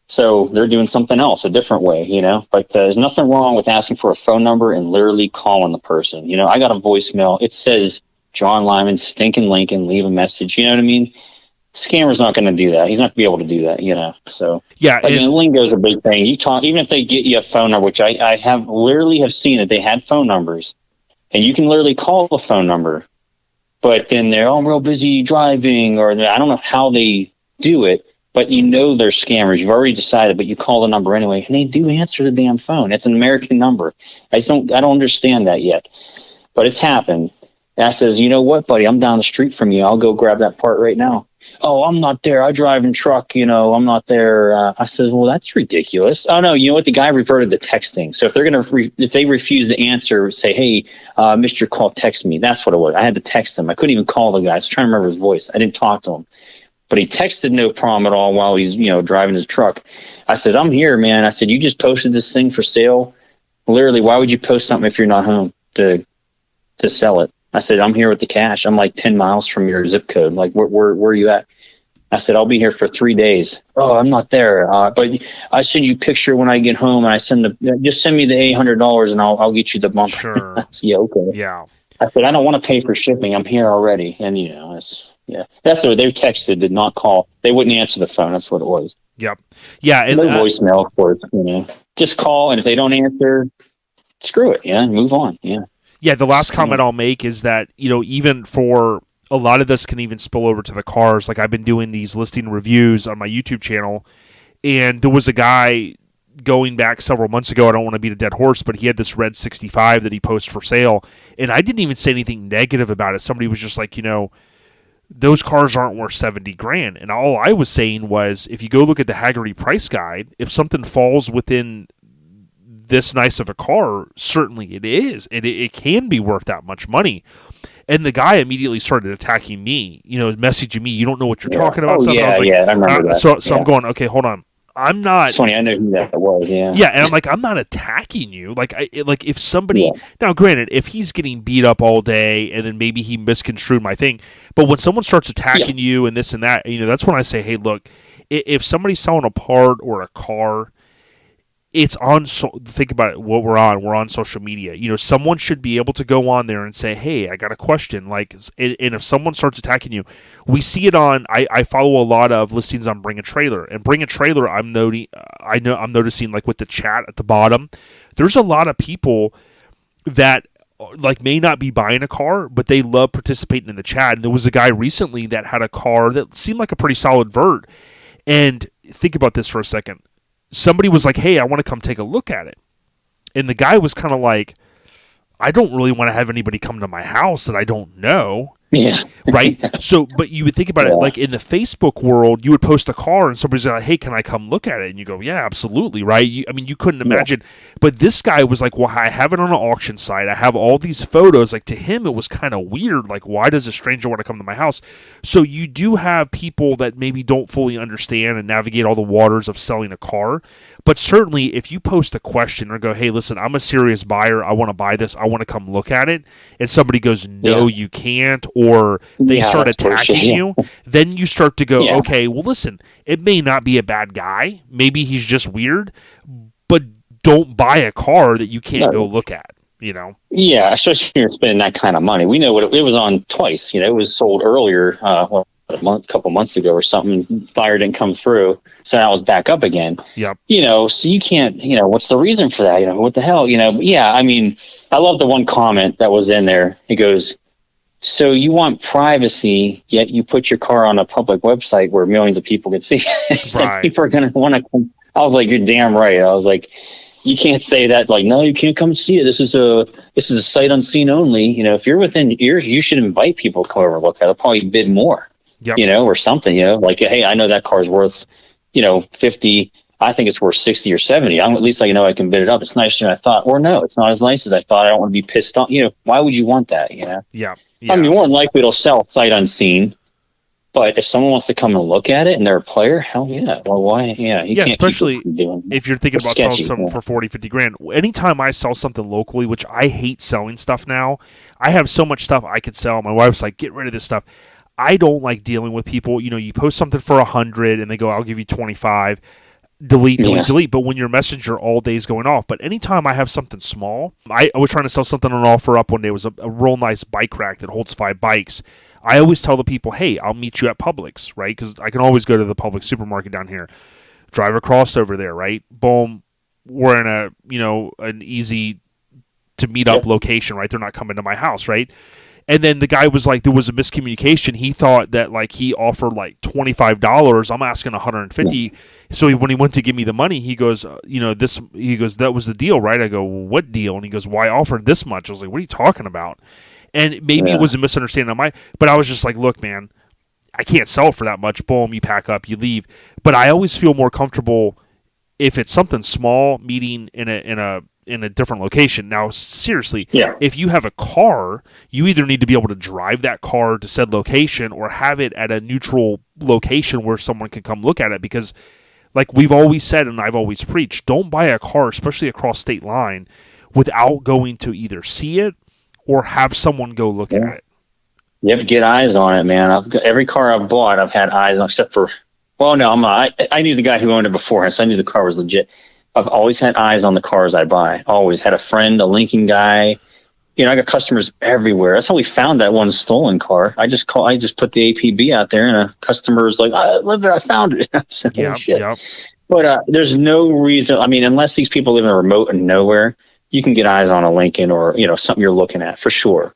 So they're doing something else, a different way, But there's nothing wrong with asking for a phone number and literally calling the person. I got a voicemail. It says, John Lyman, Stinkin Lincoln, leave a message. You know what I mean? Scammer's not going to do that. He's not going to be able to do that, So, yeah, lingo is a big thing. You talk, even if they get you a phone number, which I have literally seen that they had phone numbers. And you can literally call the phone number, but then they're all real busy driving, or I don't know how they do it, but they're scammers. You've already decided, but you call the number anyway, and they do answer the damn phone. It's an American number. I don't understand that yet, but it's happened. And I says, you know what, buddy, I'm down the street from you. I'll go grab that part right now. Oh, I'm not there. I drive in truck, I'm not there. I says, well, that's ridiculous. Oh, no, you know what? The guy reverted to texting. So if they're going to, if they refuse to answer, say, hey, missed your call, text me. That's what it was. I had to text him. I couldn't even call the guy. I was trying to remember his voice. I didn't talk to him. But he texted no problem at all while he's, driving his truck. I said, I'm here, man. I said, you just posted this thing for sale. Literally, why would you post something if you're not home to sell it? I said, I'm here with the cash. I'm like 10 miles from your zip code. Like, where are you at? I said, I'll be here for 3 days. Oh, I'm not there. But I send you a picture when I get home, and I just send me the $800 and I'll get you the bumper. Sure. Yeah, okay. Yeah. I said, I don't want to pay for shipping. I'm here already. And, that's what they texted, did not call. They wouldn't answer the phone. That's what it was. Yep. Yeah. And no voicemail, of course. Just call, and if they don't answer, screw it. Yeah, move on. Yeah. Yeah, the last comment I'll make is that, even for a lot of this can even spill over to the cars. Like I've been doing these listing reviews on my YouTube channel, and there was a guy going back several months ago. I don't want to beat a dead horse, but he had this red 65 that he posted for sale, and I didn't even say anything negative about it. Somebody was just like, those cars aren't worth $70,000. And all I was saying was, if you go look at the Haggerty price guide, if something falls within this nice of a car, certainly it is. It can be worth that much money. And the guy immediately started attacking me, messaging me, you don't know what you're talking about. Oh, I remember that. So I'm going, okay, hold on. I'm not. It's funny, I know who that was, yeah. Yeah, and I'm like, I'm not attacking you. Like if somebody, now granted, if he's getting beat up all day and then maybe he misconstrued my thing, but when someone starts attacking you and this and that, that's when I say, hey, look, if somebody's selling a part or a car, it's on, think about it, what we're on social media. Someone should be able to go on there and say, hey, I got a question. Like, and if someone starts attacking you, we see it on, I follow a lot of listings on Bring a Trailer. And Bring a Trailer, I'm noticing, like, with the chat at the bottom, there's a lot of people that, like, may not be buying a car, but they love participating in the chat. And there was a guy recently that had a car that seemed like a pretty solid vert. And think about this for a second. Somebody was like, hey, I want to come take a look at it. And the guy was kind of like, I don't really want to have anybody come to my house that I don't know. Yeah. Right? So, but you would think about it, like in the Facebook world, you would post a car and somebody's like, hey, can I come look at it? And you go, yeah, absolutely, right? I mean, you couldn't imagine. But this guy was like, well, I have it on an auction site. I have all these photos. Like, to him, it was kind of weird. Like, why does a stranger want to come to my house? So you do have people that maybe don't fully understand and navigate all the waters of selling a car. But certainly, if you post a question or go, hey, listen, I'm a serious buyer. I want to buy this. I want to come look at it. And somebody goes, no, you can't. Or they start attacking you. Then you start to go, okay, well, listen, it may not be a bad guy. Maybe he's just weird. But don't buy a car that you can't go look at, you know? Yeah, especially if you're spending that kind of money. We know what it was on twice. You know, it was sold earlier, a couple months ago or something. Buyer didn't come through, so now it's back up again. Yep. You know, so you can't. You know, what's the reason for that? You know, what the hell? You know, yeah. I mean, I love the one comment that was in there. It goes, "So you want privacy, yet you put your car on a public website where millions of people can see it." So people are going to want to come. I was like, "You're damn right." I was like, you can't say that, like, no, you can't come see it. This is a sight unseen only. You know, if you're within ears, you should invite people to come over and look at it. They'll probably bid more, you know, or something, you know, like, hey, I know that car's worth, you know, 50. I think it's worth 60 or 70. At least I know I can bid it up. It's nicer than I thought. Or no, it's not as nice as I thought. I don't want to be pissed off. You know, why would you want that? You know? Yeah. I mean, more than likely it'll sell sight unseen. But if someone wants to come and look at it and they're a player, hell yeah. Well, why? Yeah, you can't especially if you're thinking about selling something for 40, 50 grand. Anytime I sell something locally, which I hate selling stuff now, I have so much stuff I could sell. My wife's like, get rid of this stuff. I don't like dealing with people. You know, you post something for 100 and they go, I'll give you 25. Delete. But when your messenger all day is going off. But anytime I have something small, I was trying to sell something on offer up one day. It was a real nice bike rack that holds 5 bikes. I always tell the people, hey, I'll meet you at Publix, right? Because I can always go to the Publix supermarket down here. Drive across over there, right? Boom. We're in a, you know, an easy to meet up location, right? They're not coming to my house, right? And then the guy was like, there was a miscommunication. He thought that like he offered like $25. I'm asking $150. So when he went to give me the money, he goes, you know, that was the deal, right? I go, well, what deal? And he goes, well, I offered this much. I was like, what are you talking about? And maybe it was a misunderstanding on but I was just like, look, man, I can't sell it for that much. Boom, you pack up, you leave. But I always feel more comfortable if it's something small, meeting in a different location. Now, seriously, if you have a car, you either need to be able to drive that car to said location or have it at a neutral location where someone can come look at it. Because, like we've always said and I've always preached, don't buy a car, especially across state line, without going to either see it or have someone go look at it. You have to get eyes on it, man. Every car I've bought, I've had eyes on, except for, well, no, I'm not. I knew the guy who owned it beforehand, so I knew the car was legit. I've always had eyes on the cars I buy. Always had a friend, a Lincoln guy. You know, I got customers everywhere. That's how we found that one stolen car. I just put the APB out there, and a customer's like, I live there. I found it. I said, oh, shit. But there's no reason. I mean, unless these people live in a remote and nowhere, you can get eyes on a Lincoln or, you know, something you're looking at for sure.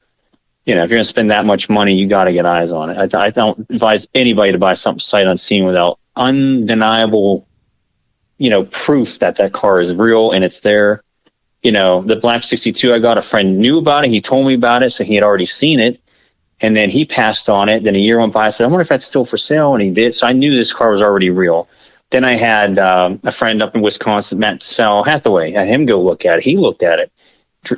You know, if you're going to spend that much money, you got to get eyes on it. I don't advise anybody to buy something sight unseen without undeniable, you know, proof that that car is real and it's there. You know, the Black 62 I got, a friend knew about it. He told me about it, so he had already seen it. And then he passed on it. Then a year went by. I said, I wonder if that's still for sale. And he did. So I knew this car was already real. Then I had a friend up in Wisconsin, Matt Sal Hathaway. I had him go look at it. He looked at it.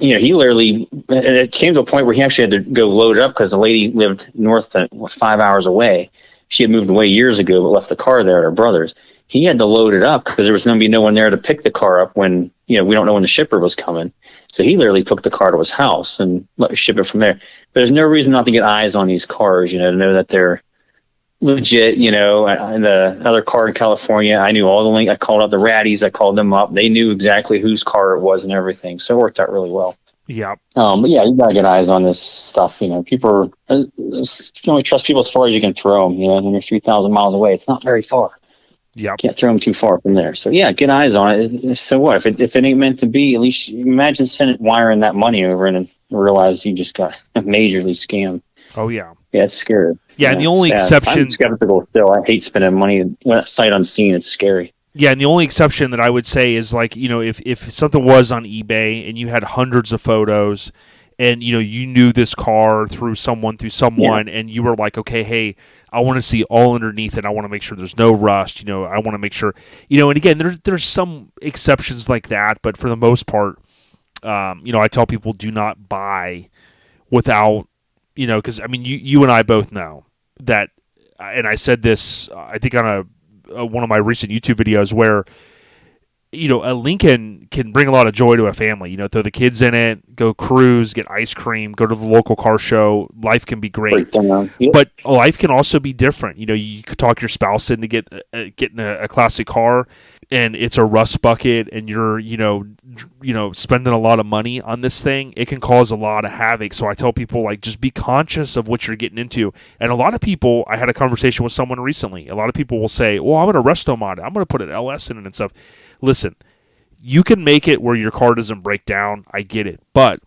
You know, he literally, it came to a point where he actually had to go load it up because the lady lived north, 5 hours away. She had moved away years ago, but left the car there at her brother's. He had to load it up because there was going to be no one there to pick the car up when, you know, we don't know when the shipper was coming. So he literally took the car to his house and let ship it from there. But there's no reason not to get eyes on these cars, you know, to know that they're legit. You know, and the other car in California, I knew all the link. I called up the Raddies. I called them up. They knew exactly whose car it was and everything. So it worked out really well. Yeah. But yeah, you gotta get eyes on this stuff. You know, people you can only trust people as far as you can throw them. You know, when you're 3,000 miles away, it's not very far. Yeah. Can't throw them too far from there. So yeah, get eyes on it. So what if it ain't meant to be? At least imagine wiring that money over and realize you just got majorly scammed. Oh yeah. Yeah, it's scary. Yeah, and the only exception... I'm skeptical still. I hate spending money sight unseen. It's scary. Yeah, and the only exception that I would say is, like, you know, if something was on eBay and you had hundreds of photos and you knew this car through someone, and you were like, okay, hey, I want to see all underneath it. I want to make sure there's no rust. I want to make sure, and again, there's some exceptions like that, but for the most part, I tell people do not buy without, because I mean, you and I both know that, and I said this, I think on one of my recent YouTube videos where, a Lincoln can bring a lot of joy to a family. Throw the kids in it, go cruise, get ice cream, go to the local car show. Life can be great, but life can also be different. You could talk your spouse into getting a classic car, and it's a rust bucket, and you're spending a lot of money on this thing. It can cause a lot of havoc. So I tell people, like, just be conscious of what you're getting into. And a lot of people, I had a conversation with someone recently. A lot of people will say, "Well, I'm going to resto mod it. I'm going to put an LS in it and stuff." Listen, you can make it where your car doesn't break down. I get it. But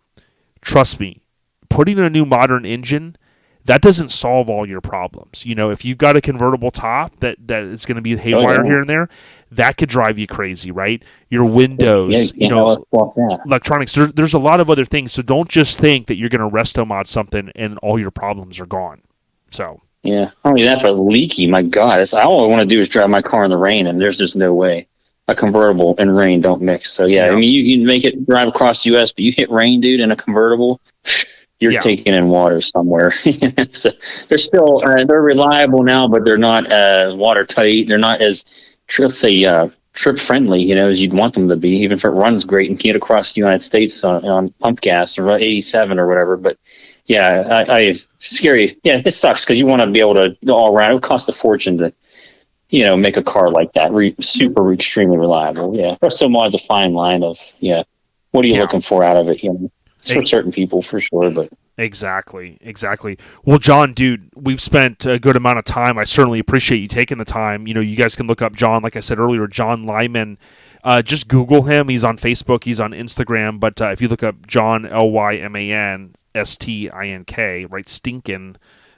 trust me, putting in a new modern engine, that doesn't solve all your problems. If you've got a convertible top that is going to be haywire here and there, that could drive you crazy, right? Your windows, electronics. There's a lot of other things. So don't just think that you're going to resto mod something and all your problems are gone. So yeah, not only that, but leaky. My God, all I want to do is drive my car in the rain, and there's just no way. A convertible and rain don't mix. So yeah, I mean, you can make it drive across the U.S., but you hit rain, dude, in a convertible, you're taking in water somewhere. So they're still they're reliable now, but they're not watertight. They're not as trip friendly, as you'd want them to be. Even if it runs great and can get across the United States on pump gas or 87 or whatever. But yeah, I scary. Yeah, it sucks because you want to be able to all around. It would cost a fortune to make a car like that super extremely reliable. Yeah, resto mod's a fine line of what are you looking for out of it? It's for certain people for sure, but exactly. Well, John, dude, we've spent a good amount of time. I certainly appreciate you taking the time. You guys can look up John, like I said earlier, John Lyman. Just Google him. He's on Facebook. He's on Instagram. But if you look up John Lyman Stink, right, Stinkin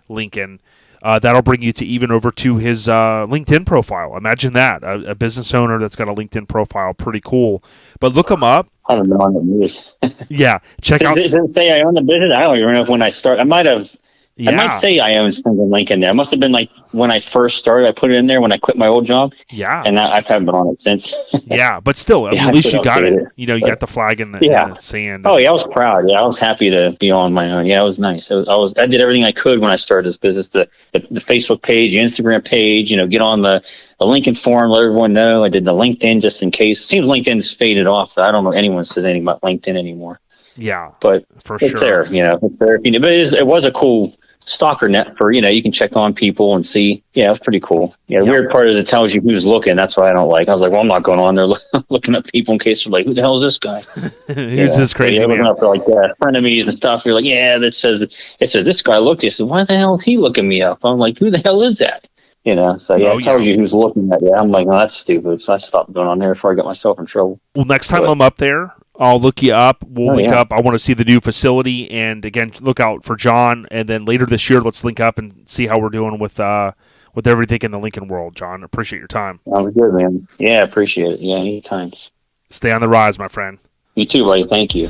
Lincoln. That'll bring you to even over to his LinkedIn profile. Imagine that, a business owner that's got a LinkedIn profile. Pretty cool. But look him up. I don't know on the news. Yeah, check out. Does it say I own the business? I don't even know when I start. I might have. Yeah. I might say I own Stinkin Lincoln there. It must have been like when I first started. I put it in there when I quit my old job. Yeah. And I haven't been on it since. Yeah, but still, at least you got it. You got the flag in the sand. Oh, yeah, I was proud. Yeah, I was happy to be on my own. Yeah, it was nice. I did everything I could when I started this business. The Facebook page, the Instagram page, get on the Lincoln forum, let everyone know. I did the LinkedIn just in case. Seems LinkedIn's faded off. I don't know if anyone says anything about LinkedIn anymore. Yeah, but for it's sure. There, it's there. But it was a cool stalker net for, you can check on people and see. Yeah, it's pretty cool. Yeah, the weird part is it tells you who's looking. That's why I don't like. I was like, well, I'm not going on there looking at people in case they're like, who the hell is this guy? Who's this crazy man? Looking up for like frenemies and stuff. You're like, yeah, it says this guy looked. He said, why the hell is he looking me up? I'm like, who the hell is that? So it tells you who's looking at you. I'm like, no, that's stupid. So I stopped going on there before I got myself in trouble. Well, next time I'm up there, I'll look you up. We'll link up. I want to see the new facility, and again, look out for John. And then later this year, let's link up and see how we're doing with everything in the Lincoln world. John, appreciate your time. Sounds good, man. Yeah, appreciate it. Yeah, anytime. Stay on the rise, my friend. You too, buddy. Thank you.